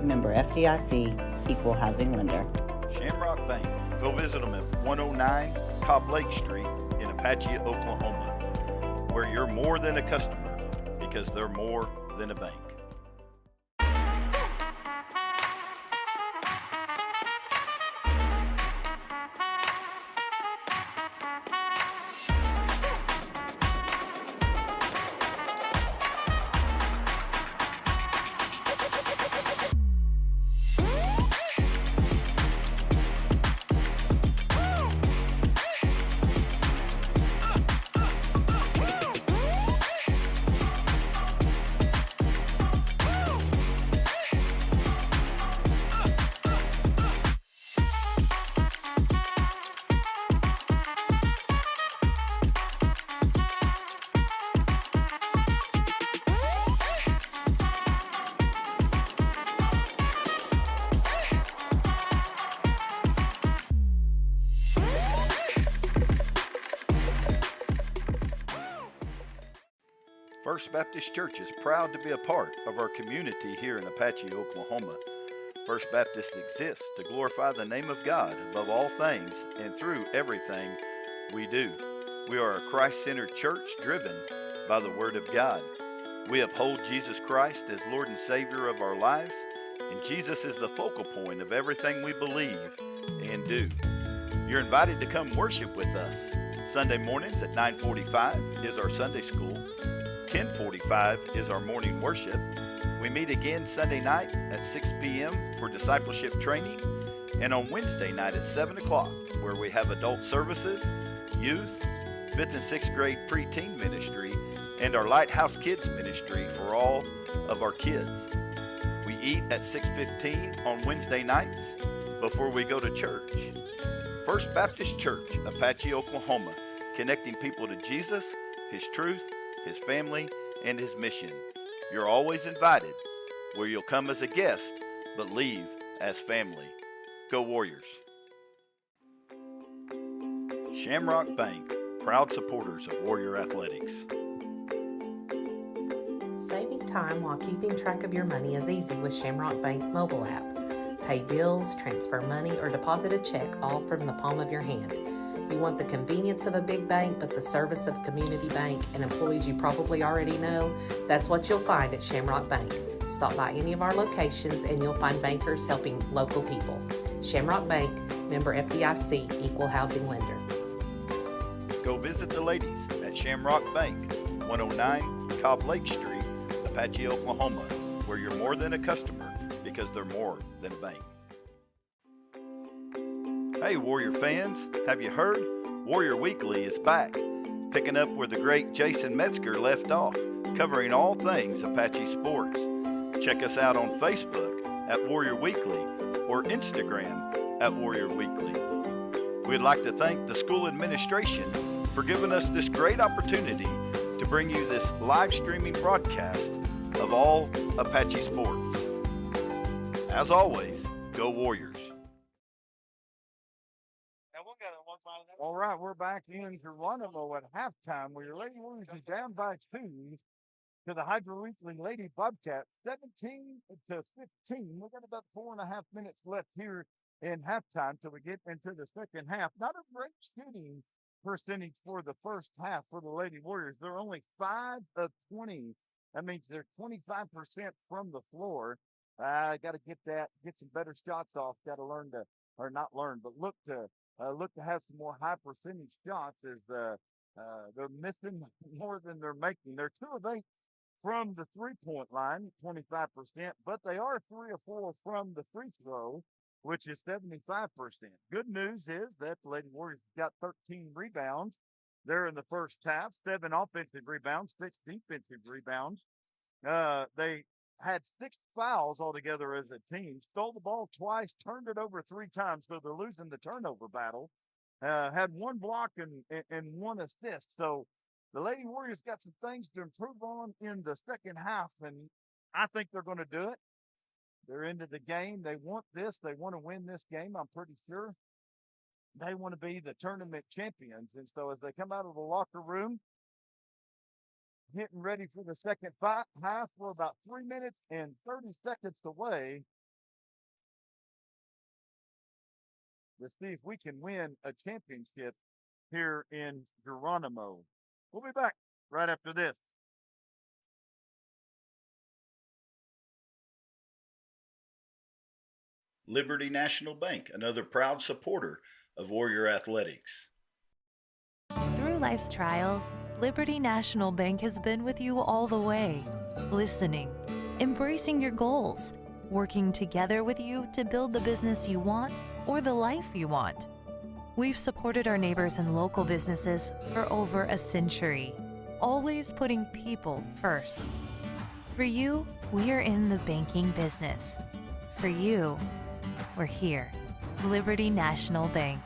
F: member FDIC, equal housing lender.
C: Shamrock Bank. Go visit them at 109 Cobb Lake Street in Apache, Oklahoma, where you're more than a customer because they're more than a bank. First Baptist Church is proud to be a part of our community here in Apache, Oklahoma. First Baptist exists to glorify the name of God above all things and through everything we do. We are a Christ-centered church driven by the Word of God. We uphold Jesus Christ as Lord and Savior of our lives, and Jesus is the focal point of everything we believe and do. You're invited to come worship with us. Sunday mornings at 9:45 is our Sunday school. 10:45 is our morning worship. We meet again Sunday night at 6 p.m. for discipleship training, and on Wednesday night at 7 o'clock, where we have adult services, youth, 5th and 6th grade preteen ministry, and our Lighthouse Kids ministry for all of our kids. We eat at 6:15 on Wednesday nights before we go to church. First Baptist Church, Apache, Oklahoma, connecting people to Jesus, His truth, His family, and His mission. You're always invited, where you'll come as a guest, but leave as family. Go Warriors! Shamrock Bank, proud supporters of Warrior Athletics.
D: Saving time while keeping track of your money is easy with Shamrock Bank mobile app. Pay bills, transfer money, or deposit a check all from the palm of your hand. You want the convenience of a big bank, but the service of a community bank and employees you probably already know? That's what you'll find at Shamrock Bank. Stop by any of our locations and you'll find bankers helping local people. Shamrock Bank, member FDIC, equal housing lender.
C: Go visit the ladies at Shamrock Bank, 109 Cobb Lake Street, Apache, Oklahoma, where you're more than a customer because they're more than a bank. Hey Warrior fans, have you heard? Warrior Weekly is back, picking up where the great Jason Metzger left off, covering all things Apache sports. Check us out on Facebook at Warrior Weekly or Instagram at Warrior Weekly. We'd like to thank the school administration for giving us this great opportunity to bring you this live streaming broadcast of all Apache sports. As always, go Warriors.
I: All right, we're back in Geronimo at halftime where your Lady Warriors is down by 2 to the Hydro-Eakley Lady Bobcats, 17 to 15. We've got about 4.5 minutes left here in halftime till we get into the second half. Not a great shooting percentage for the first half for the Lady Warriors. They're only 5 of 20. That means they're 25% from the floor. Got to get some better shots off. Got to learn to, or not learn, but look to have some more high percentage shots as they're missing more than they're making. They're 2 of 8 from the 3-point line, 25%, but they are 3 of 4 from the free throw, which is 75%. Good news is that the Lady Warriors got 13 rebounds there in the first half, 7 offensive rebounds, 6 defensive rebounds. They had 6 fouls altogether as a team, stole the ball twice, turned it over 3 times, so they're losing the turnover battle. Had 1 block and 1 assist. So the Lady Warriors got some things to improve on in the second half, and I think they're going to do it. They're into the game. They want this. They want to win this game, I'm pretty sure. They want to be the tournament champions. And so as they come out of the locker room, getting ready for the second half, we're about 3 minutes and 30 seconds away to see if we can win a championship here in Geronimo. We'll be back right after this.
C: Liberty National Bank, another proud supporter of Warrior Athletics.
E: Through life's trials, Liberty National Bank has been with you all the way, listening, embracing your goals, working together with you to build the business you want or the life you want. We've supported our neighbors and local businesses for over a century, always putting people first. For you, we are in the banking business. For you, we're here. Liberty National Bank,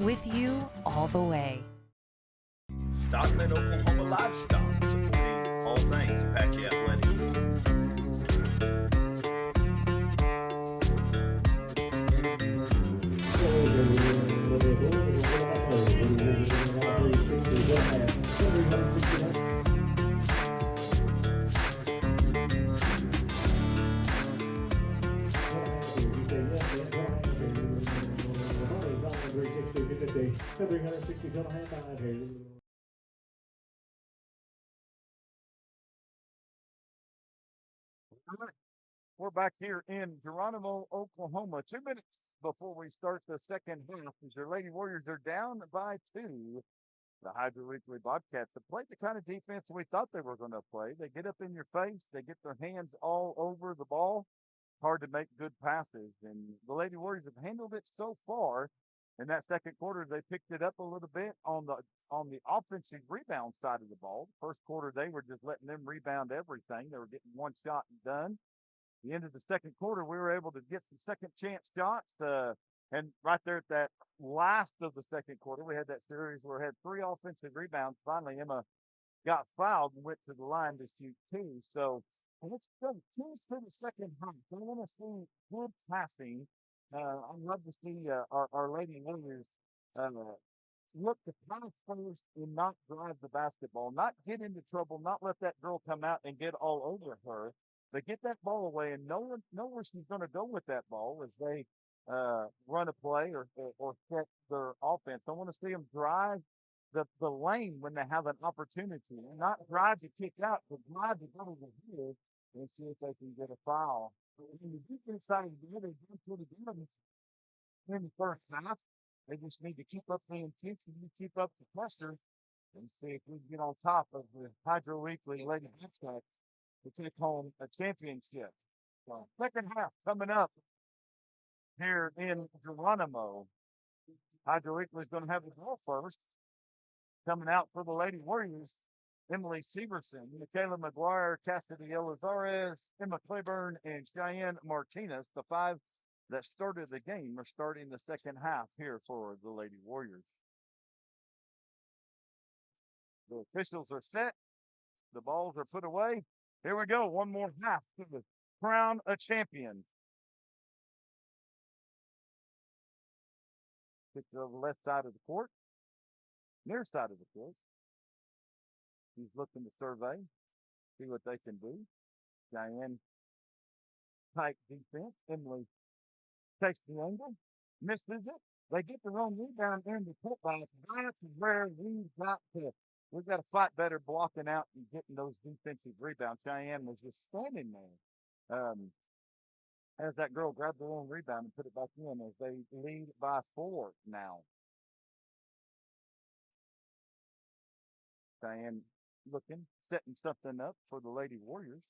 E: with you all the way.
C: Stockman, Oklahoma Livestock, supporting all things Apache Athletics.
I: We're back here in Geronimo, Oklahoma. 2 minutes before we start the second half, as your Lady Warriors are down by 2. The Hydro-Eakley Bobcats have played the kind of defense we thought they were going to play. They get up in your face. They get their hands all over the ball. hard to make good passes. And the Lady Warriors have handled it so far. In that second quarter, they picked it up a little bit on the offensive rebound side of the ball. First quarter, they were just letting them rebound everything. They were getting one shot and done. The end of the second quarter, we were able to get some second chance shots. And right there at that last of the second quarter, we had that series where we had 3 offensive rebounds. Finally, Emma got fouled and went to the line to shoot 2. So let's go to the second half. I want to see good passing. I'd love to see our Lady Warriors uh, look to pass first and not drive the basketball, not get into trouble, not let that girl come out and get all over her, but get that ball away and know where she's going to go with that ball as they run a play or set their offense. I want to see them drive the lane when they have an opportunity, and not drive to kick out, but drive to go to the hill and see if they can get a foul. On the defense side of the ball, they've done pretty good in the first half. They just need to keep up the intensity, keep up the pressure, and see if we can get on top of the Hydro-Eakley Lady Bobcats to take home a championship. So, second half coming up here in Geronimo. Hydro-Eakley is going to have the ball first. Coming out for the Lady Warriors, Emily Severson, Michaela McGuire, Cassidy Elizares, Emma Claiborne, and Cheyenne Martinez. The 5 that started the game are starting the second half here for the Lady Warriors. The officials are set. The balls are put away. Here we go. One more half to crown a champion. Kick to the left side of the court. Near side of the court. He's looking to survey, see what they can do. Cheyenne tight defense. Emily takes the angle, misses it. They get their own rebound in the putback. That's where we've got to fight better blocking out and getting those defensive rebounds. Cheyenne was just standing there. As that girl grabbed their own rebound and put it back in as they lead by 4 now. Cheyenne looking, setting something up for the Lady Warriors.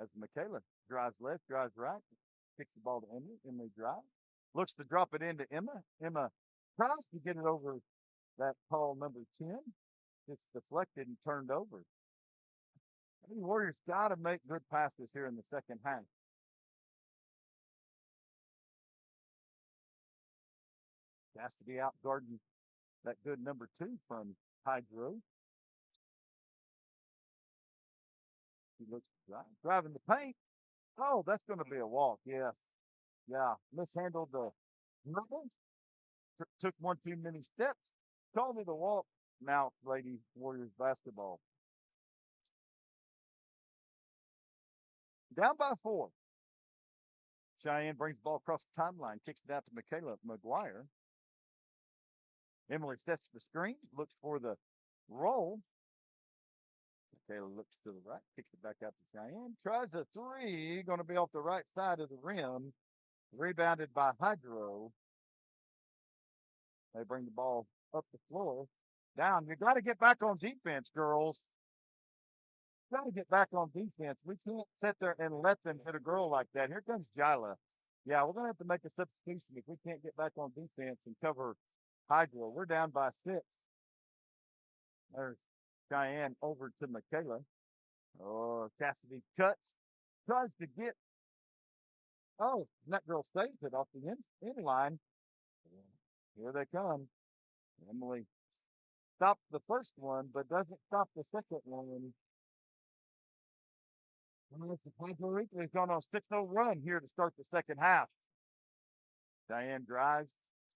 I: As Michaela drives left, drives right, kicks the ball to Emily. Emily drives, looks to drop it into Emma. Emma tries to get it over that tall number 10. It's deflected and turned over. The Warriors got to make good passes here in the second half. Has to be out guarding that good number 2 from Hydro. He looks driving the paint. Oh, that's going to be a walk. Yeah. Mishandled the dribble. Took one too many steps. Called it a walk. Now, Lady Warriors basketball. Down by 4. Cheyenne brings the ball across the timeline, kicks it out to Michaela McGuire. Emily sets the screen, looks for the roll. Michaela looks to the right, kicks it back out to Cheyenne. Tries a 3, going to be off the right side of the rim. Rebounded by Hydro. They bring the ball up the floor. Down. You got to get back on defense, girls. Got to get back on defense. We can't sit there and let them hit a girl like that. Here comes Jila. Yeah, we're going to have to make a substitution if we can't get back on defense and cover Hydro. We're down by 6. There's Cheyenne over to Michaela. Oh, Cassidy cuts. Tries to get. Oh, and that girl saves it off the in line. Here they come. Emily stopped the first one, but doesn't stop the second one. Hydro-Eakley is going on a 6-0 run here to start the second half. Diane drives,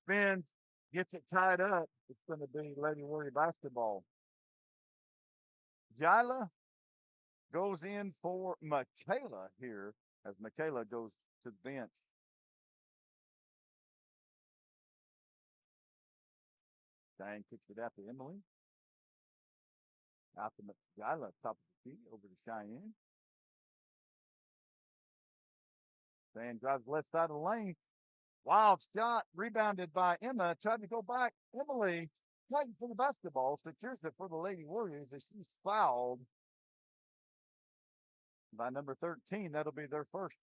I: spins, gets it tied up. It's going to be Lady Warrior basketball. Jila goes in for Michaela here as Michaela goes to the bench. Diane kicks it out to Emily. Out to Jila, top of the key, over to Cheyenne. Diane drives left side of the lane. Wild shot, rebounded by Emma. Tried to go back. Emily fighting for the basketball. Secures it for the Lady Warriors as she's fouled. by number 13. That'll be their first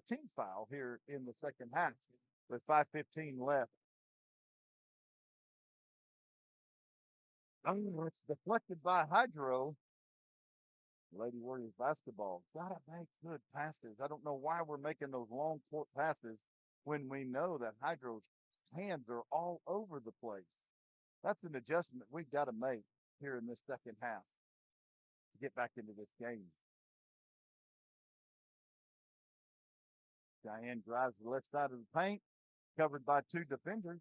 I: team foul here in the second half with 5:15 left. Oh, it's deflected by Hydro. Lady Warriors basketball. Gotta make good passes. I don't know why we're making those long court passes when we know that Hydro's hands are all over the place. That's an adjustment we've got to make here in this second half to get back into this game. Cheyenne drives the left side of the paint, covered by two defenders.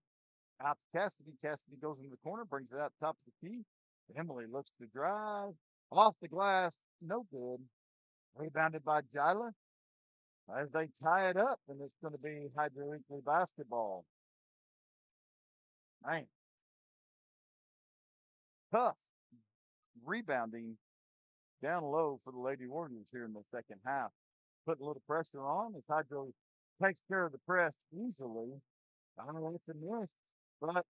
I: Out to Cassidy. Cassidy goes into the corner, brings it out top of the key. Emily looks to drive. Off the glass. No good. Rebounded by Jila as they tie it up, and it's going to be Hydro-Eakley basketball. Man. Tough rebounding down low for the Lady Warriors here in the second half. Putting a little pressure on as Hydro takes care of the press easily. I don't know, it's a miss, but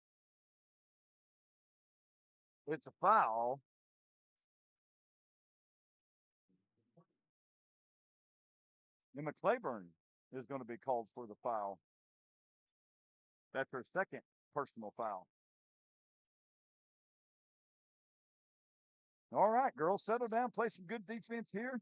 I: it's a foul. Emma Claiborne is going to be called for the foul. That's her second personal foul. All right, girls, settle down, play some good defense here.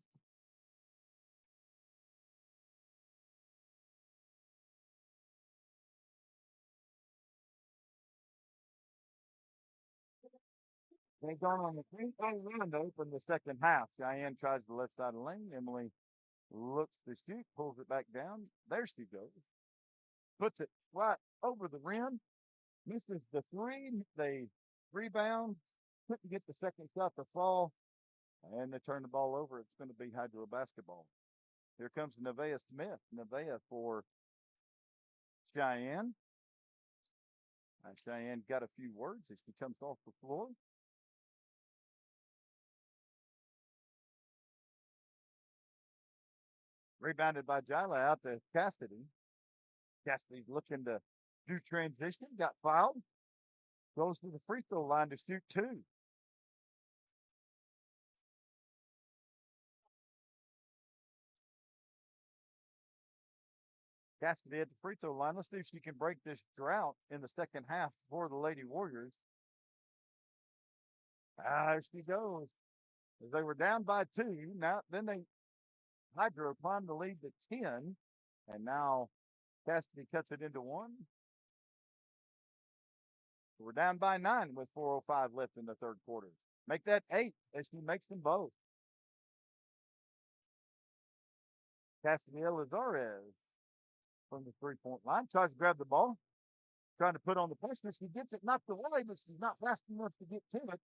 I: They've gone on the 3-point run to open the second half. Cheyenne tries the left side of the lane. Emily looks to shoot, pulls it back down. There she goes. Puts it right over the rim. Misses the three. They rebound. Couldn't get the second shot to fall. And they turn the ball over. It's going to be Hydro basketball. Here comes Nevaeh Smith. Nevaeh for Cheyenne. Cheyenne got a few words as she comes off the floor. Rebounded by Jila out to Cassidy. Cassidy's looking to do transition. Got fouled. Goes to the free throw line to shoot two. Cassidy at the free throw line. Let's see if she can break this drought in the second half for the Lady Warriors. There she goes. As they were down by two. Now, then Hydro climbed the lead to 10. And now Cassidy cuts it into one. We're down by 9 with 4:05 left in the third quarter. Make that 8 as she makes them both. Cassidy Elizarez from the three-point line tries to grab the ball, trying to put on the pressure. She gets it knocked away, but she's not fast enough to get to it.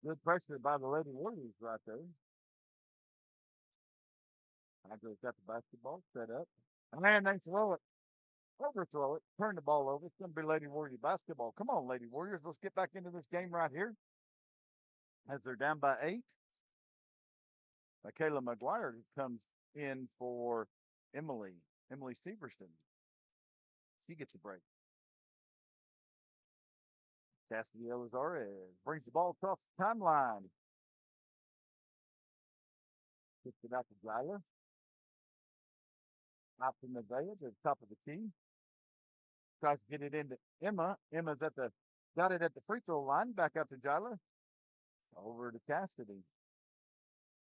I: Good pressure by the Lady Warriors right there. Hydro's got the basketball set up. And they throw it. Overthrow it. Turn the ball over. It's going to be Lady Warrior basketball. Come on, Lady Warriors. Let's get back into this game right here. As they're down by 8. Michaela McGuire comes in for Emily Severson. She gets a break. Cassidy Elizarez brings the ball across the timeline. Gets it out to Jila. Out to Nevaeh to the top of the key. Tries to get it into Emma. Emma's got it at the free throw line. Back up to Jila. Over to Cassidy.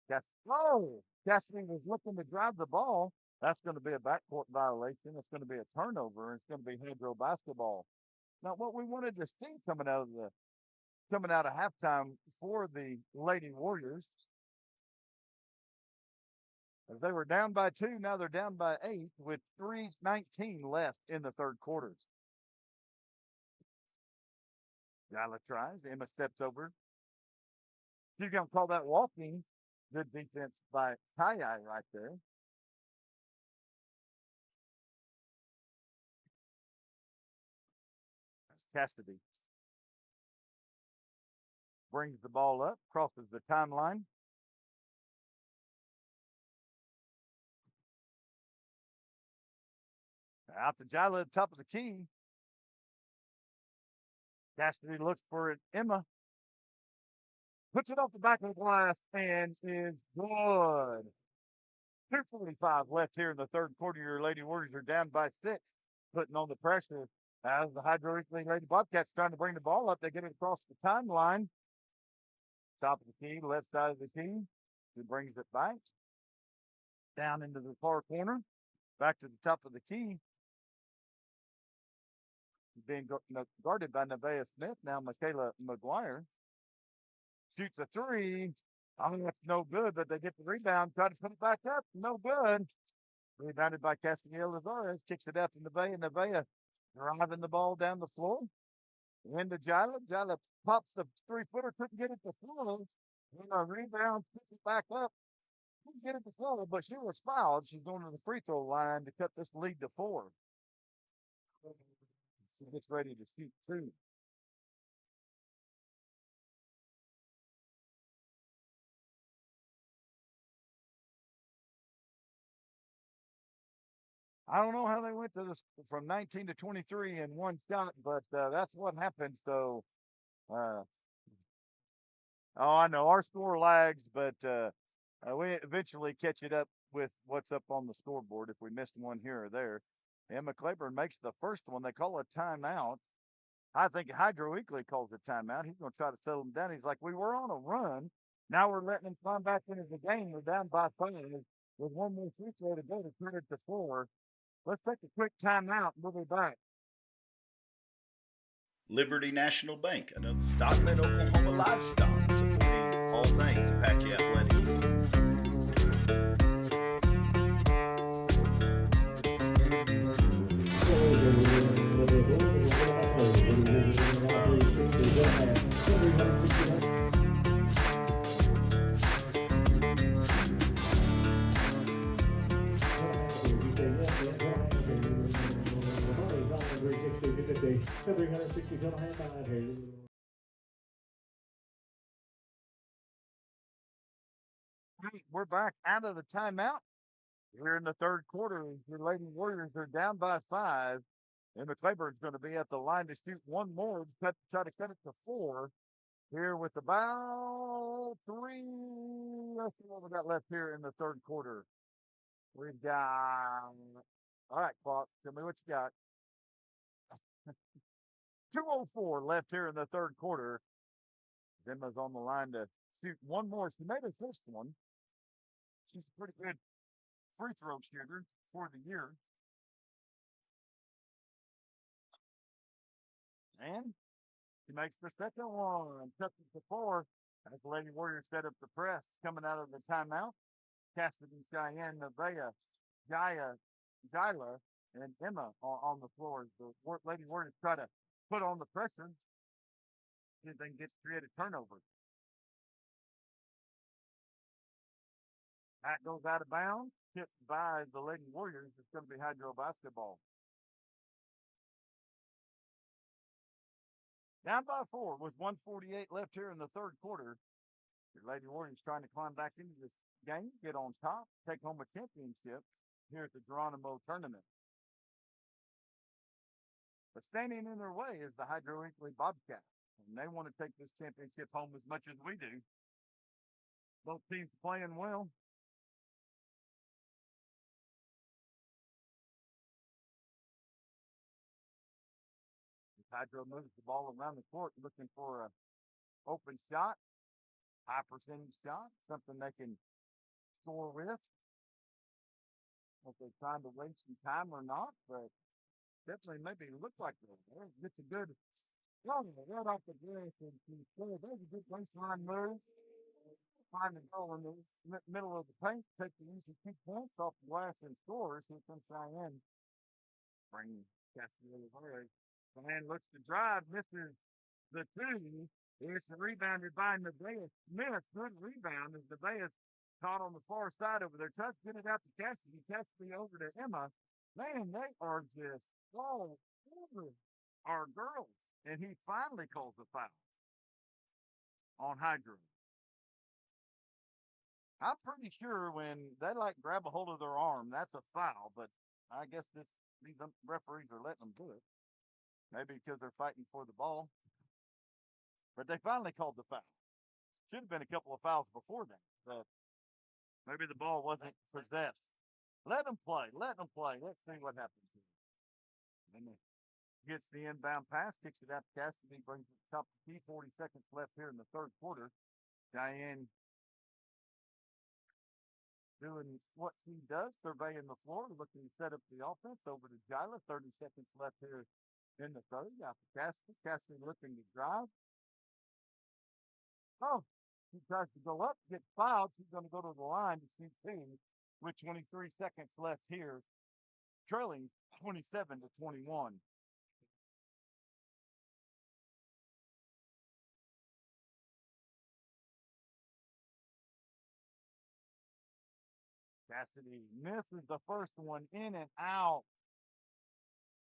I: Cassidy was looking to drive the ball. That's going to be a backcourt violation. It's going to be a turnover, and it's going to be Hydro basketball. Now, what we wanted to see coming out of halftime for the Lady Warriors, as they were down by 2, now they're down by 8 with 3:19 left in the third quarter. Jila tries. Emma steps over. She's going to call that walking. Good defense by Kai right there. That's Cassidy. Brings the ball up, crosses the timeline. Out to Jila at the top of the key. Cassidy looks for it. Emma. Puts it off the back of the glass and is good. 2:45 left here in the third quarter. Your Lady Warriors are down by 6, putting on the pressure as the Hydro-Eakley Lady Bobcats trying to bring the ball up. They get it across the timeline. Top of the key, left side of the key. He brings it back down into the far corner, back to the top of the key. Being guarded by Nevaeh Smith. Now Michaela McGuire shoots a three. That's no good, but they get the rebound, try to put it back up. No good. Rebounded by Castiel Lazarez, kicks it out to Nevaeh. Nevaeh driving the ball down the floor. Into Jila. Jila pops the three-footer, couldn't get it to flow. And a rebound, puts it back up. Couldn't get it to flow, but she was fouled. She's going to the free throw line to cut this lead to 4. She gets ready to shoot 2. I don't know how they went to this from 19 to 23 in one shot, but that's what happened. So, oh, I know our score lags, but we eventually catch it up with what's up on the scoreboard if we missed one here or there. Emma Claiborne makes the first one. They call a timeout. I think Hydro-Eakley calls a timeout. He's going to try to settle them down. He's like, we were on a run. Now we're letting them climb back into the game. We're down by 5 with one more free throw to go to turn it to 4. Let's take a quick timeout. We'll be back.
C: Liberty National Bank, another Stockman, Oklahoma livestock, supporting all things Apache athletics.
I: We're back out of the timeout. We're in the third quarter. Your Lady Warriors are down by 5. Emma Claiborne's going to be at the line to shoot one more to try to cut it to 4. Here with about 3. Let's see what we got left here in the third quarter. We've got, all right, clock, tell me what you got. 2:04 left here in the third quarter. Emma's on the line to shoot one more. She made her first one. She's a pretty good free throw shooter for the year. And she makes the second one, cuts it to 4. As the Lady Warriors set up the press coming out of the timeout. Cassidy, Cheyenne, Nevaeh, Jila, and Emma on the floor. The Lady Warriors try to put on the pressure. See if they can create a turnover. That goes out of bounds, tipped by the Lady Warriors. It's going to be Hydro basketball. Down by 4 with 1:48 left here in the third quarter. Your Lady Warriors trying to climb back into this game, get on top, take home a championship here at the Geronimo tournament. But standing in their way is the Hydro-Eakley Bobcats. And they want to take this championship home as much as we do. Both teams playing well. Hydro moves the ball around the court looking for an open shot, high percentage shot, something they can score with. If they're trying to waste some time or not, but definitely maybe look like that. It's a good run right off the glass and there's a good baseline move. Find the goal in the middle of the paint, take the easy 2 points off the glass and scores. Here comes Cheyenne. Bring Castiel away. Cheyenne looks to drive, misses the 2. It's rebounded by Nevaeh Smith. Good rebound as Nevaeh caught on the far side over there. Tries to get it out to Cassidy. Cassidy over to Emma. Man, they are just all over our girls. And he finally calls a foul on Hydro. I'm pretty sure when they grab a hold of their arm, that's a foul. But I guess these referees are letting them do it. Maybe because they're fighting for the ball. But they finally called the foul. should have been a couple of fouls before that, but maybe the ball wasn't possessed. Let them play. Let them play. Let's see what happens here. Then he gets the inbound pass, kicks it out to Cassidy, brings it to top of the key. 40 seconds left here in the third quarter. Diane doing what she does, surveying the floor, looking to set up the offense over to Jila. 30 seconds left here in the third. Out to Cassidy. Cassidy looking to drive. Oh, she tries to go up, gets fouled. She's going to go to the line to shoot two with 23 seconds left here, trailing 27 to 21. Cassidy misses the first one in and out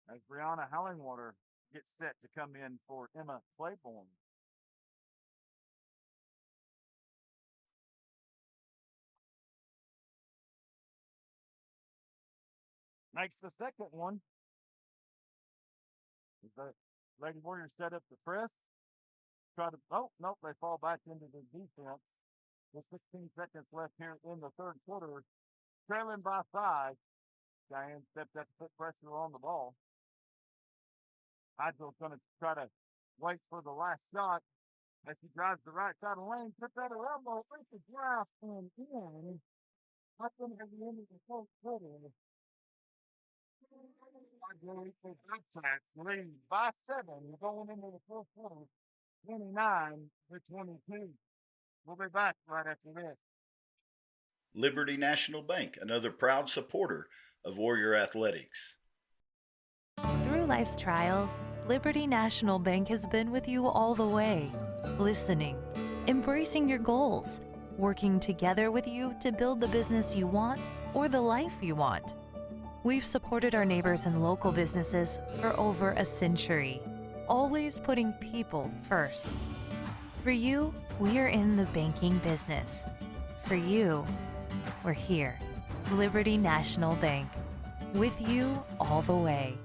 I: as Brianna Hallingwater gets set to come in for Emma Claiborne. Makes the second one. The Lady Warriors set up the press. Try to, oh, nope, they fall back into the defense. With 16 seconds left here in the third quarter, trailing by 5. Diane stepped up to put pressure on the ball. Hydro's going to try to wait for the last shot as he drives the right side of the lane, puts out her elbow, with the drive and in. That's going to be the end of the fourth quarter. Hydro-Eakley Bobcats lead by 7 going into the fourth quarter, 29 to 22. We'll be back right after this.
C: Liberty National Bank, another proud supporter of Warrior Athletics.
E: Through life's trials, Liberty National Bank has been with you all the way, listening, embracing your goals, working together with you to build the business you want or the life you want. We've supported our neighbors and local businesses for over a century, always putting people first. For you, we're in the banking business. For you, we're here. Liberty National Bank, with you all the way.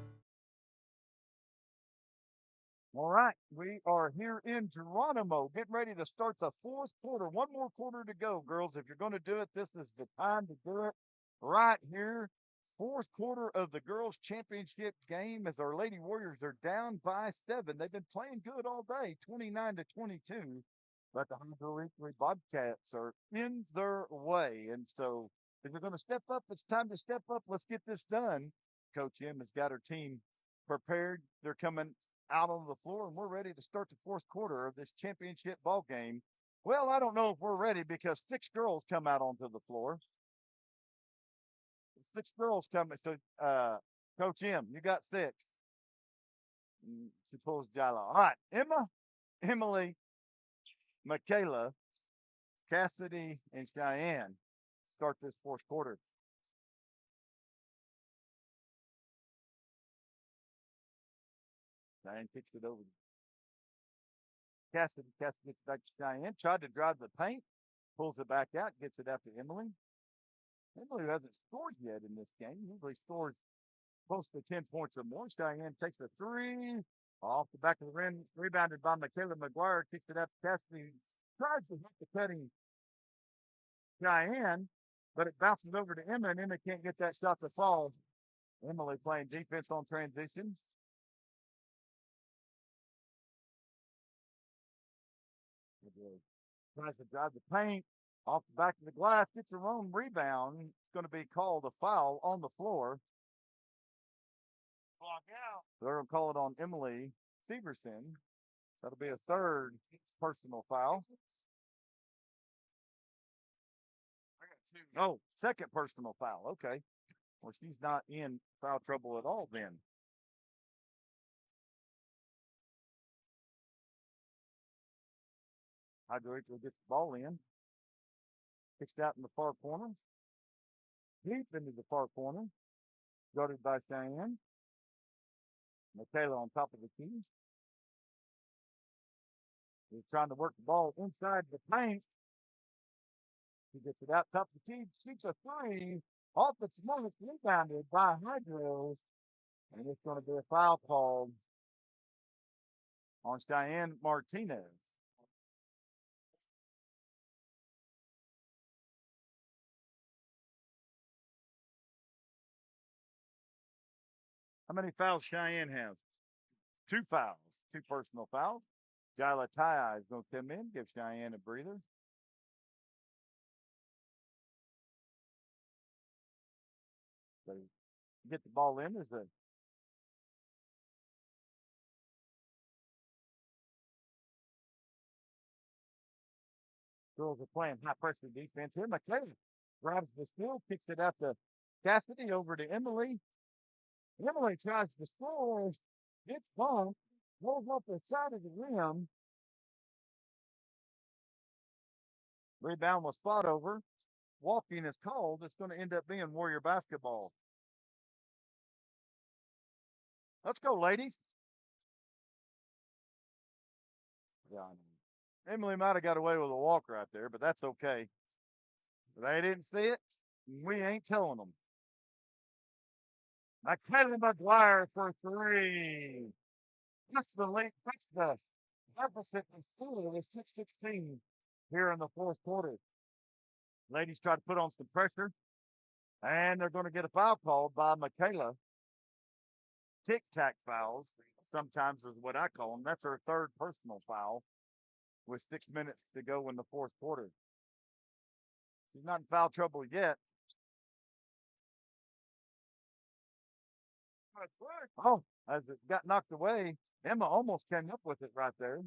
I: All right, we are here in Geronimo, getting ready to start the fourth quarter. One more quarter to go, girls. If you're going to do it, this is the time to do it right here. Fourth quarter of the girls' championship game as our Lady Warriors are down by 7. They've been playing good all day, 29 to 22. But the Hydro-Eakley Bobcats are in their way. And so if you're going to step up, it's time to step up. Let's get this done. Coach M has got her team prepared. They're coming out on the floor, and we're ready to start the fourth quarter of this championship ball game. Well, I don't know if we're ready because 6 girls come out onto the floor. 6 girls coming. So, Coach M, you got 6. She pulls Jala. All right, Emma, Emily, Michaela, Cassidy, and Cheyenne start this fourth quarter. Cheyenne kicks it over. Cassidy gets back to Cheyenne. Tried to drive the paint. Pulls it back out. Gets it out to Emily. Emily hasn't scored yet in this game. Usually scores close to 10 points or more. Cheyenne takes a 3 off the back of the rim. Rebounded by Michaela McGuire. Kicks it out to Cassidy. Tries to hit the cutting Cheyenne, but it bounces over to Emma, and Emma can't get that shot to fall. Emily playing defense on transition. Tries to drive the paint off the back of the glass, gets her own rebound. It's going to be called a foul on the floor. Block out. They're going to call it on Emily Severson. That'll be a third personal foul. I got 2. Oh, second personal foul. Okay. Well, she's not in foul trouble at all then. Hydro-Eakley gets the ball in. Kicks out in the far corner. Deep into the far corner. Guarded by Cheyenne. Michaela on top of the key. He's trying to work the ball inside the paint. He gets it out top of the key. Shoots a 3. Off its mark. Rebounded by Hydro. And it's going to be a foul called on Cheyenne Martinez. How many fouls Cheyenne have? 2 fouls, 2 personal fouls. Jila Tai is going to come in, give Cheyenne a breather. So get the ball in. There's a girls are playing high pressure defense here. McKay grabs the steal, kicks it out to Cassidy over to Emily. Emily tries to score, gets bumped, rolls off the side of the rim. Rebound was fought over. Walking is called. It's going to end up being Warrior basketball. Let's go, ladies. Yeah, Emily might have got away with a walk right there, but that's okay. They didn't see it. We ain't telling them. McKenna McGuire for 3. That's the late. That's the deficit is full. It's 6-16 here in the fourth quarter. Ladies try to put on some pressure, and they're going to get a foul called by Michaela. Tic-tac fouls, sometimes is what I call them. That's her 3rd personal foul with 6 minutes to go in the fourth quarter. She's not in foul trouble yet. Oh, as it got knocked away, Emma almost came up with it right there.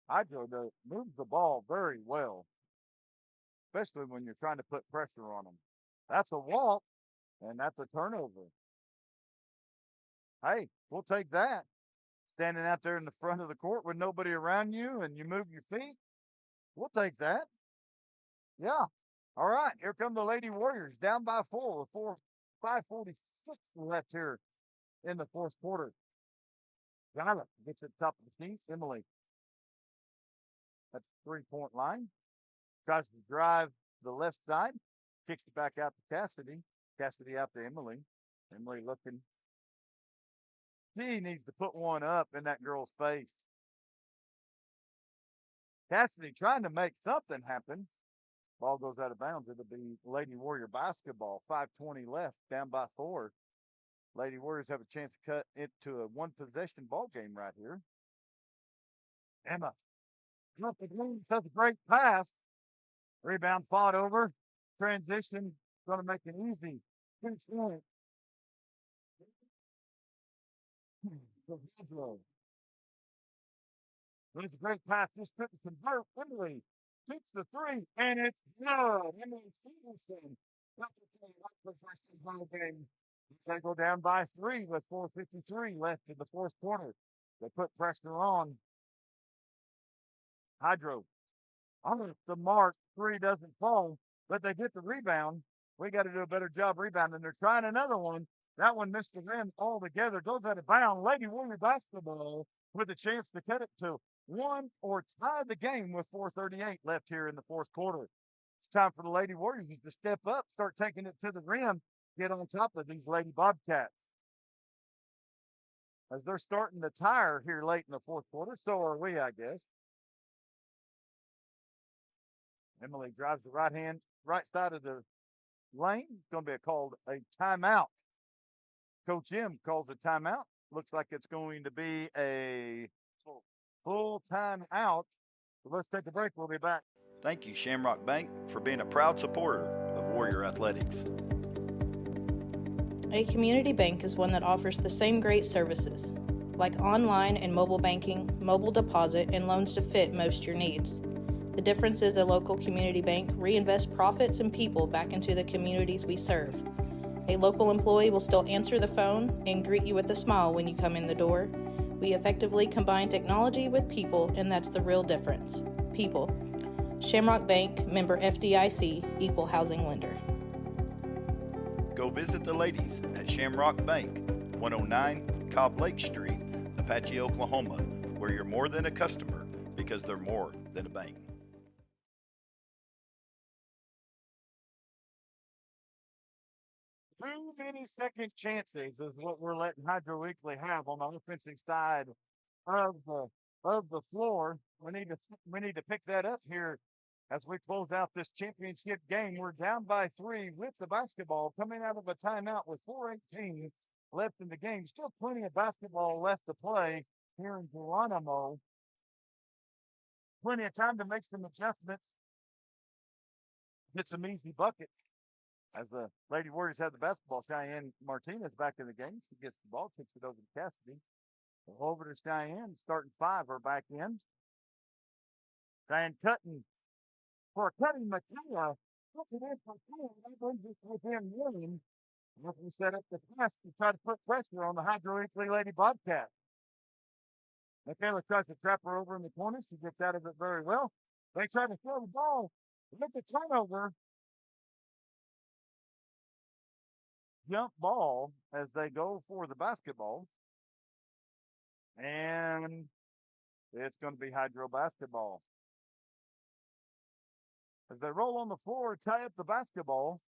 I: Hydro moves the ball very well, especially when you're trying to put pressure on them. That's a walk, and that's a turnover. Hey, we'll take that. Standing out there in the front of the court with nobody around you and you move your feet, we'll take that. Yeah. All right, here come the Lady Warriors down by 4 with 5:46 left here in the fourth quarter. Jila gets at the top of the key. Emily at the 3-point line. Tries to drive the left side. Kicks it back out to Cassidy. Cassidy out to Emily. Emily looking. She needs to put one up in that girl's face. Cassidy trying to make something happen. Ball goes out of bounds. It'll be Lady Warrior basketball. 5:20 left, down by 4. Lady Warriors have a chance to cut into a 1-possession ball game right here. Emma. That's a great pass. Rebound fought over. Transition. Going to make it easy. 2 points. There's a great pass. Just couldn't convert. Emily shoots the 3, and it's good. Emily Stevenson. That's a 1-possession ball game. They go down by 3 with 4:53 left in the fourth quarter. They put pressure on Hydro. On the mark, 3 doesn't fall, but they get the rebound. We got to do a better job rebounding. They're trying another one. That one missed the rim altogether. Goes out of bounds. Lady Warrior basketball with a chance to cut it to 1 or tie the game with 4:38 left here in the fourth quarter. It's time for the Lady Warriors to step up, start taking it to the rim, get on top of these Lady Bobcats. As they're starting to tire here late in the fourth quarter, so are we, I guess. Emily drives the right side of the lane. It's going to be called a timeout. Coach M calls a timeout. Looks like it's going to be a full timeout. So let's take a break. We'll be back.
C: Thank you, Shamrock Bank, for being a proud supporter of Warrior Athletics.
G: A community bank is one that offers the same great services, like online and mobile banking, mobile deposit, and loans to fit most your needs. The difference is a local community bank reinvests profits and people back into the communities we serve. A local employee will still answer the phone and greet you with a smile when you come in the door. We effectively combine technology with people, and that's the real difference. People. Shamrock Bank, member FDIC, equal housing lender.
C: Go visit the ladies at Shamrock Bank, 109 Cobb Lake Street, Apache, Oklahoma, where you're more than a customer because they're more than a bank.
I: Too many second chances is what we're letting Hydro-Eakley have on the offensive side of the floor. We need to pick that up here as we close out this championship game. We're down by 3 with the basketball coming out of a timeout with 4:18 left in the game. Still plenty of basketball left to play here in Geronimo. Plenty of time to make some adjustments, get some easy buckets. As the Lady Warriors have the basketball, Cheyenne Martinez back in the game. She gets the ball, kicks it over to Cassidy. Over to Cheyenne, starting 5 are back in. Cheyenne cutting for a cutting Makaya. Puts it in for 2. That brings us within 1. As we set up the pass to try to put pressure on the Hydro-Eakley Lady Bobcats. Michaela tries to trap her over in the corner. She gets out of it very well. They try to throw the ball. It's a turnover. Jump ball as they go for the basketball. And it's going to be Hydro basketball. As they roll on the floor, tie up the basketball,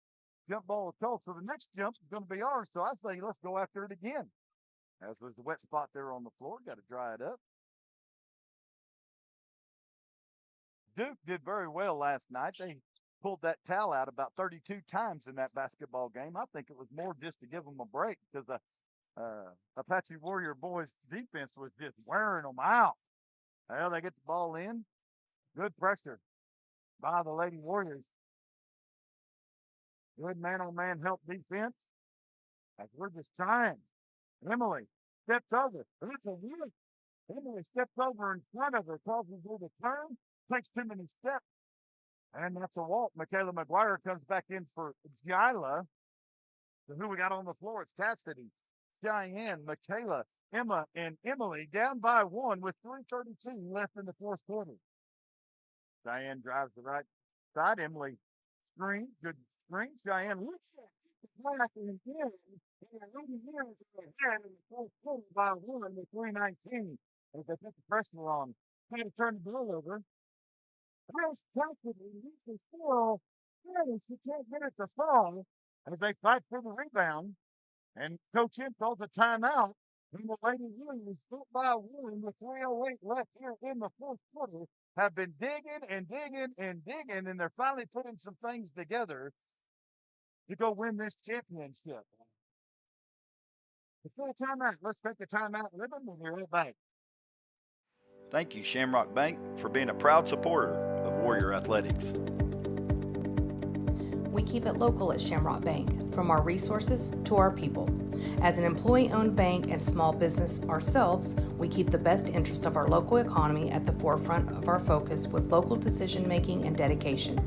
I: jump ball is called. So the next jump is going to be ours. So I say let's go after it again. As there's a wet spot there on the floor, got to dry it up. Duke did very well last night. They pulled that towel out about 32 times in that basketball game. I think it was more just to give them a break because the Apache Warrior boys defense was just wearing them out. Well, they get the ball in. Good pressure by the Lady Warriors. Good man-on-man help defense. As we're just trying. Emily steps over. That's a win. Emily steps over in front of her, causes her to turn, takes too many steps, and that's a walk. Michaela McGuire comes back in for Gila. So who we got on the floor? It's Cassidy, Cheyenne, Michaela, Emma, and Emily down by 1 with 3:32 left in the fourth quarter. Cheyenne drives the right side. Emily screens. Good screen. Cheyenne looks at the pass and again. And the Lady Warriors are ahead in the fourth quarter by 1 with 3:19. As they put the pressure on. Trying to turn the ball over. Chris Cassidy reaches still. She can't get it to fall as they fight for the rebound. And Coach M calls a timeout. And the Lady Warriors, up by 1 with 3:08 left here in the fourth quarter, have been digging and digging and digging, and they're finally putting some things together to go win this championship. Before timeout, let's take the timeout ribbon. We'll be right back.
C: Thank you, Shamrock Bank, for being a proud supporter of Warrior Athletics.
D: We keep it local at Shamrock Bank, from our resources to our people. As an employee-owned bank and small business ourselves, we keep the best interest of our local economy at the forefront of our focus with local decision-making and dedication.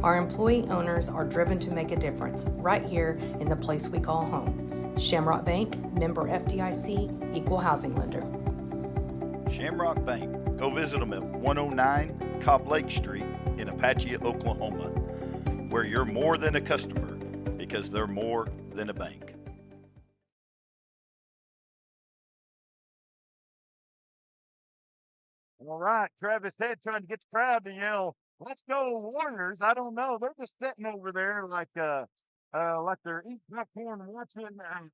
D: Our employee owners are driven to make a difference right here in the place we call home. Shamrock Bank, member FDIC, equal housing lender.
C: Shamrock Bank. Go visit them at 109 Cobb Lake Street in Apache, Oklahoma, where you're more than a customer because they're more than a bank.
I: All right, Travis Head trying to get the crowd to yell, "Let's go Warriors!" I don't know. They're just sitting over there like they're eating popcorn and watching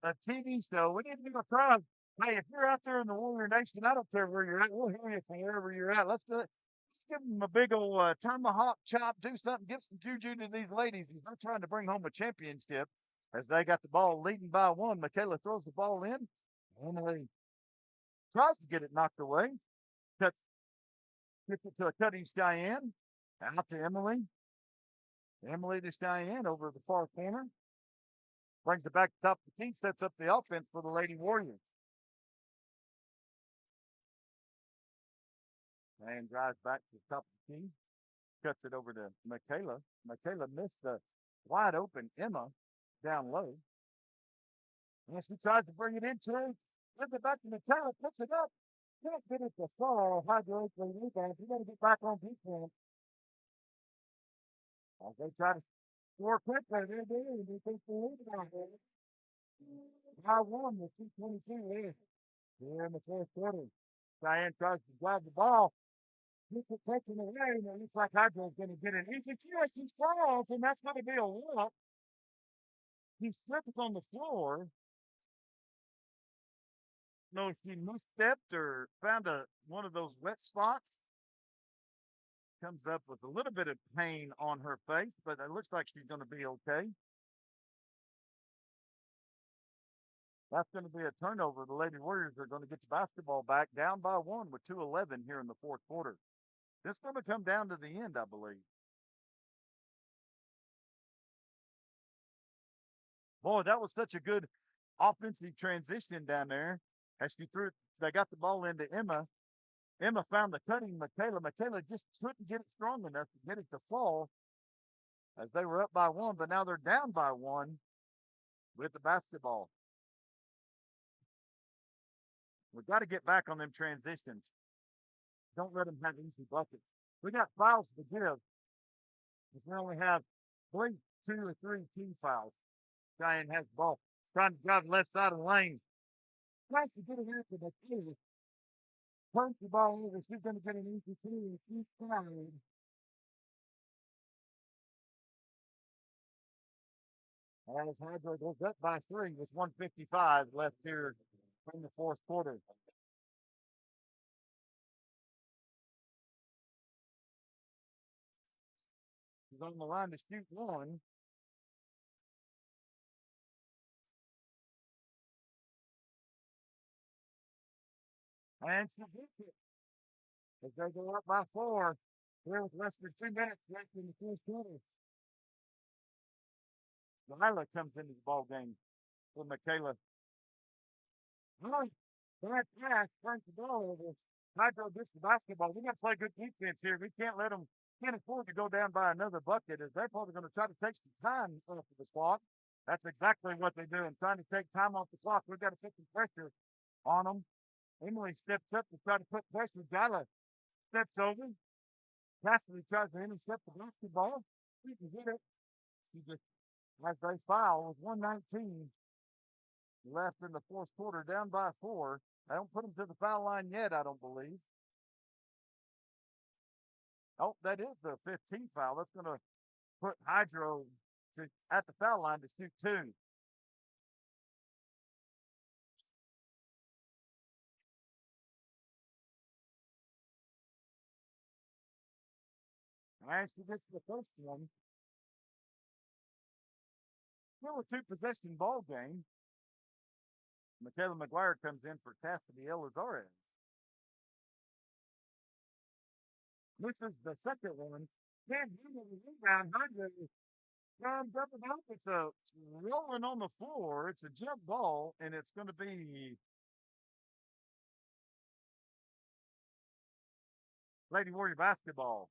I: a TV show. We need to get a crowd. Hey, if you're out there in the Warrior Nation, I don't care where you're at. We'll hear you from wherever you're at. Let's give them a big old tomahawk chop, do something, give some juju to these ladies. They're trying to bring home a championship as they got the ball leading by 1. Michaela throws the ball in. Emily tries to get it knocked away. Gets it to a cutting Cheyenne. Out to Emily. Emily to Cheyenne over the far corner. Brings it back to top of the key, sets up the offense for the Lady Warriors. And drives back to the top of the key. Cuts it over to Michaela. Michaela missed the wide open Emma down low. And she tries to bring it into her. Gives it back to Michaela. Puts it up. Can't get it to fall. Hydro-Eakley rebound. You got to get back on defense. As they try to score quickly, they're doing. They think the rebound there. By 1 with 2:22 left. Here in the fourth quarter. Cheyenne tries to drive the ball. Gets it taken away, and it looks like Hydro's going to get an easy twist. He falls, and that's going to be a walk. He slips on the floor. No, she misstepped or found one of those wet spots. comes up with a little bit of pain on her face, but it looks like she's going to be okay. That's going to be a turnover. The Lady Warriors are going to get the basketball back down by 1 with 2:11 here in the fourth quarter. This is going to come down to the end, I believe. Boy, that was such a good offensive transition down there. As she threw it, they got the ball into Emma. Emma found the cutting Michaela. Michaela just couldn't get it strong enough to get it to fall as they were up by 1, but now they're down by 1 with the basketball. We've got to get back on them transitions. Don't let them have easy buckets. We got fouls to give. We only have 2 or 3 team fouls. Cheyenne has the ball. Trying to drive the left side of the lane. Trying to get it after the two. Punch the ball over. She's going to get an easy 2 and she's fouled. As Hydro goes up by 3 with 1:55 left here in the fourth quarter. She's on the line to shoot 1. And she gets it. As they go up by 4 here with less than 2 minutes left in the fourth quarter. Lila comes into the ball game for Michaela. That pass brings the ball over. Hydro gets the basketball. We got to play good defense here. We can't let them, can't afford to go down by another bucket as they're probably going to try to take some time off of the clock. That's exactly what they're doing, trying to take time off the clock. We've got to put some pressure on them. Emily steps up to try to put pressure. Jala steps over. Cassidy tries to intercept the basketball. She can get it. She just has a foul with 1:19 left in the fourth quarter, down by 4. I don't put them to the foul line yet, I don't believe. Oh, that is the 15th foul. That's going to put Hydro at the foul line to shoot 2. And she gets the first one. Still a 2-possession ball game. Michaela McGuire comes in for Cassidy Elizarez. This is the second one. Can't handle the rebound. Hydro comes up and out. It's a rolling on the floor. It's a jump ball, and it's going to be Lady Warrior basketball.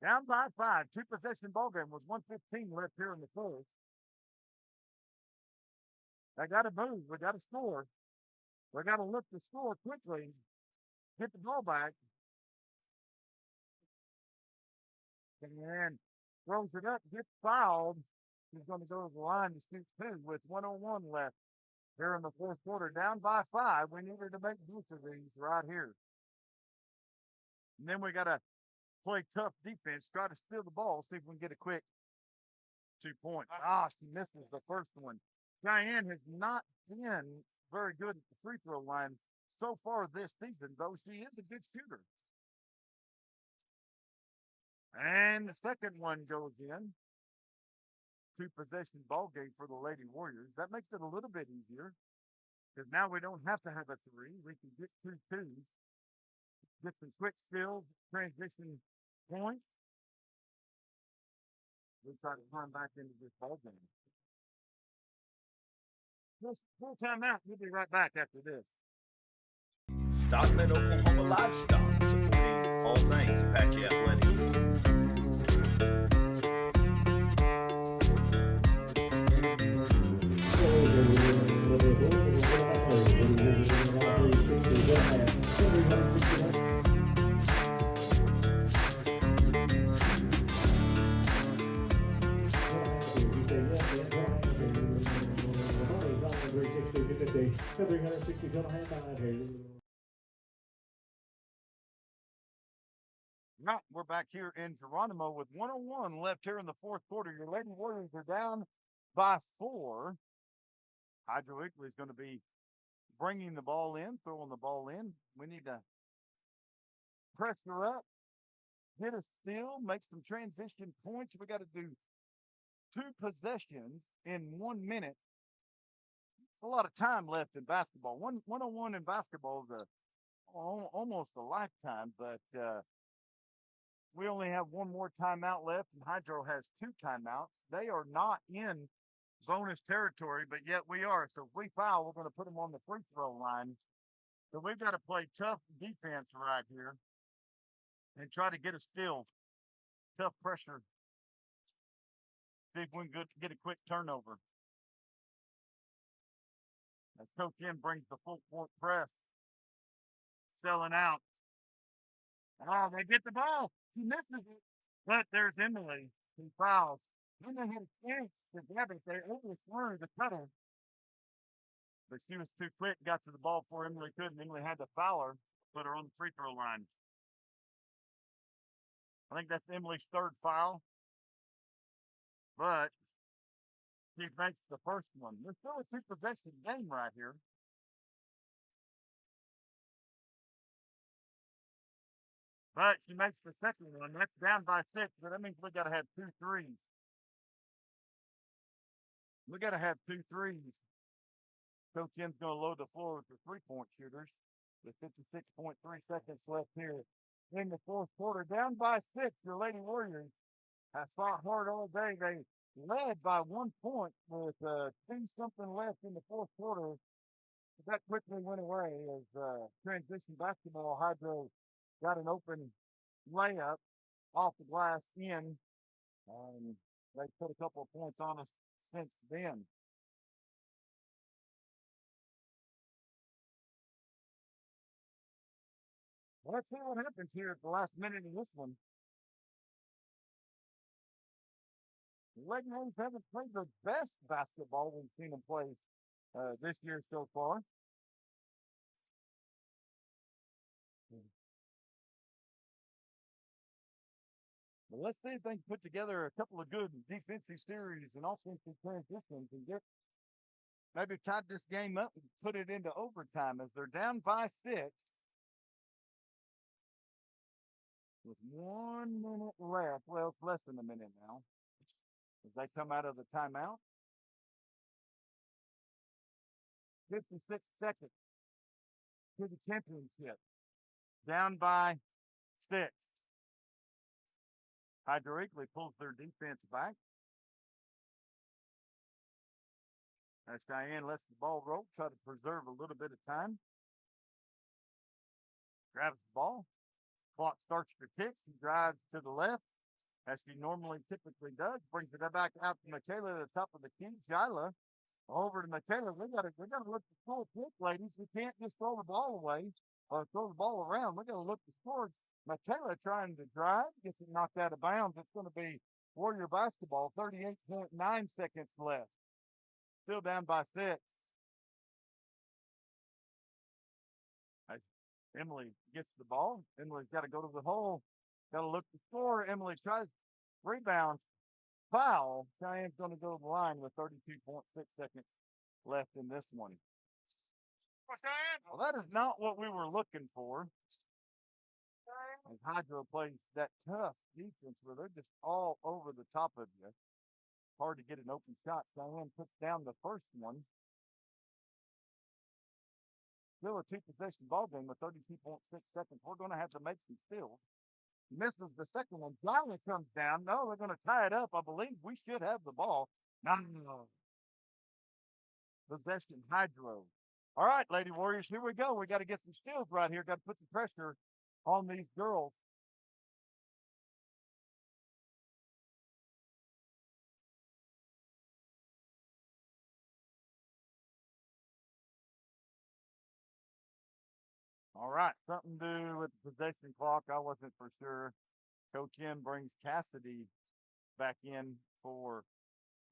I: Down by 5. 2-possession ball game with 1:15 left here in the fourth. They got to move. We got to score. We got to look to score quickly. Get the ball back. And throws it up, gets fouled. He's going to go to the line to shoot 2 with 1:01 left here in the fourth quarter. Down by 5. We needed to make both of these right here. And then we got to play tough defense, try to steal the ball, see if we can get a quick 2 points. She misses the first one. Cheyenne has not been very good at the free throw line so far this season, though she is a good shooter. And the second one goes in. 2-possession ball game for the Lady Warriors. That makes it a little bit easier because now we don't have to have a 3. We can get 2 twos, get some quick steals, transition points. We try to climb back into this ball game. Full timeout. We'll be right back after this.
C: Stockman, Oklahoma Livestock, supporting all things Apache athletics.
I: Right, we're back here in Geronimo with 1:01 left here in the fourth quarter. Your Lady Warriors are down by 4. Hydro-Eakley is going to be bringing the ball in, throwing the ball in. We need to pressure up, get a steal, make some transition points. We got to do 2 possessions in 1 minute. A lot of time left in basketball. 101 in basketball is almost a lifetime, but we only have 1 more timeout left, and Hydro has 2 timeouts. They are not in bonus territory, but yet we are. So if we foul, we're going to put them on the free throw line. So we've got to play tough defense right here and try to get a steal. Tough pressure. See if we can get a quick turnover. As Coach M brings the full court press. Selling out. Oh, they get the ball. She misses it. But there's Emily who fouls. Then they had a chance to grab it. They overthrew the cutter. But she was too quick, got to the ball before Emily could, and Emily had to foul her, put her on the free throw line. I think that's Emily's 3rd foul. But she makes the first one. There's still a 2-possession game right here. But she makes the second one. That's down by 6, but that means we got to have 2 threes. We got to have 2 threes. Coach M's going to load the floor with the 3-point shooters with 56.3 seconds left here in the 4th quarter. Down by 6, your Lady Warriors have fought hard all day. They led by 1 point with 2-something left in the 4th quarter. That quickly went away as transition basketball. Hydro got an open layup off the glass in. They put a couple of points on us since then. Well, let's see what happens here at the last minute of this one. The Lady Warriors haven't played the best basketball we've seen them play this year so far. But let's see if they can put together a couple of good defensive series and offensive transitions and get maybe tie this game up and put it into overtime as they're down by 6 with 1 minute left. Well, it's less than a minute now as they come out of the timeout. 56 seconds to the championship. Down by 6. Hydro-Eakley pulls their defense back. As Diane lets the ball roll, try to preserve a little bit of time. Grabs the ball. Clock starts to tick. She drives to the left, as she normally typically does. Brings it back out to Michaela at the top of the key. Jila over to Michaela. We gotta look to score quick, ladies. We can't just throw the ball away or throw the ball around. We gotta look to score. Michaela trying to drive, gets it knocked out of bounds. It's going to be Warrior basketball. 38.9 seconds left. Still down by 6. As Emily gets the ball. Emily's got to go to the hole. Got to look to score. Emily tries rebound. Foul. Cheyenne's going to go to the line with 32.6 seconds left in this one. Well, that is not what we were looking for. As Hydro plays that tough defense where they're just all over the top of you. Hard to get an open shot. Cheyenne puts down the first one. Still a 2-possession ball game with 32.6 seconds. We're going to have to make some steals. Misses the second one. Jila comes down. No, they're going to tie it up. I believe we should have the ball. No. Possession Hydro. All right, Lady Warriors, here we go. We got to get some steals right here. Got to put some pressure on these girls. All right, something to do with the possession clock. I wasn't for sure. Coach M brings Cassidy back in for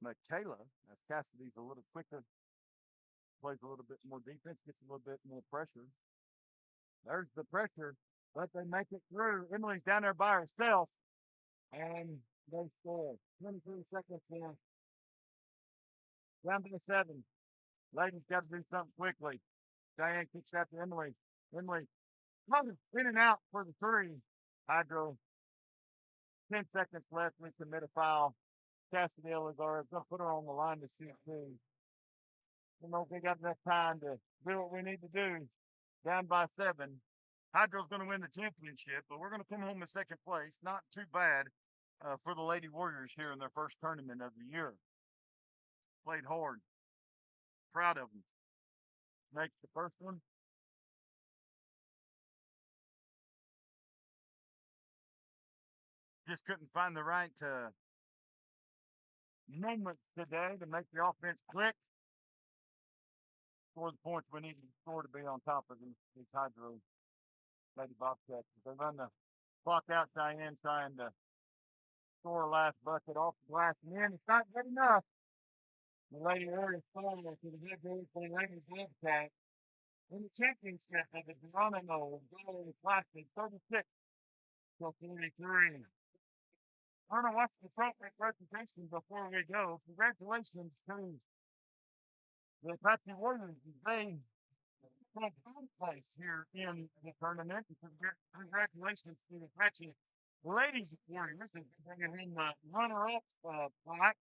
I: Michaela, as Cassidy's a little quicker, plays a little bit more defense, gets a little bit more pressure. There's the pressure, but they make it through. Emily's down there by herself, and they score. 23 seconds left. Down to 7. Ladies got to do something quickly. Diane kicks that to Emily. Emily runs in and out for the three. Hydro. 10 seconds left. We commit a foul. Cassidy Elizar is going to put her on the line to shoot two. I don't know if we got enough time to do what we need to do. Down by 7. Hydro's going to win the championship, but we're going to come home in second place. Not too bad for the Lady Warriors here in their first tournament of the year. Played hard. Proud of them. Makes the first one. Just couldn't find the right moments today to make the offense click. Score the points we need to score to be on top of these Hydro Lady Bobcats. They run the clock out, Diane trying to score a last bucket off the glass, and then it's not good enough. The Lady Warriors fall to the Hydro-Eakley Lady Bobcats in the championship of the Geronimo Gallery Classic, 36 to 43. I don't know what's the appropriate presentation before we go. Congratulations to the Apache Warriors. They take third place here in the tournament. Congratulations to the Apache Ladies Warriors. They're bringing in the runner-up plaque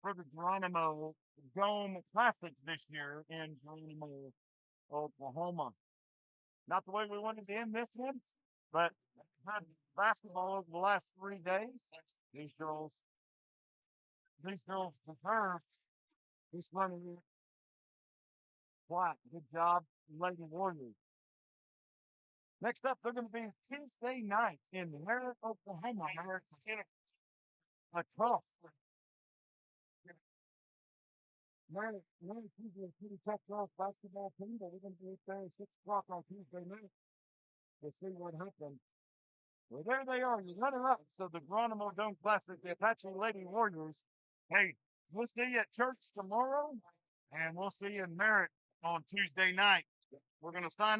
I: for the Geronimo Dome Classics this year in Geronimo, Oklahoma. Not the way we wanted to end this one, but had basketball over the last 3 days. These girls deserve this running plaque. Good job, Lady Warriors. Next up, they're going to be Tuesday night in Merritt, Oklahoma. Merritt's a tough. Merritt's usually a pretty tough girls basketball team, but we're going to be there at 6 o'clock on Tuesday night to see what happens. Well, there they are, your runner-up. So the Geronimo Dome Classic, the Apache Lady Warriors. Hey, we'll see you at church tomorrow, and we'll see you in Merritt on Tuesday night. We're going to sign off.